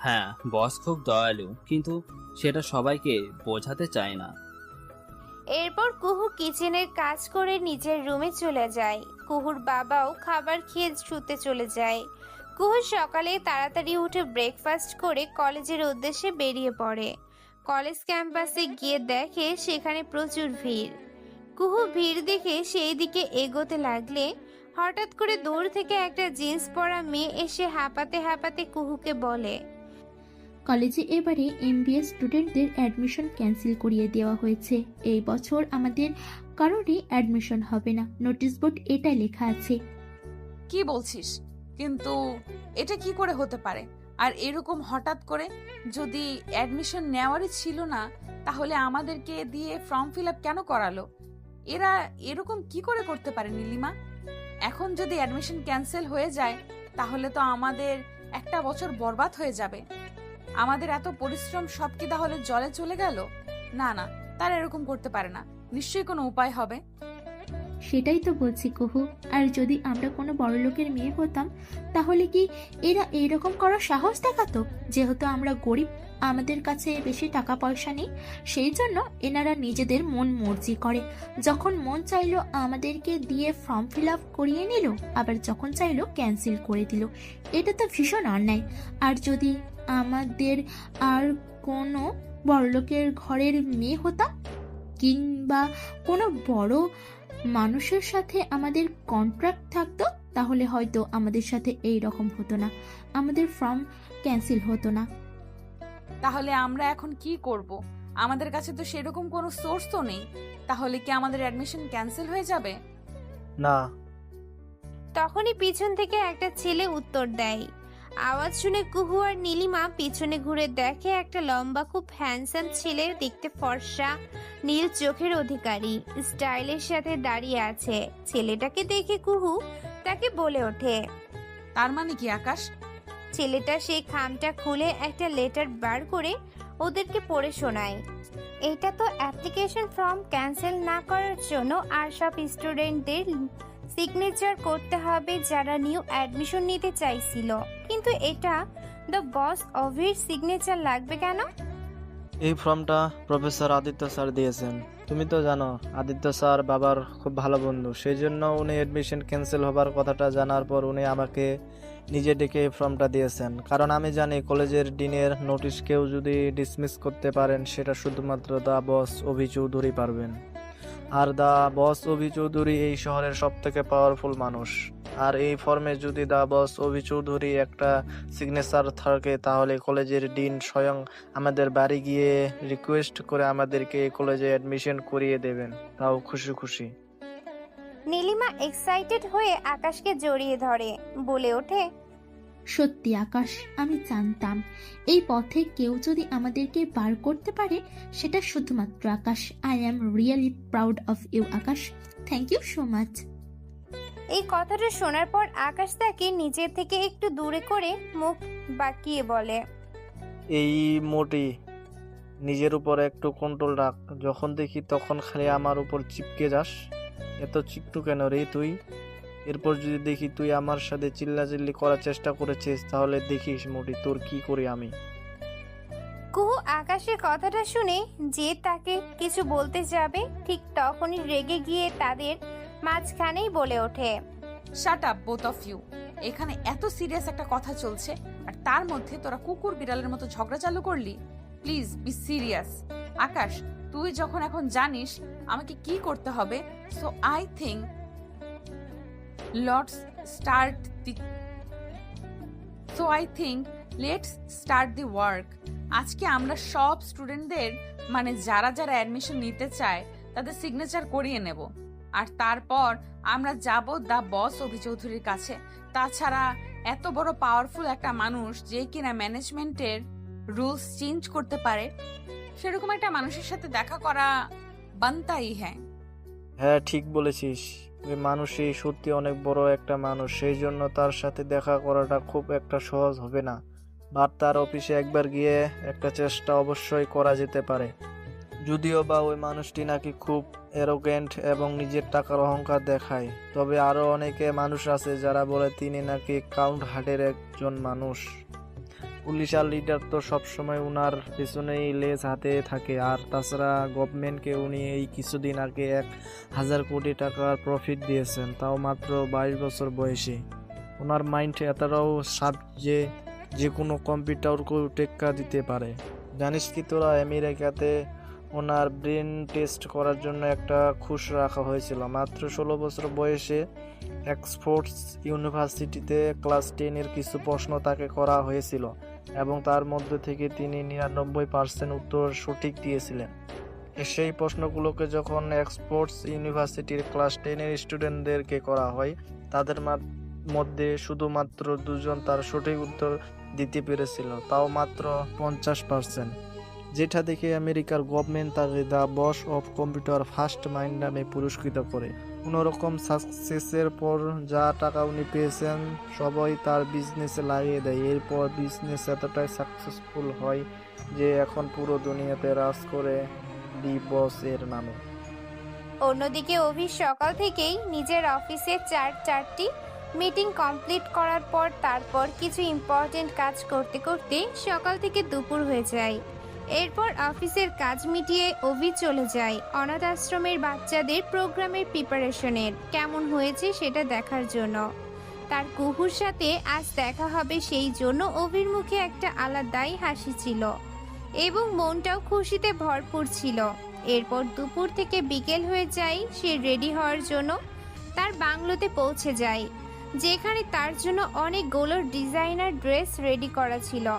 [SPEAKER 12] হ্যাঁ, বস খুব দয়ালু, কিন্তু সেটা সবাইকে বোঝাতে চায় না।
[SPEAKER 3] এরপর কুহু কিচেনের কাজ করে নিজের রুমে চলে যায়। কুহুর বাবাও খাবার খেয়ে শুতে চলে যায়। কুহু সকালে তাড়াতাড়ি উঠে ব্রেকফাস্ট করে কলেজের উদ্দেশ্যে বেরিয়ে পড়ে। কলেজ ক্যাম্পাসে গিয়ে দেখে সেখানে প্রচুর ভিড়। কুহু ভিড় দেখে সেই দিকে এগোতে লাগলে হঠাৎ করে দূর থেকে একটা জিন্স পরা মেয়ে এসে হাঁপাতে হাঁপাতে কুহুকে বলে,
[SPEAKER 19] কলেজে এবারে এমবিএ স্টুডেন্টদের অ্যাডমিশন ক্যান্সেল করিয়ে দেওয়া হয়েছে। এই বছর আমাদের কারোরই অ্যাডমিশন হবে না, নোটিশ বোর্ড এটাই লেখা আছে।
[SPEAKER 2] কি বলছিস? কিন্তু এটা কি করে হতে পারে? আর এরকম হঠাৎ করে যদি অ্যাডমিশন নেওয়ারই ছিল না, তাহলে আমাদেরকে দিয়ে ফর্ম ফিল আপ কেন করালো? এরা এরকম কি করে করতে পারে নীলিমা? এখন যদি অ্যাডমিশন ক্যান্সেল হয়ে যায়, তাহলে তো আমাদের একটা বছর বরবাদ হয়ে যাবে। আমাদের এত পরিশ্রম সব কি তাহলে জলে চলে গেল? না না, তারা এরকম করতে পারে না, নিশ্চয়ই কোনো উপায় হবে।
[SPEAKER 19] সেটাই তো বলছি কুহু, আর যদি আমরা কোনো বড় লোকের মেয়ে হতাম তাহলে কি এরা এইরকম করার সাহস দেখাতো? যেহেতু আমরা গরিব, আমাদের কাছে বেশি টাকা পয়সা নেই, সেই জন্য এনারা নিজেদের মন মর্জি করে। যখন মন চাইলো আমাদেরকে দিয়ে ফর্ম ফিল আপ করিয়ে নিল, আবার যখন চাইলো ক্যান্সেল করে দিল। এটা তো ভীষণ অন্যায়। আর যদি আমাদের আর কোনো বড়লোকের ঘরের মেয়ে হতাম, কিংবা কোনো বড় মানুষের সাথে আমাদের কন্ট্রাক্ট থাকতো, তাহলে হয়তো আমাদের সাথে এই রকম হতো না, আমাদের ফর্ম ক্যান্সেল হতো না।
[SPEAKER 2] তাহলে আমরা এখন কি করব? আমাদের কাছে তো সেরকম কোনো সোর্স তো নেই। তাহলে কি আমাদের অ্যাডমিশন ক্যান্সেল হয়ে যাবে?
[SPEAKER 7] না।
[SPEAKER 3] তখনই পিছন থেকে একটা ছেলে উত্তর দেয়। আওয়াজ শুনে কুহু আর নীলিমা পিছনে ঘুরে দেখে একটা লম্বা খুব হ্যান্ডসাম ছেলে, দেখতে ফর্সা, নীল চোখের অধিকারী, স্টাইলের সাথে দাঁড়িয়ে আছে। ছেলেটাকে দেখে কুহু তাকে বলে ওঠে,
[SPEAKER 2] তার মানে কি আকাশ?
[SPEAKER 3] ছেলেটা সেই খামটা খুলে একটা লেটার বার করে ওদেরকে পড়ে শোনায়। এটা তো অ্যাপ্লিকেশন ফর্ম ক্যান্সেল না করার জন্য আর সব স্টুডেন্টদের সিগনেচার করতে হবে যারা নিউ অ্যাডমিশন নিতে চাইছিল। কিন্তু এটা দ্য বস অভির সিগনেচার লাগবে কেন?
[SPEAKER 7] এই ফর্মটা প্রফেসর আদিত্য স্যার দিয়েছেন। তুমি তো জানো আদিত্য স্যার বাবার খুব ভালো বন্ধু, সেই জন্য উনি অ্যাডমিশন ক্যান্সেল হবার কথাটা জানার পর উনি আমাকে নিজে ডেকে এই ফর্মটা দিয়েছেন। কারণ আমি জানি কলেজের ডিনের নোটিশ কেউ যদি ডিসমিস করতে পারেন, সেটা শুধুমাত্র দা বস অভি চৌধুরী পারবেন। আর দা বস অভি চৌধুরী এই শহরের সব থেকে পাওয়ারফুল মানুষ। আর এই ফর্মে যদি দা বস অভি চৌধুরী একটা সিগনেচার থাকে, তাহলে কলেজের ডিন স্বয়ং আমাদের বাড়ি গিয়ে রিকোয়েস্ট করে আমাদেরকে এই কলেজে অ্যাডমিশন করিয়ে দেবেন, তাও খুশি খুশি।
[SPEAKER 3] নীলিমা এক্সাইটেড হয়ে আকাশকে জড়িয়ে ধরে, বলে ওঠে,
[SPEAKER 19] সত্যি আকাশ, আমি জানতাম এই পথে কেউ যদি আমাদেরকে বার করতে পারে, সেটা শুধুমাত্র Akash. I am really proud of you Akash, thank you so much.
[SPEAKER 3] এই কথাটা শোনার পর আকাশ তাকে নিজের থেকে একটু দূরে করে মুখ বাঁকিয়ে বলে,
[SPEAKER 7] এই মোটি নিজের উপর একটু কন্ট্রোল রাখ। যখন দেখি তখন খালি আমার উপর চিপকে যাস। এত চিকটু কেন রে তুই? এরপর যদি দেখি তুই আমার সাথে চিল্লাচিল্লি করার চেষ্টা করেছিস, তাহলে দেখিস মোটি তোর কি করি আমি।
[SPEAKER 3] কুহু আকাশের কথাটা শুনে যে তাকে কিছু বলতে যাবে, ঠিক তখনই রেগে গিয়ে তাদের মাঝখানেই বলে ওঠে,
[SPEAKER 2] shut up both of you. এখানে এত সিরিয়াস একটা কথা চলছে, আর তার মধ্যে তোরা কুকুর বিড়ালের মতো ঝগড়া চালু করলি। Please be serious. আকাশ, তুই যখন এখন জানিস আমাকে কি করতে হবে। So I think let's start the work. আজকে আমরা সব স্টুডেন্টদের মানে যারা যারা অ্যাডমিশন নিতে চায় তাদের সিগনেচার করিয়ে নেব, আর তারপর আমরা যাব দা বস অভি চৌধুরীর কাছে। তাছাড়া এত বড় পাওয়ারফুল একটা মানুষ যে কিনা ম্যানেজমেন্টের রুলস চেঞ্জ করতে পারে, সেরকম একটা মানুষের সাথে দেখা করা বানতাই হ্যাঁ।
[SPEAKER 7] হ্যাঁ, ঠিক বলেছিস। ওই মানুষই সত্যি অনেক বড় একটা মানুষ, সেই জন্য তার সাথে দেখা করাটা খুব একটা সহজ হবে না, বাট তার অফিসে একবার গিয়ে একটা চেষ্টা অবশ্যই করা যেতে পারে। যদিও বা ওই মানুষটি নাকি খুব অ্যারোগেন্ট এবং নিজের টাকার অহংকার দেখায়, তবে আরো অনেকে মানুষ আছে যারা বলে তিনি নাকি কাউন্ট হার্টের একজন মানুষ। পুলিশ আর লিডার তো সবসময় উনার পেছনেই লেজ হাতে থাকে, আর তাছাড়া গভর্নমেন্টকে উনি এই কিছুদিন আগে 1,000 কোটি টাকার প্রফিট দিয়েছেন, তাও মাত্র 22 বছর বয়সে। ওনার মাইন্ড এতটাও শার্প যে যে কোনো কম্পিউটারকেও টেক্কা দিতে পারে। জানিস কি তোরা, আমেরিকাতে ওনার ব্রেন টেস্ট করার জন্য একটা ঘুষ রাখা হয়েছিল। মাত্র 16 বছর বয়সে অক্সফোর্ড ইউনিভার্সিটিতে ক্লাস 10-এর কিছু প্রশ্ন তাকে করা হয়েছিল এবং তার মধ্যে থেকে তিনি 99% উত্তর সঠিক দিয়েছিলেন। সেই প্রশ্নগুলোকে যখন অক্সফোর্ড ইউনিভার্সিটির ক্লাস 10-এর স্টুডেন্টদেরকে করা হয়, তাদের মধ্যে শুধুমাত্র 2 জন তার সঠিক উত্তর দিতে পেরেছিল, তাও মাত্র 50%। যেটা দেখে আমেরিকার গভর্নমেন্ট তাকে the boss of computer first mind নামে পুরস্কৃত করে। কোনোরকম সাকসেসের পর যা টাকা উনি পেয়েছেন সবাই তার বিজনেসে লাগিয়ে দেয়। এরপর বিজনেস এতটাই সাকসেসফুল হয় যে এখন পুরো দুনিয়াতে রাজ করে দি বস এর নামে।
[SPEAKER 3] অন্যদিকে অভি সকাল থেকেই নিজের অফিসে 4টি মিটিং কমপ্লিট করার পর তারপর কিছু ইম্পর্টেন্ট কাজ করতে করতে সকাল থেকে দুপুর হয়ে যায়। এরপর অফিসের কাজ মিটিয়ে অভি চলে যায় অনাথ আশ্রমের বাচ্চাদের প্রোগ্রামের প্রিপারেশনের কেমন হয়েছে সেটা দেখার জন্য। তার কুহুর সাথে আজ দেখা হবে, সেই জন্য অভির মুখে একটা আলাদাই হাসি ছিল এবং মনটাও খুশিতে ভরপুর ছিল। এরপর দুপুর থেকে বিকেল হয়ে যায়, সে রেডি হওয়ার জন্য তার বাংলোতে পৌঁছে যায়, যেখানে তার জন্য অনেকগুলো ডিজাইনার ড্রেস রেডি করা ছিল।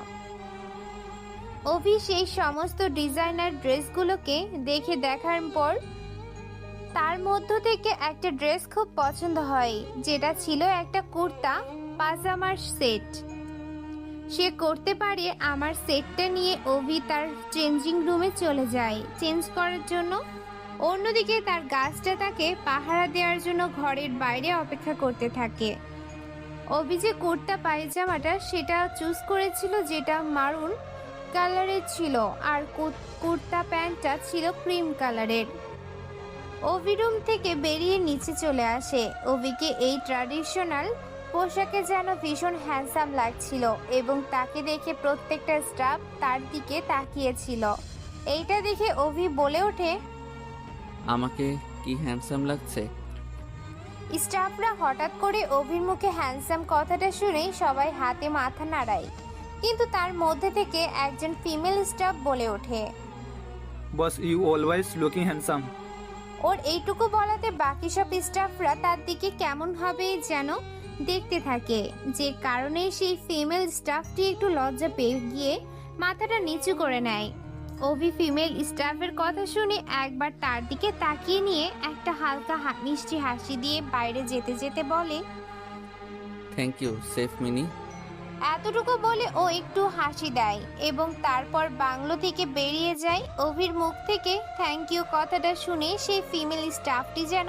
[SPEAKER 3] অভি সেই সমস্ত ডিজাইনার ড্রেসগুলোকে দেখার পর তার মধ্য থেকে একটা ড্রেস খুব পছন্দ হয়, যেটা ছিল একটা কুর্তা পাজামার সেট। সে করতে পারে আমার সেটটা নিয়ে অভি তার চেঞ্জিং রুমে চলে যায় চেঞ্জ করার জন্য। অন্যদিকে তার গাছটা তাকে পাহারা দেওয়ার জন্য ঘরের বাইরে অপেক্ষা করতে থাকে। অভি যে কুর্তা পায়জামাটা সেটা চুজ করেছিল, যেটা মারুন কালারের ছিল, আর কুর্তা প্যান্টটা ছিল ক্রিম কালারের। অভি রুম থেকে বেরিয়ে নিচে চলে আসে। অভিকে এই ট্র্যাডিশনাল পোশাকে যেন ভীষণ হ্যান্ডসাম লাগছিল এবং তাকে দেখে প্রত্যেকটা স্টাফ তার দিকে তাকিয়েছিল। এইটা দেখে অভি বলে ওঠে,
[SPEAKER 1] আমাকে কি হ্যান্ডসাম লাগছে?
[SPEAKER 3] স্টাফরা হঠাৎ করে অভির মুখে হ্যান্ডসাম কথাটা শুনেই সবাই হাতে মাথা নাড়ায়, কিন্তু তার মধ্যে থেকে একজন ফিমেল স্টাফ বলে ওঠে,
[SPEAKER 18] বস ইউ অলওয়েজ লুকিং হ্যান্ডসাম।
[SPEAKER 3] ওর এইটুকু বলাতে বাকি সব স্টাফরা তার দিকে কেমন ভাবে যেন দেখতে থাকে, যে কারণে সেই ফিমেল স্টাফটি একটু লজ্জা পেয়ে গিয়ে মাথাটা নিচু করে নেয়। অভি ফিমেল স্টাফের কথা শুনে একবার তার দিকে তাকিয়ে নিয়ে একটা হালকা মিষ্টি হাসি দিয়ে বাইরে যেতে যেতে বলে,
[SPEAKER 1] থ্যাংক ইউ সেফ মিনি।
[SPEAKER 3] এতটুকু বলে ও একটু হাসি দেয় এবং তারপর বাংলো থেকে বেরিয়ে যায়। অভির মুখ থেকে থ্যাংক ইউ কথাটা শুনে সেই ফিমেল স্টাফটি যেন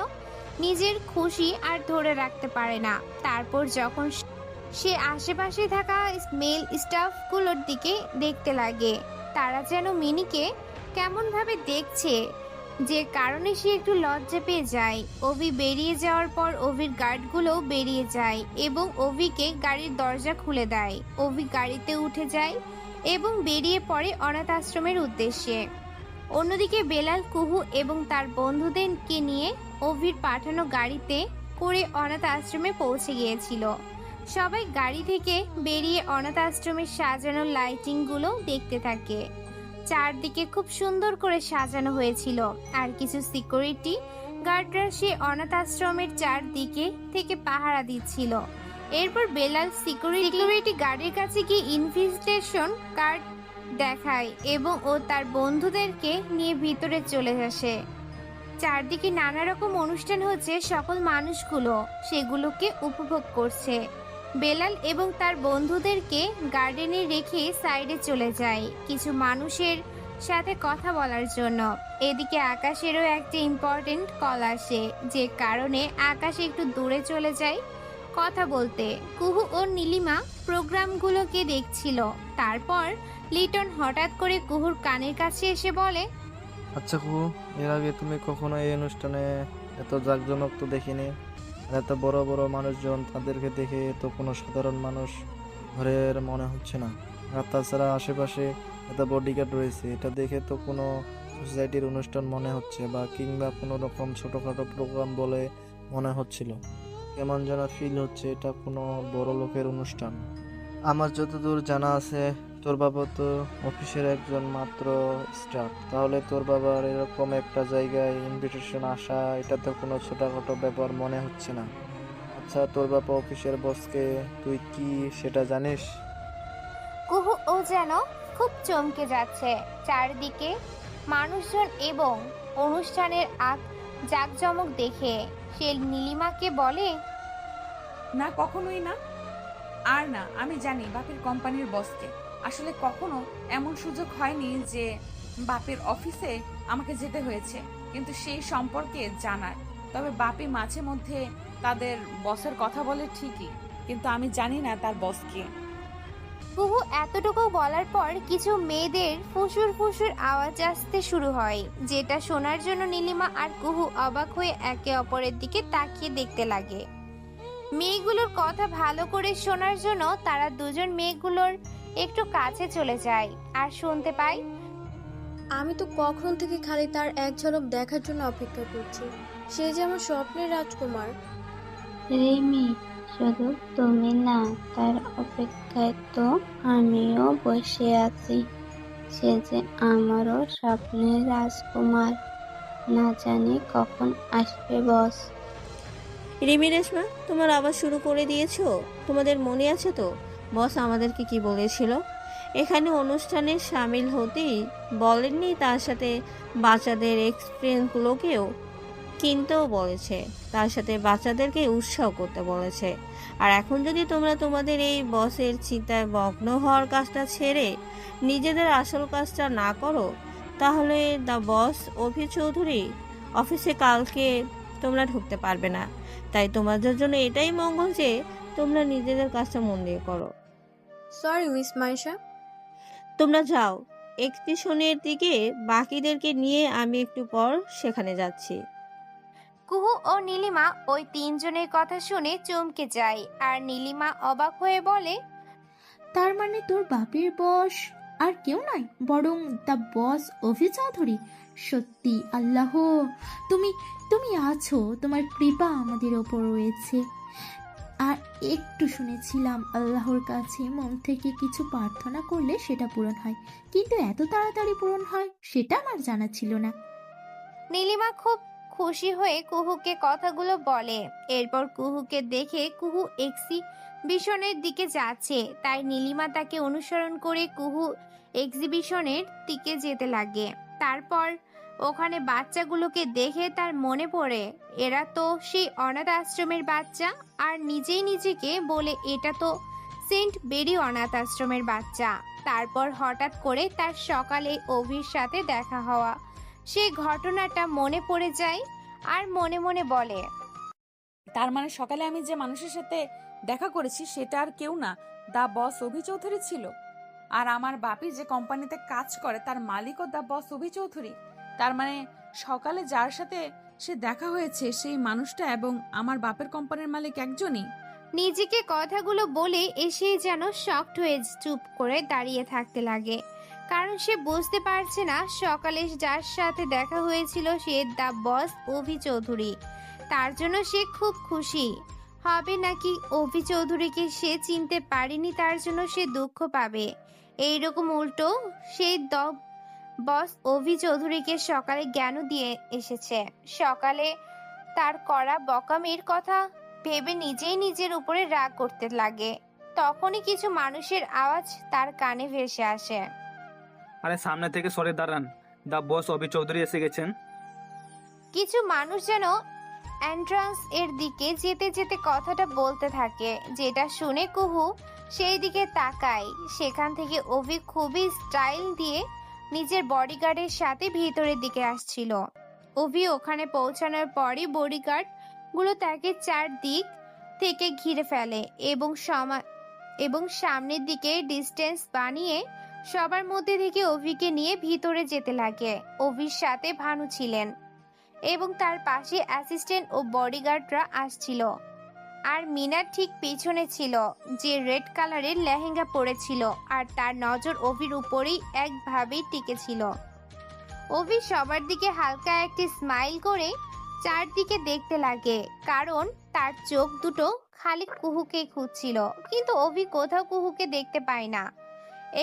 [SPEAKER 3] নিজের খুশি আর ধরে রাখতে পারে না। তারপর যখন সে আশেপাশে থাকা মেল স্টাফগুলোর দিকে দেখতে লাগে, তারা যেন মিনিকে কেমনভাবে দেখছে, যে কারণে সে একটু লজ্জা পেয়ে যায়। অভি বেরিয়ে যাওয়ার পর অভির গার্ডগুলোও বেরিয়ে যায় এবং অভিকে গাড়ির দরজা খুলে দেয়। অভি গাড়িতে উঠে যায় এবং বেরিয়ে পড়ে অনাথ আশ্রমের উদ্দেশ্যে। অন্যদিকে বেলাল, কুহু এবং তার বন্ধুদেরকে নিয়ে অভির পাঠানো গাড়িতে করে অনাথ আশ্রমে পৌঁছে গিয়েছিল। সবাই গাড়ি থেকে বেরিয়ে অনাথ আশ্রমের সাজানো লাইটিংগুলো দেখতে থাকে। চারদিকে খুব সুন্দর করে সাজানো হয়েছিল, আর কিছু সিকিউরিটি গার্ডরা সে অনাথ আশ্রমের চারদিকে থেকে পাহারা দিচ্ছিল। এরপর বেলাল সিকিউরিটি গার্ডের কাছে গিয়ে ইনভিটেশন কার্ড দেখায় এবং ও তার বন্ধুদেরকে নিয়ে ভিতরে চলে আসে। চারদিকে নানা রকম অনুষ্ঠান হচ্ছে, সকল মানুষগুলো সেগুলোকে উপভোগ করছে। বেলাল এবং তার বন্ধুদেরকে গার্ডেনে রেখে সাইডে চলে যায় কিছু মানুষের সাথে কথা বলার জন্য। এদিকে আকাশেরও একটা ইম্পর্টেন্ট কল আসে, যে কারণে আকাশ একটু দূরে চলে যায় কথা বলতে। কুহু ও নীলিমা প্রোগ্রামগুলোকে দেখছিল। তারপর লিটন হঠাৎ করে কুহুর কানের কাছে এসে বলে,
[SPEAKER 7] আচ্ছা কুহু, এর আগে তুমি কখনো এই অনুষ্ঠানে এত জাঁকজমক তো দেখিনি। আর এত বড় বড় মানুষজন, তাদেরকে দেখে তো কোনো সাধারণ মানুষ ঘরের মনে হচ্ছে না। আর তাছাড়া আশেপাশে এত বডিগার্ড রয়েছে, এটা দেখে তো কোনো সোসাইটির অনুষ্ঠান মনে হচ্ছে, বা কিংবা কোনো রকম ছোটোখাটো প্রোগ্রাম বলে মনে হচ্ছিল। কেমন যেন ফিল হচ্ছে এটা কোনো বড় লোকের অনুষ্ঠান। আমার যতদূর জানা আছে, তোর বাবা তো অফিসের একজন মাত্র স্টাফ, তাহলে তোর বাবার এরকম একটা জায়গায় ইনভিটেশন আসা, এটা তো কোনো ছোটখাটো ব্যাপার মনে হচ্ছে না। আচ্ছা, তোর বাবা অফিসের বসকে তুই কি সেটা জানিস?
[SPEAKER 3] কুহু ও যেন খুব চমকে যাচ্ছে। চারদিকে মানুষজন এবং অনুষ্ঠানের জাঁকজমক দেখে সে নীলিমাকে বলে,
[SPEAKER 2] না, কখনোই না। আর না, আমি জানি বাপের কোম্পানির বসকে। আসলে কখনো এমন সুযোগ হয়নি যে বাপের অফিসে আমাকে যেতে হয়েছে কিন্তু সেই সম্পর্কে জানার। তবে বাপি মাঝে মধ্যে তাদের বসের কথা বলে ঠিকই, কিন্তু আমি জানি না তার বসকে।
[SPEAKER 3] কুহু এতটুকু বলার পর কিছু মেয়েদের ফুসুর ফুসুর আওয়াজ আসতে শুরু হয়, যেটা শোনার জন্য নীলিমা আর কুহু অবাক হয়ে একে অপরের দিকে তাকিয়ে দেখতে লাগে। মেয়েগুলোর কথা ভালো করে শোনার জন্য তারা দুজন মেয়েগুলোর একটু কাছে চলে যায় আর শুনতে পায়,
[SPEAKER 11] আমি তো কখন থেকে খালি তার এক ঝলক দেখার জন্য অপেক্ষা করছি। সে যে আমার স্বপ্নের রাজকুমার।
[SPEAKER 20] রিমি, শুধু তুমি না, তার অপেক্ষায় তো আমিও বসে আছি। সে যে আমারও স্বপ্নের রাজকুমার, না জানি কখন আসবে বস।
[SPEAKER 17] রিমি, রেশমা, তোমার আবার শুরু করে দিয়েছো? তোমাদের মনে আছে তো বস আমাদেরকে কি বলেছিল? এখানে অনুষ্ঠানে সামিল হতেই বলেননি, তার সাথে বাচ্চাদের এক্সপিরিয়েন্সগুলোকেও কিনতেও বলেছে, তার সাথে বাচ্চাদেরকে উৎসাহ করতে বলেছে। আর এখন যদি তোমরা তোমাদের এই বসের চিন্তায় মগ্ন হওয়ার কাজটা ছেড়ে নিজেদের আসল কাজটা না করো, তাহলে দ্য বস অভি চৌধুরী অফিসে কালকে তোমরা ঢুকতে পারবে না। তাই তোমাদের জন্য এটাই মঙ্গল যে তোমরা নিজেদের কাজটা মন দিয়ে করো।
[SPEAKER 11] Sorry miss Maisha.
[SPEAKER 17] তোমরা যাও এক্সিবিশনের দিকে, বাকিদেরকে নিয়ে আমি একটু পর সেখানে যাচ্ছি।
[SPEAKER 3] কুহু ও নীলিমা ওই তিনজনের কথা শুনে চমকে যায়, আর নীলিমা অবাক হয়ে বলে,
[SPEAKER 19] তার মানে তোর বাপের বস আর কেউ নয়, বরং দ্য বস অভি চৌধুরী। সত্যি আল্লাহ, তুমি তুমি আছো, তোমার কৃপা আমাদের ওপর রয়েছে। আর একটু শুনেছিলাম আল্লাহর কাছে মন থেকে কিছু প্রার্থনা করলে সেটা পূরণ হয়, কিন্তু এত তাড়াতাড়ি পূরণ হয় সেটা আমার জানা ছিল না।
[SPEAKER 3] নীলিমা খুব খুশি হয়ে কুহুকে কথাগুলো বলে। এরপর কুহুকে দেখে কুহু এক্সিবিশনের দিকে যাচ্ছে, তাই নীলিমা তাকে অনুসরণ করে কুহু এক্সিবিশনের দিকে যেতে লাগে। তারপর ওখানে বাচ্চাগুলোকে দেখে তার মনে পড়ে এরা তো সেই অনাথ আশ্রমের বাচ্চা, আর নিজেই নিজেকে বলে এটা তো সেন্ট বেরি অনাথ আশ্রমের বাচ্চা। তারপর হঠাৎ করে তার সকালে অভির সাথে দেখা হওয়া সেই ঘটনাটা মনে পড়ে যায়, আর মনে মনে বলে,
[SPEAKER 2] তার মানে সকালে আমি যে মানুষের সাথে দেখা করেছি সেটা আর কেউ না, দা বস অভি চৌধুরী ছিল। আর আমার বাপি যে কোম্পানিতে কাজ করে তার মালিকও দা বস অভি চৌধুরী। তার মানে সকালে যার সাথে সে দেখা হয়েছে সেই মানুষটা এবং আমার বাপের কোম্পানির মালিক একজনই।
[SPEAKER 3] নিজেকে কথাগুলো বলে এসে যেন শকড হয়ে চুপ করে দাঁড়িয়ে থাকতে লাগে, কারণ সে বুঝতে পারছে না সকালে যার সাথে দেখা হয়েছিল সে দা বস অভি চৌধুরী। তার জন্য সে খুব খুশি হবে, নাকি অভি চৌধুরীকে সে চিনতে পারেনি তার জন্য সে দুঃখ পাবে। এইরকম উল্টো সে বস অভি চৌধুরীকে সকালে জ্ঞান দিয়ে এসেছে। সকালে তার করা বকামির কথা ভেবে নিজেই নিজের উপরে রাগ করতে লাগে। তখনই কিছু মানুষের আওয়াজ তার কানে ভেসে আসে।
[SPEAKER 18] আরে সামনে থেকে সরে দাঁড়ান, দা বস অভি চৌধুরী এসে গেছেন।
[SPEAKER 3] কিছু মানুষ যেন এন্ট্রান্স এর দিকে যেতে যেতে কথাটা বলতে থাকে, যেটা শুনে কুহু সেই দিকে তাকায়। সেখান থেকে অভি খুবই স্টাইল দিয়ে নিজের বডিগার্ডের সাথে ভিতরের দিকে আসছিল। অভি ওখানে পৌঁছানোর পরই বডিগার্ড গুলো তাকে চারদিক থেকে ঘিরে ফেলে এবং সামনের দিকে ডিস্টেন্স বানিয়ে সবার মধ্যে থেকে অভিকে নিয়ে ভিতরে যেতে লাগে। অভির সাথে ভানু ছিলেন এবং তার পাশে অ্যাসিস্ট্যান্ট ও বডিগার্ডরা আসছিল। আর মিনার ঠিক পিছনে ছিল, যে রেড কালারের লেহেঙ্গা পরেছিল, আর তার নজর অভির উপরেই একভাবেই টিকেছিল। অভি সবার দিকে হালকা একটি স্মাইল করে চারদিকে দেখতে লাগে, কারণ তার চোখ দুটো খালি কুহুকে খুঁজছিল, কিন্তু অভি কোথাও কুহুকে দেখতে পায় না।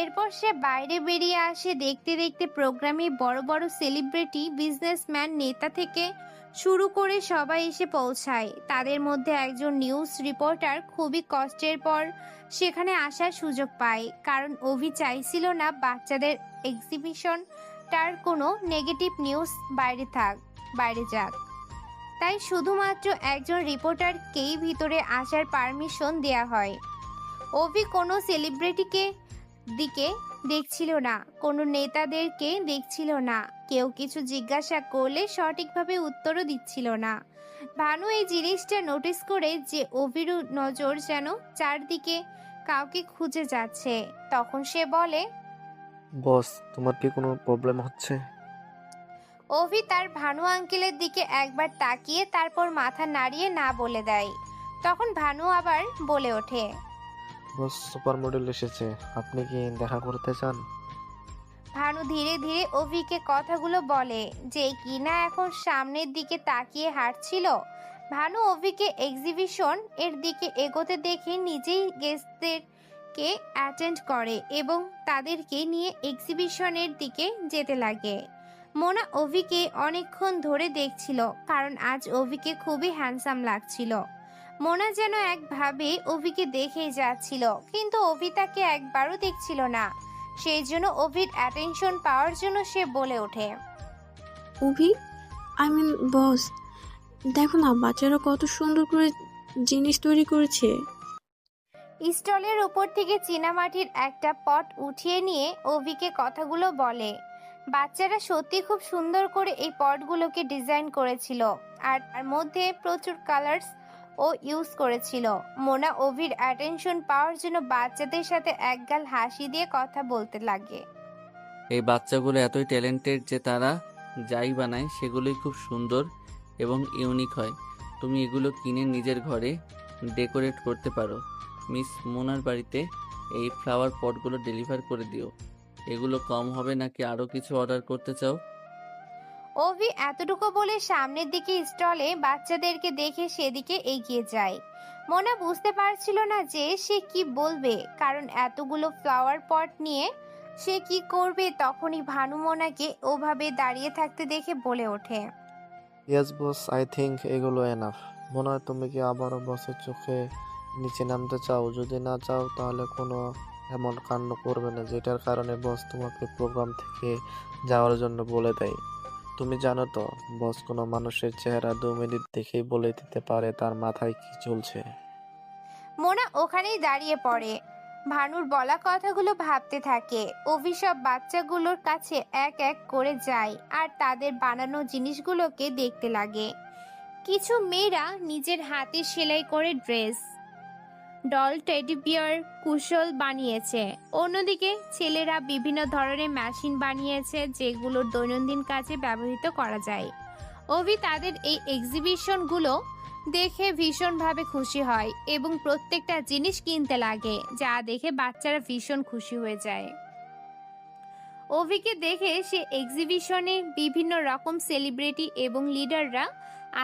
[SPEAKER 3] এরপর সে বাইরে বেরিয়ে আসে। দেখতে দেখতে প্রোগ্রামে বড় বড় সেলিব্রিটি, বিজনেসম্যান, নেতা থেকে শুরু করে সবাই এসে পৌঁছায়। তাদের মধ্যে একজন নিউজ রিপোর্টার খুবই কষ্টের পর সেখানে আসার সুযোগ পায়, কারণ অভি চাইছিল না বাচ্চাদের এক্সিবিশনটার কোনো নেগেটিভ নিউজ বাইরে যাক। তাই শুধুমাত্র একজন রিপোর্টারকেই ভিতরে আসার পারমিশন দেয়া হয়। অভি কোনো সেলিব্রিটিকে দিকে দেখছিল না, কোনো নেতাদেরকে দেখছিল না, কেউ কিছু জিজ্ঞাসা করলে সঠিকভাবে উত্তরও দিচ্ছিল না। ভানু এই জিনিসটা নোটিস করে যে অভির নজর যেন চারদিকে কাউকে খুঁজে যাচ্ছে। তখন সে বলে,
[SPEAKER 7] বস, তোমার কি কোনো প্রবলেম হচ্ছে?
[SPEAKER 3] অভি তার ভানু আঙ্কেলের দিকে একবার তাকিয়ে তারপর মাথা নাড়িয়ে না বলে দেয়। তখন ভানু আবার বলে ওঠে,
[SPEAKER 7] বস, সুপার মডেল এসেছে, আপনি কি দেখা করতে চান?
[SPEAKER 3] ভানু ধীরে ধীরে অভিকে কথাগুলো বলে, যে কিনা এখন সামনের দিকে তাকিয়ে হাঁটছিল। ভানু অভিকে এক্সিবিশন এর দিকে এগোতে দেখে নিজেই গেস্টদেরকে অ্যাটেন্ড করে এবং তাদেরকে নিয়ে এক্সিবিশনের দিকে যেতে লাগে। মোনা অভিকে অনেকক্ষণ ধরে দেখছিল, কারণ আজ অভিকে খুবই হ্যান্ডসাম লাগছিল। মোনা যেন একভাবে অভিকে দেখেই যাচ্ছিল, কিন্তু অভি তাকে একবারও দেখছিল না। সেই জন্য অভির অ্যাটেনশন পাওয়ার জন্য সে বলে ওঠে,
[SPEAKER 11] অভি, আই মিন বস, দেখো না বাচ্চারা কত সুন্দর করে জিনিস তৈরি করেছে।
[SPEAKER 3] স্টলের উপর থেকে চীনামাটির একটা পট উঠিয়ে নিয়ে অভিকে কথাগুলো বলে। বাচ্চারা সত্যি খুব সুন্দর করে এই পটগুলোকে ডিজাইন করেছিল, আর তার মধ্যে প্রচুর কালার্স ও ইউজ করেছিল। মোনা অভির অ্যাটেনশন পাওয়ার জন্য বাচ্চাদের সাথে একগাল হাসি দিয়ে কথা বলতে লাগে।
[SPEAKER 1] এই বাচ্চাগুলো এতই ট্যালেন্টেড যে তারা যাই বানায় সেগুলোই খুব সুন্দর এবং ইউনিক হয়। তুমি এগুলো কিনে নিজের ঘরে ডেকোরেট করতে পারো। মিস মোনার বাড়িতে এই ফ্লাওয়ার পটগুলো ডেলিভার করে দিও। এগুলো কম হবে নাকি আরও কিছু অর্ডার করতে চাও?
[SPEAKER 3] অভি এতটুকু বলে সামনের দিকে স্টলে বাচ্চাদেরকে দেখে সেদিকে এগিয়ে যায়। মোনা বুঝতে পারছিল না যে সে কি বলবে, কারণ এতগুলো ফ্লাওয়ার পট নিয়ে সে কি করবে। তখনই ভানু মোনাকে ওভাবে দাঁড়িয়ে থাকতে দেখে বলে ওঠে,
[SPEAKER 7] ইয়েস বস, আই থিঙ্ক এগুলো এনাফ। মনে হয় তুমি কি আবারও বসের চোখে নিচে নামতে চাও? যদি না চাও তাহলে কোনো এমন কাণ্ড করবে না যেটার কারণে বস তোমাকে প্রোগ্রাম থেকে যাওয়ার জন্য বলে দেয়। তুমি জানো তো, বস কোনো মানুষের চেহারা 2 মিনিট দেখেই বলে দিতে পারে তার মাথায় কি চলছে।
[SPEAKER 3] মোনা ওখানেই দাঁড়িয়ে পড়ে। ভানুর বলা কথাগুলো ভাবতে থাকে। অভিসব বাচ্চাগুলোর কাছে এক এক করে যায় আর তাদের বানানো জিনিসগুলোকে দেখতে লাগে। কিছু মেয়েরা নিজের হাতে সেলাই করে ড্রেস, ডল, টেডি বিয়ার, কুশল বানিয়েছে। অন্যদিকে ছেলেরা বিভিন্ন ধরনের মেশিন বানিয়েছে যেগুলোর দৈনন্দিন কাজে ব্যবহৃত করা যায়। অভি তাদের এই এক্সিবিশনগুলো দেখে ভীষণভাবে খুশি হয় এবং প্রত্যেকটা জিনিস কিনতে লাগে, যা দেখে বাচ্চারা ভীষণ খুশি হয়ে যায়। অভিকে দেখে সে এক্সিবিশনে বিভিন্ন রকম সেলিব্রিটি এবং লিডাররা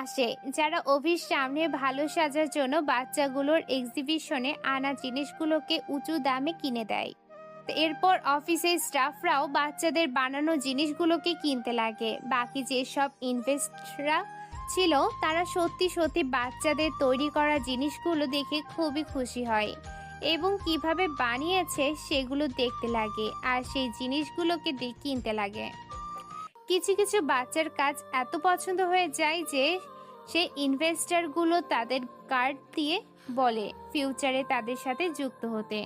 [SPEAKER 3] আসে, যারা অভির সামনে ভালো সাজার জন্য বাচ্চাগুলোর এক্সিবিশনে আনা জিনিসগুলোকে উঁচু দামে কিনে দেয়। এরপর অফিসের স্টাফরাও বাচ্চাদের বানানো জিনিসগুলোকে কিনতে লাগে। বাকি যেসব ইনভেস্টররা ছিল তারা সত্যি সত্যি বাচ্চাদের তৈরি করা জিনিসগুলো দেখে খুবই খুশি হয় এবং কিভাবে বানিয়েছে সেগুলো দেখতে লাগে আর সেই জিনিসগুলোকে কিনতে লাগে। কিছু কিছু বাচ্চার কাজ এত পছন্দ হয়ে যায় যে সেই ইনভেস্টরগুলো তাদের কার্ড দিয়ে বলে ফিউচারে তাদের সাথে যুক্ত হতে,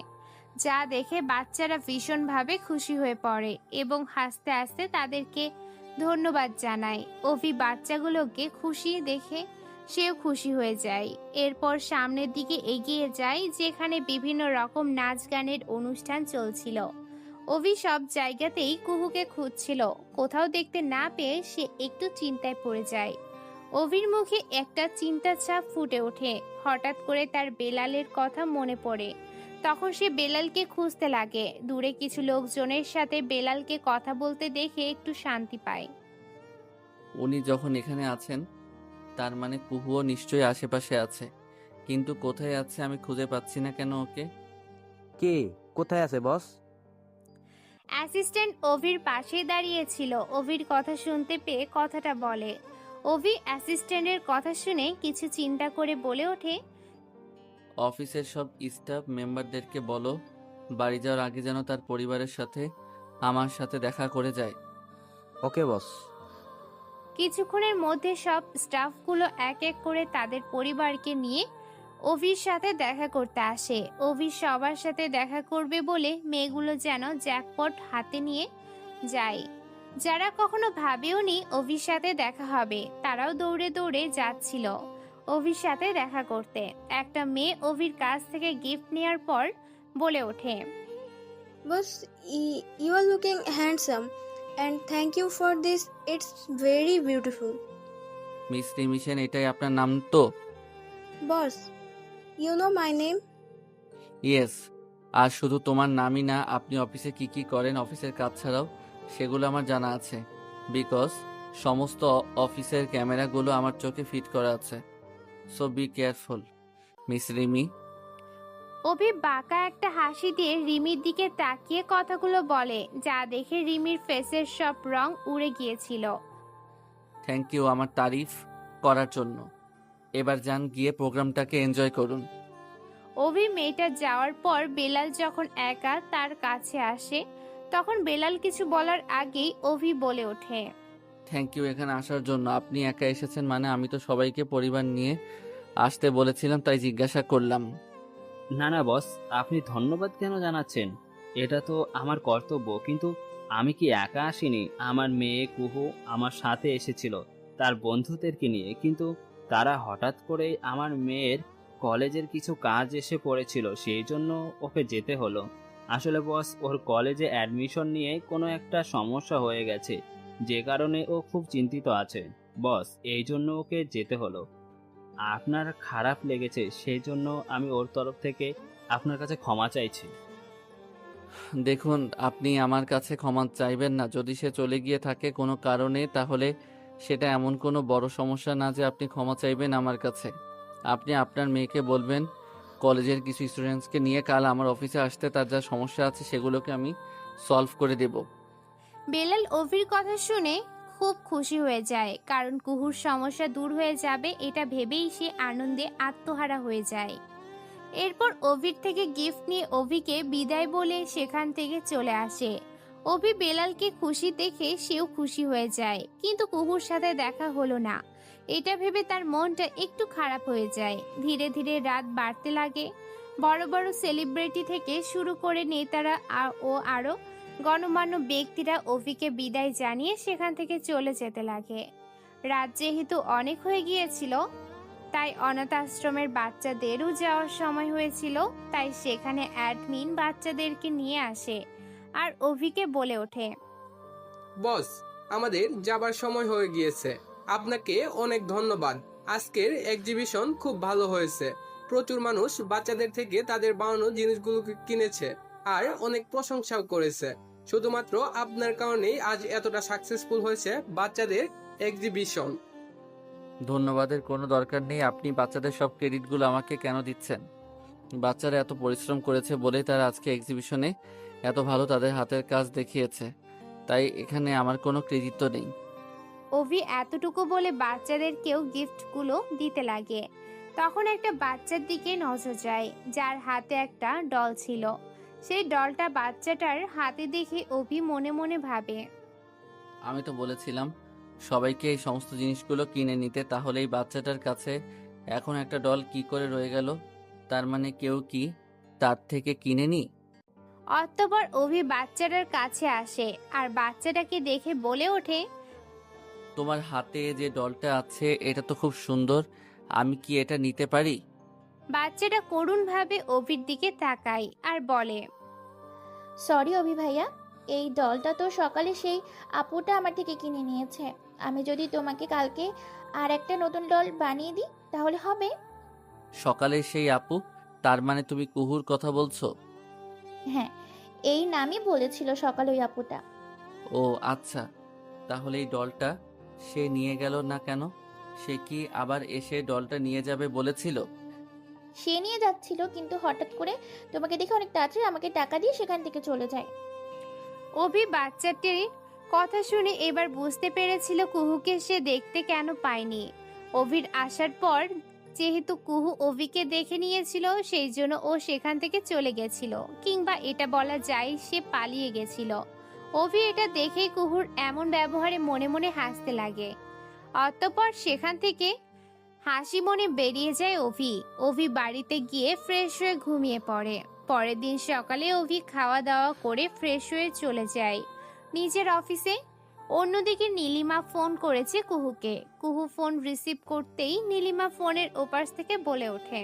[SPEAKER 3] যা দেখে বাচ্চারা ভীষণভাবে খুশি হয়ে পড়ে এবং হাসতে হাসতে তাদেরকে ধন্যবাদ জানায়। অভি বাচ্চাগুলোকে খুশি দেখে সেও খুশি হয়ে যায়। এরপর সামনের দিকে এগিয়ে যায় যেখানে বিভিন্ন রকম নাচ গানের অনুষ্ঠান চলছিল। অভি সব জায়গাতেই কুহুকে খুঁজছিল, কোথাও দেখতে না পেয়ে সে একটু চিন্তায় পড়ে যায়। অভির মুখে একটা চিন্তার ছাপ ফুটে ওঠে। হঠাৎ করে তার বেলালের কথা মনে পড়ে। তখন সে বেলালকে খুঁজতে লাগে। দূরে কিছু লোকজনের সাথে বেলালকে কথা বলতে দেখে একটু শান্তি পায়।
[SPEAKER 1] উনি যখন এখানে আছেন তার মানে কুহুও নিশ্চয়ই আশেপাশে আছে, কিন্তু কোথায় আছে আমি খুঁজে পাচ্ছি না কেন ওকে।
[SPEAKER 5] কে কোথায় আছে বস?
[SPEAKER 3] অ্যাসিস্ট্যান্ট অভির পাশেই দাঁড়িয়েছিল। অভির কথা শুনতে পেয়ে কথাটা বলে। অভি অ্যাসিস্ট্যান্টের কথা শুনে কিছু চিন্তা করে বলে ওঠে,
[SPEAKER 1] অফিসের সব স্টাফ মেম্বারদেরকে বলো বাড়ি যাওয়ার আগে যেন তার পরিবারের সাথে আমার সাথে দেখা করে যায়।
[SPEAKER 5] ওকে বস।
[SPEAKER 3] কিছুক্ষণের মধ্যে সব স্টাফগুলো এক এক করে তাদের পরিবারকে নিয়ে অভির সাথে দেখা করতে আসে। অভি সবার সাথে দেখা করবে বলে মেয়েগুলো যেন জ্যাকপট হাতে নিয়ে যায়। যারা কখনো ভাবেওনি অভির সাথে দেখা হবে তারাও দৌড়ে দৌড়ে যাচ্ছিল অভির সাথে দেখা করতে। একটা মেয়ে অভির কাছ থেকে গিফট নেওয়ার পর বলে ওঠে,
[SPEAKER 11] বস, you are looking handsome and thank you for this. It's very beautiful.
[SPEAKER 1] Miss Rimi Sen, এটাই আপনার নাম তো?
[SPEAKER 11] Boss, you know my name?
[SPEAKER 1] Yes. আর শুধু তোমার নামই না, আপনি অফিসে কি কি করেন অফিসের কাজ ছাড়াও সেগুলো আমার জানা আছে, বিকজ সমস্ত অফিসের ক্যামেরাগুলো আমার চোখে ফিট করা আছে। So be careful miss Rimi.
[SPEAKER 3] Abhi বাঁকা একটা হাসি দিয়ে রিমির দিকে তাকিয়ে কথাগুলো বলে, যা দেখে রিমির ফেসের সব রং উড়ে গিয়েছিল।
[SPEAKER 1] থ্যাংক ইউ আমার তারিফ করার জন্য। এবার যান গিয়ে প্রোগ্রামটাকে এনজয় করুন।
[SPEAKER 3] অভি মেয়েটা যাওয়ার পর বেলাল যখন একা তার কাছে আসে তখন বেলাল কিছু বলার আগেই অভি বলে ওঠে,
[SPEAKER 1] থ্যাংক ইউ এখানে আসার জন্য। আপনি একা এসেছেন মানে আমি তো সবাইকে পরিবার নিয়ে আসতে বলেছিলাম, তাই জিজ্ঞাসা করলাম।
[SPEAKER 12] না না বস, আপনি ধন্যবাদ কেন জানাচ্ছেন? এটা তো আমার কর্তব্য। কিন্তু আমি কি একা আসিনি? আমার মেয়ে কুহু আমার সাথে এসেছিল তার বন্ধুদেরকে নিয়ে, কিন্তু তারা হঠাৎ করে আমার মেয়ের কলেজের কিছু কাজ এসে পড়েছিল, সেই জন্য ওকে যেতে হলো। আসলে বস, ওর কলেজে অ্যাডমিশন নিয়ে কোনো একটা সমস্যা হয়ে গেছে, যে কারণে ও খুব চিন্তিত আছে বস, এই জন্য ওকে যেতে হলো। আপনার খারাপ লেগেছে সেই জন্য আমি ওর তরফ থেকে আপনার কাছে ক্ষমা চাইছি।
[SPEAKER 1] দেখুন, আপনি আমার কাছে ক্ষমা চাইবেন না। যদি সে চলে গিয়ে থাকে কোনো কারণে, তাহলে সেটা এমন কোনো বড় সমস্যা না যে আপনি ক্ষমা চাইবেন আমার কাছে। আপনি আপনার মেয়েকে বলবেন কলেজের কিছু স্টুডেন্টসকে নিয়ে কাল আমার অফিসে আসতে, তার যা সমস্যা আছে সেগুলোকে আমি সলভ করে দেব।
[SPEAKER 3] বেলাল অভির কথা শুনে খুব খুশি হয়ে যায়, কারণ কুহুর সমস্যা দূর হয়ে যাবে এটা ভেবেই সে আনন্দে আত্মহারা হয়ে যায়। এরপর অভির থেকে গিফট নিয়ে অভিকে বিদায় বলে সেখান থেকে চলে আসে। অভি বেলালকে খুশি দেখে সেও খুশি হয়ে যায়, কিন্তু কুহুর সাথে দেখা হলো না। এটা ভেবে তার মনটা একটু খারাপ হয়ে যায়। ধীরে ধীরে রাত বাড়তে লাগে। বড় বড় সেলিব্রিটি থেকে শুরু করে নেতারা ও আরো গণমান্য ব্যক্তিরা অভিকে বিদায় জানিয়ে সেখান থেকে চলে যেতে লাগে। রাত যেহেতু অনেক হয়ে গিয়েছিল, তাই অনাথ আশ্রমের বাচ্চাদেরও যাওয়ার সময় হয়েছিল, তাই সেখানে অ্যাডমিন বাচ্চাদেরকে নিয়ে আসে আর অভিকে বলে ওঠে,
[SPEAKER 9] বস, আমাদের যাবার সময় হয়ে গিয়েছে। আপনাকে অনেক ধন্যবাদ। আজকের এক্সিবিশন খুব ভালো হয়েছে। প্রচুর মানুষ বাচ্চাদের থেকে তাদের বানানো জিনিসগুলো কিনেছে আর অনেক প্রশংসাও করেছে। শুধুমাত্র আপনার কারণেই আজ এতটা সাকসেসফুল হয়েছে বাচ্চাদের এক্সিবিশন।
[SPEAKER 1] ধন্যবাদের কোনো দরকার নেই। আপনি বাচ্চাদের সব ক্রেডিটগুলো আমাকে কেন দিচ্ছেন? বাচ্চারা এত পরিশ্রম করেছে বলেই তারা আজকে এক্সিবিশনে এত ভালো তাদের হাতের কাজ দেখিয়েছে, তাই এখানে আমার কোনো কৃতিত্ব নেই।
[SPEAKER 3] অভি এতটুকু বলে বাচ্চাদেরকেও গিফটগুলো দিতে লাগে। তখন একটা বাচ্চার দিকে নজর যায় যার হাতে একটা ডল ছিল। সেই ডলটা বাচ্চাটার হাতে দেখে অভি মনে মনে ভাবে,
[SPEAKER 1] আমি তো বলেছিলাম সবাইকে এই সমস্ত জিনিসগুলো কিনে নিতে, তাহলে এই বাচ্চাটার কাছে এখন একটা ডল কি করে রয়ে গেল? তার মানে কেউ কি তার থেকে কিনে নি?
[SPEAKER 3] অতঃপর অভি বাচ্চাটার কাছে আসে আর বাচ্চাটাকে দেখে বলে ওঠে,
[SPEAKER 1] তোমার হাতে যে ডলটা আছে এটা তো খুব সুন্দর, আমি কি এটা নিতে পারি?
[SPEAKER 3] বাচ্চাটা করুণভাবে অভির দিকে তাকায় আর বলে,
[SPEAKER 4] সরি অভি ভাইয়া, এই ডলটা তো সকালে সেই আপুটা আমার থেকে কিনে নিয়েছে। আমি যদি তোমাকে কালকে আর একটা নতুন ডল বানিয়ে দিই তাহলে হবে?
[SPEAKER 1] সকালে সেই আপু, তার মানে তুমি কুহুর কথা বলছো?
[SPEAKER 4] হ্যাঁ, এই নামই বলেছিল সকালে ওই আপুটা।
[SPEAKER 1] ও আচ্ছা, তাহলে এই ডলটা সে নিয়ে গেল না কেন? সে কি আবার এসে ডলটা নিয়ে যাবে বলেছিল?
[SPEAKER 4] সে নিয়ে যাচ্ছিল, কিন্তু হঠাৎ করে তোমাকে দেখে অনেক তাড়াতাড়ি আমাকে টাকা দিয়ে সেখান থেকে চলে যায়।
[SPEAKER 3] অভি বাচ্চাটির কথা শুনে এবার বুঝতে পেরেছিল কুহুকে সে দেখতে কেন পায়নি। অভির আসার পর যেহেতু কুহু অভিকে দেখে নিয়েছিল, সেই জন্য ও সেখান থেকে চলে গেছিল, কিংবা এটা বলা যায় সে পালিয়ে গেছিল। অভি এটা দেখে কুহুর এমন ব্যবহারে মনে মনে হাসতে লাগে। অতঃপর সেখান থেকে হাসি মনে বেরিয়ে যায় অভি। অভি বাড়িতে গিয়ে ফ্রেশ হয়ে ঘুমিয়ে পড়ে। পরের দিন সকালে অভি খাওয়া দাওয়া করে ফ্রেশ হয়ে চলে যায় নিজের অফিসে। অন্যদিকে নীলিমা ফোন করেছে কুহুকে। কুহু ফোন রিসিভ করতেই নীলিমা ফোনের ওপাশ থেকে বলে ওঠে,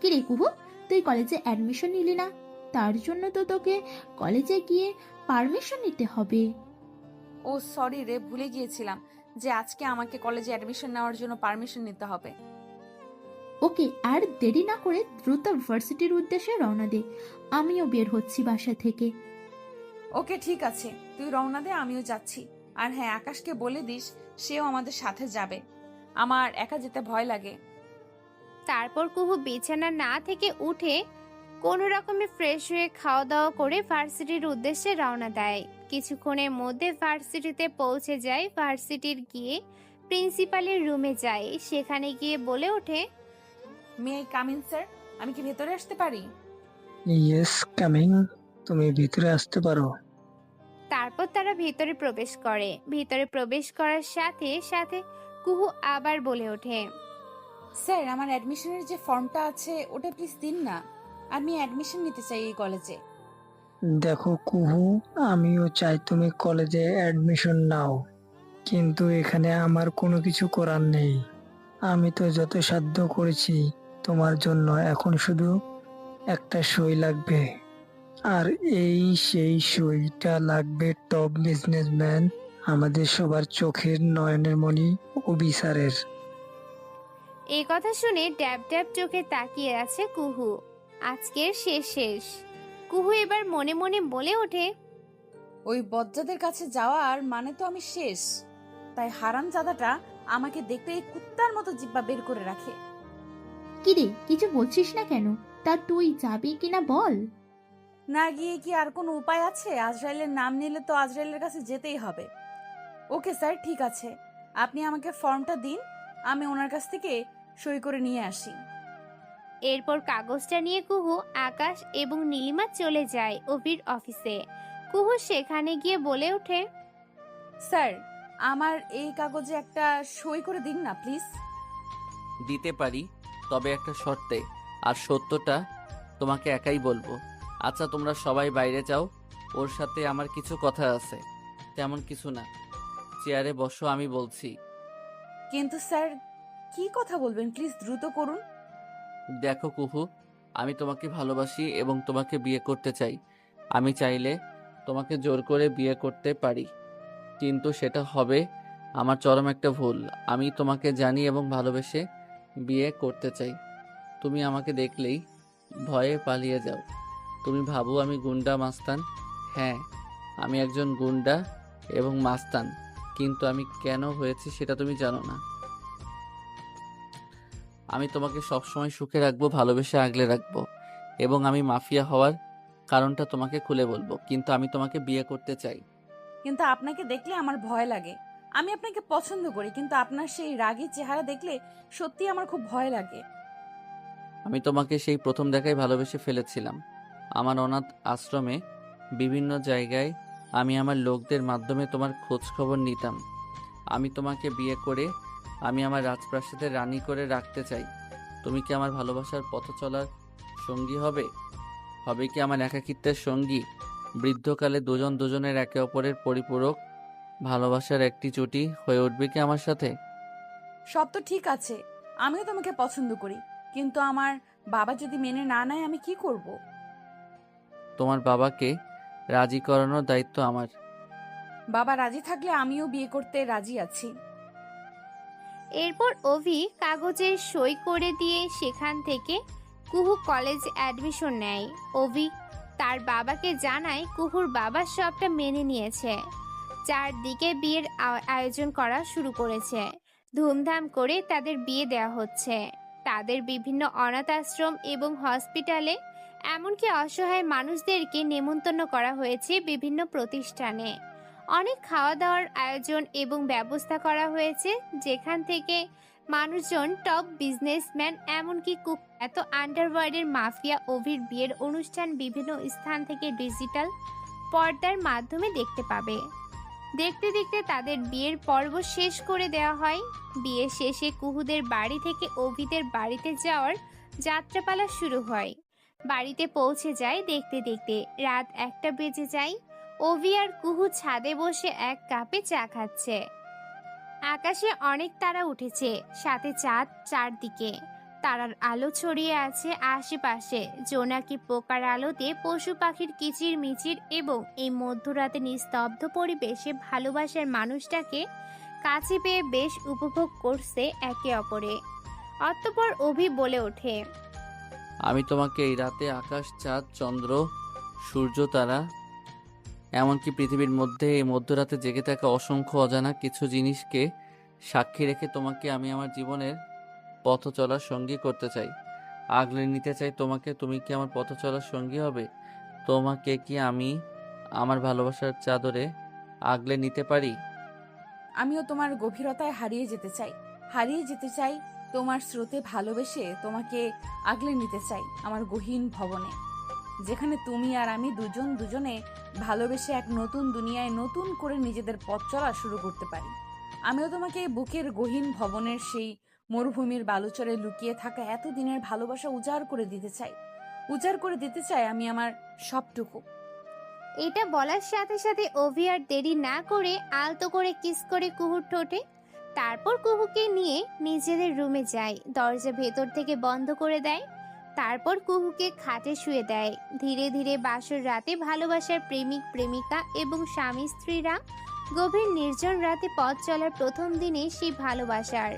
[SPEAKER 19] কি রে কুহু, তুই কলেজে অ্যাডমিশন নিলি না? তার জন্য তো তোকে কলেজে গিয়ে পারমিশন নিতে হবে।
[SPEAKER 2] ও সরি রে, ভুলে গিয়েছিলাম যে আজকে আমাকে কলেজে অ্যাডমিশন নেওয়ার জন্য পারমিশন নিতে হবে।
[SPEAKER 19] ওকে, আর দেরি না করে দ্রুত ভার্সিটির উদ্দেশ্যে রওনা দে। আমিও বের হচ্ছি বাসা থেকে।
[SPEAKER 2] ওকে ঠিক আছে, তুই রওনা দে, আমিও যাচ্ছি। আর হ্যাঁ, আকাশকে বলে দিস সেও আমাদের সাথে যাবে, আমার একা যেতে ভয় লাগে।
[SPEAKER 3] তারপর কুহু বিছানা না থেকে উঠে কোনো রকমে ফ্রেশ হয়ে খাওয়া দাওয়া করে ভার্সিটির উদ্দেশ্যে রওনা দেয়। কিছুক্ষণের মধ্যে ভার্সিটিতে পৌঁছে যায়। ভার্সিটির গিয়ে প্রিন্সিপালের রুমে যায়। সেখানে গিয়ে বলে ওঠে,
[SPEAKER 2] may I come in sir? আমি কি ভেতরে আসতে পারি?
[SPEAKER 21] Yes, coming. তুমি ভিতরে আসতে পারো।
[SPEAKER 3] তারপর তারা ভিতরে প্রবেশ করে। ভিতরে প্রবেশ করার সাথে সাথে কুহু আবার বলে ওঠে,
[SPEAKER 2] স্যার, আমার অ্যাডমিশনের যে ফর্মটা আছে ওটা প্লিজ দিন না, আমি অ্যাডমিশন নিতে চাই এই কলেজে।
[SPEAKER 21] দেখো কুহু, আমিও চাই তুমি কলেজে অ্যাডমিশন নাও, কিন্তু এখানে আমার কোনো কিছু করার নেই। আমি তো যত সাধ্য করেছি তোমার জন্য, এখন শুধু একটা সই লাগবে। আর এই সেই সইটা লাগবে টপ বিজনেসম্যান, আমাদের সবার চোখের নয়নের মণি অভি স্যারের।
[SPEAKER 3] এই কথা শুনে ড্যাব ড্যাব চোখে তাকিয়ে আছে কুহু। আজকের শেষ। কুহু এবার মনে মনে বলে ওঠে,
[SPEAKER 2] ওই বজ্জাদের কাছে যাওয়ার মানে তো আমি শেষ। তাই হারামজাদাটা আমাকে দেখতে এই কুত্তার মতো জিব্বা বের করে রাখে।
[SPEAKER 19] কি রে, কিছু বলছিস না কেন? তা তুই যাবি কিনা বল।
[SPEAKER 2] না গিয়ে কি আর কোনো উপায় আছে? আজরাইলের নাম নিলে তো আজরাইলের কাছে যেতেই হবে। ওকে স্যার, ঠিক আছে, আপনি আমাকে ফর্মটা দিন, আমি ওনার কাছ থেকে সই করে নিয়ে আসি।
[SPEAKER 3] এরপর কাগজটা নিয়ে কুহু, আকাশ এবং নীলিমা চলে যায় অভির অফিসে। কুহু সেখানে গিয়ে বলে ওঠে,
[SPEAKER 2] স্যার, আমার এই কাগজে একটা সই করে দিন না প্লিজ।
[SPEAKER 1] দিতে পারি, তবে একটা শর্তে, আর সত্যটা তোমাকে একাই বলবো। আচ্ছা, তোমরা সবাই বাইরে যাও, ওর সাথে আমার কিছু কথা আছে। তেমন কিছু না, চেয়ারে বসো, আমি বলছি।
[SPEAKER 2] কিন্তু স্যার, কি কথা বলবেন প্লিজ দ্রুত করুন।
[SPEAKER 1] দেখো কুহু, আমি তোমাকে ভালোবাসি এবং তোমাকে বিয়ে করতে চাই। আমি চাইলে তোমাকে জোর করে বিয়ে করতে পারি, কিন্তু সেটা হবে আমার চরম একটা ভুল। আমি তোমাকে জানি এবং ভালোবেসে বিয়ে করতে চাই। তুমি আমাকে দেখলেই ভয়ে পালিয়ে যাও। তুমি ভাবো আমি গুন্ডা মাস্তান। হ্যাঁ, আমি একজন গুন্ডা এবং মাস্তান, কিন্তু আমি কেন হয়েছি সেটা তুমি জানো না। আমি তোমাকে সবসময় সুখে রাখবো, ভালোবেসে আগলে রাখবো, এবং আমি মাফিয়া হওয়ার কারণটা তোমাকে খুলে বলবো, কিন্তু আমি তোমাকে বিয়ে করতে চাই।
[SPEAKER 2] কিন্তু আপনাকে দেখলে আমার ভয় লাগে। আমি আপনাকে পছন্দ করি, কিন্তু আপনার সেই রাগী চেহারা দেখলে সত্যি আমার খুব ভয় লাগে।
[SPEAKER 1] আমি তোমাকে সেই প্রথম দেখায় ভালোবেসে ফেলেছিলাম। আমার অনাথ আশ্রমে বিভিন্ন জায়গায় আমি আমার লোকদের মাধ্যমে তোমার খোঁজ খবর নিতাম। আমি তোমাকে বিয়ে করে আমি আমার রাজপ্রাসাদের রানী করে রাখতে চাই। তুমি কি আমার ভালোবাসার পথ চলার সঙ্গী হবে? হবে কি আমার একাকিত্বের সঙ্গী? বৃদ্ধকালে দুজন দুজনের একে অপরের পরিপূরক ভালোবাসার একটি জুটি হয়ে উঠবে কি আমার সাথে?
[SPEAKER 2] সব তো ঠিক আছে, আমিও তোমাকে পছন্দ করি, কিন্তু আমার বাবা যদি মেনে না নেয় আমি কি করব?
[SPEAKER 1] তোমার বাবাকে রাজি করানোর দায়িত্ব আমার।
[SPEAKER 2] বাবা রাজি থাকলে আমিও বিয়ে করতে রাজি আছি।
[SPEAKER 3] এরপর অভি কাগজে সই করে দিয়ে সেখান থেকে কুহু কলেজ অ্যাডমিশন নেয়। অভি তার বাবাকে জানায় কুহুর বাবা সবটা মেনে নিয়েছে। চারদিকে বিয়ের আয়োজন করা শুরু করেছে। ধুমধাম করে তাদের বিয়ে দেওয়া হচ্ছে। তাদের বিভিন্ন অনাথ আশ্রম এবং হসপিটালে, এমনকি অসহায় মানুষদেরকে নেমন্তন্ন করা হয়েছে বিভিন্ন প্রতিষ্ঠানে। অনেক খাওয়া দাওয়ার আয়োজন এবং ব্যবস্থা করা হয়েছে, যেখান থেকে মানুষজন টপ বিজনেসম্যান, এমনকি কুক, এত আন্ডারওয়ার্ল্ডের মাফিয়া অভির বিয়ের অনুষ্ঠান বিভিন্ন স্থান থেকে ডিজিটাল পর্দার মাধ্যমে দেখতে পাবে। দেখতে দেখতে তাদের বিয়ের পর্ব শেষ করে দেওয়া হয়। বিয়ে শেষে কুহুদের বাড়ি থেকে অভিদের বাড়িতে যাওয়ার যাত্রাপালা শুরু হয়। বাড়িতে পৌঁছে যায় দেখতে দেখতে রাত 1টা বেজে যায়। অভি আর কুহু ছাদে বসে এক কাপে চা খাচ্ছে। আকাশে অনেক তারা উঠেছে, সাথে চাঁদ চারদিকে। তারার আলো ছড়িয়ে আছে আশেপাশে। জোনাকি পোকার আলোতে পশু পাখির কিচির মিচির এবং এই মধ্যরাতে নিস্তব্ধ পরিবেশে ভালোবাসার মানুষটাকে কাছে পেয়ে বেশ উপভোগ করছে একে অপরে। অতঃপর অভি বলে ওঠে,
[SPEAKER 1] আমি তোমাকে এই রাতে আকাশ, চাঁদ, চন্দ্র, সূর্য, তারা, এমনকি পৃথিবীর মধ্যে এই মধ্যরাতে জেগে থাকা অসংখ্য অজানা কিছু জিনিসকে সাক্ষী রেখে তোমাকে আমি আমার জীবনের পথ চলার সঙ্গী করতে চাই। আগলে নিতে চাই তোমাকে। তুমি কি আমার পথ চলার সঙ্গী হবে? তোমাকে কি আমি আমার ভালোবাসার চাদরে আগলে নিতে পারি?
[SPEAKER 2] আমিও তোমার গভীরতায় হারিয়ে যেতে চাই তোমার স্রোতে ভালোবেসে তোমাকে আগলে নিতে চাই আমার গহীন ভবনে, যেখানে তুমি আর আমি দুজনে ভালোবেসে এক নতুন দুনিয়ায় নতুন করে নিজেদের পথ চলা শুরু করতে পারি। আমিও তোমাকে বুকের গহীন ভবনের সেই মরুভূমির বালুচরে লুকিয়ে থাকা এতদিনের ভালোবাসা উজাড় করে দিতে চাই আমি আমার সবটুকু।
[SPEAKER 3] এটা বলার সাথে সাথে অভি আর দেরি না করে আলতো করে কিস করে কুহুর ঠোঁটে। তারপর কুহুকে নিয়ে নিজেদের রুমে যায়, দরজা ভেতর থেকে বন্ধ করে দেয়। তারপর কুহুকে খাটে শুয়ে দেয়। ধীরে ধীরে বাসর রাতে ভালোবাসার প্রেমিক প্রেমিকা এবং স্বামী স্ত্রীরা গভীর নির্জন রাতে পথ চলার প্রথম দিনে সেই ভালোবাসার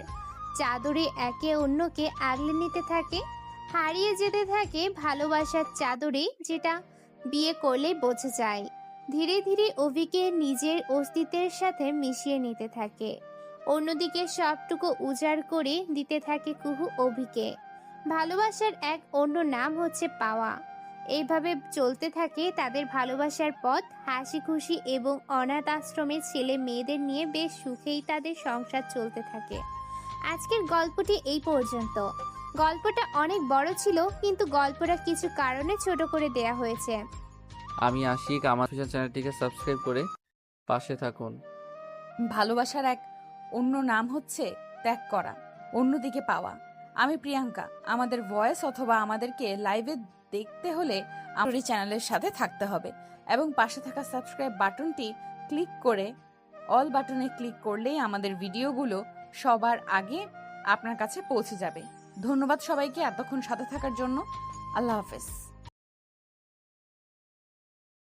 [SPEAKER 3] চাদরে একে অন্যকে আগলে নিতে থাকে, হারিয়ে যেতে থাকে ভালোবাসার চাদরে, যেটা বিয়ে করলে বোঝা যায়। ধীরে ধীরে অভিকে নিজের অস্তিত্বের সাথে মিশিয়ে নিতে থাকে। অন্যদিকে সবটুকু উজাড় করে দিতে থাকে কুহু অভিকে। ভালোবাসার এক অন্য নাম হচ্ছে পাওয়া। এইভাবে চলতে থাকে তাদের ভালোবাসার পথ। হাসি খুশি এবং অনাথ আশ্রমের ছেলে মেয়েদের নিয়ে বেশ সুখেই তাদের সংসার চলতে থাকে। আজকের গল্পটি এই পর্যন্ত। গল্পটা অনেক বড় ছিল, কিন্তু গল্পটা কিছু কারণে ছোট করে দেয়া হয়েছে।
[SPEAKER 1] আমি আশিক, আমার চ্যানেলটিকে সাবস্ক্রাইব করে পাশে থাকুন।
[SPEAKER 2] ভালোবাসার এক অন্য নাম হচ্ছে ত্যাগ করা, অন্যদিকে পাওয়া। আমি প্রিয়াঙ্কা। আমাদের ভয়েস অথবা আমাদেরকে লাইভে দেখতে হলে আমাদের চ্যানেলের সাথে থাকতে হবে এবং পাশে থাকা সাবস্ক্রাইব বাটনটি ক্লিক করে অল বাটনে ক্লিক করলেই আমাদের ভিডিওগুলো সবার আগে আপনার কাছে পৌঁছে যাবে। ধন্যবাদ সবাইকে এতক্ষণ সাথে থাকার জন্য। আল্লাহ হাফেজ।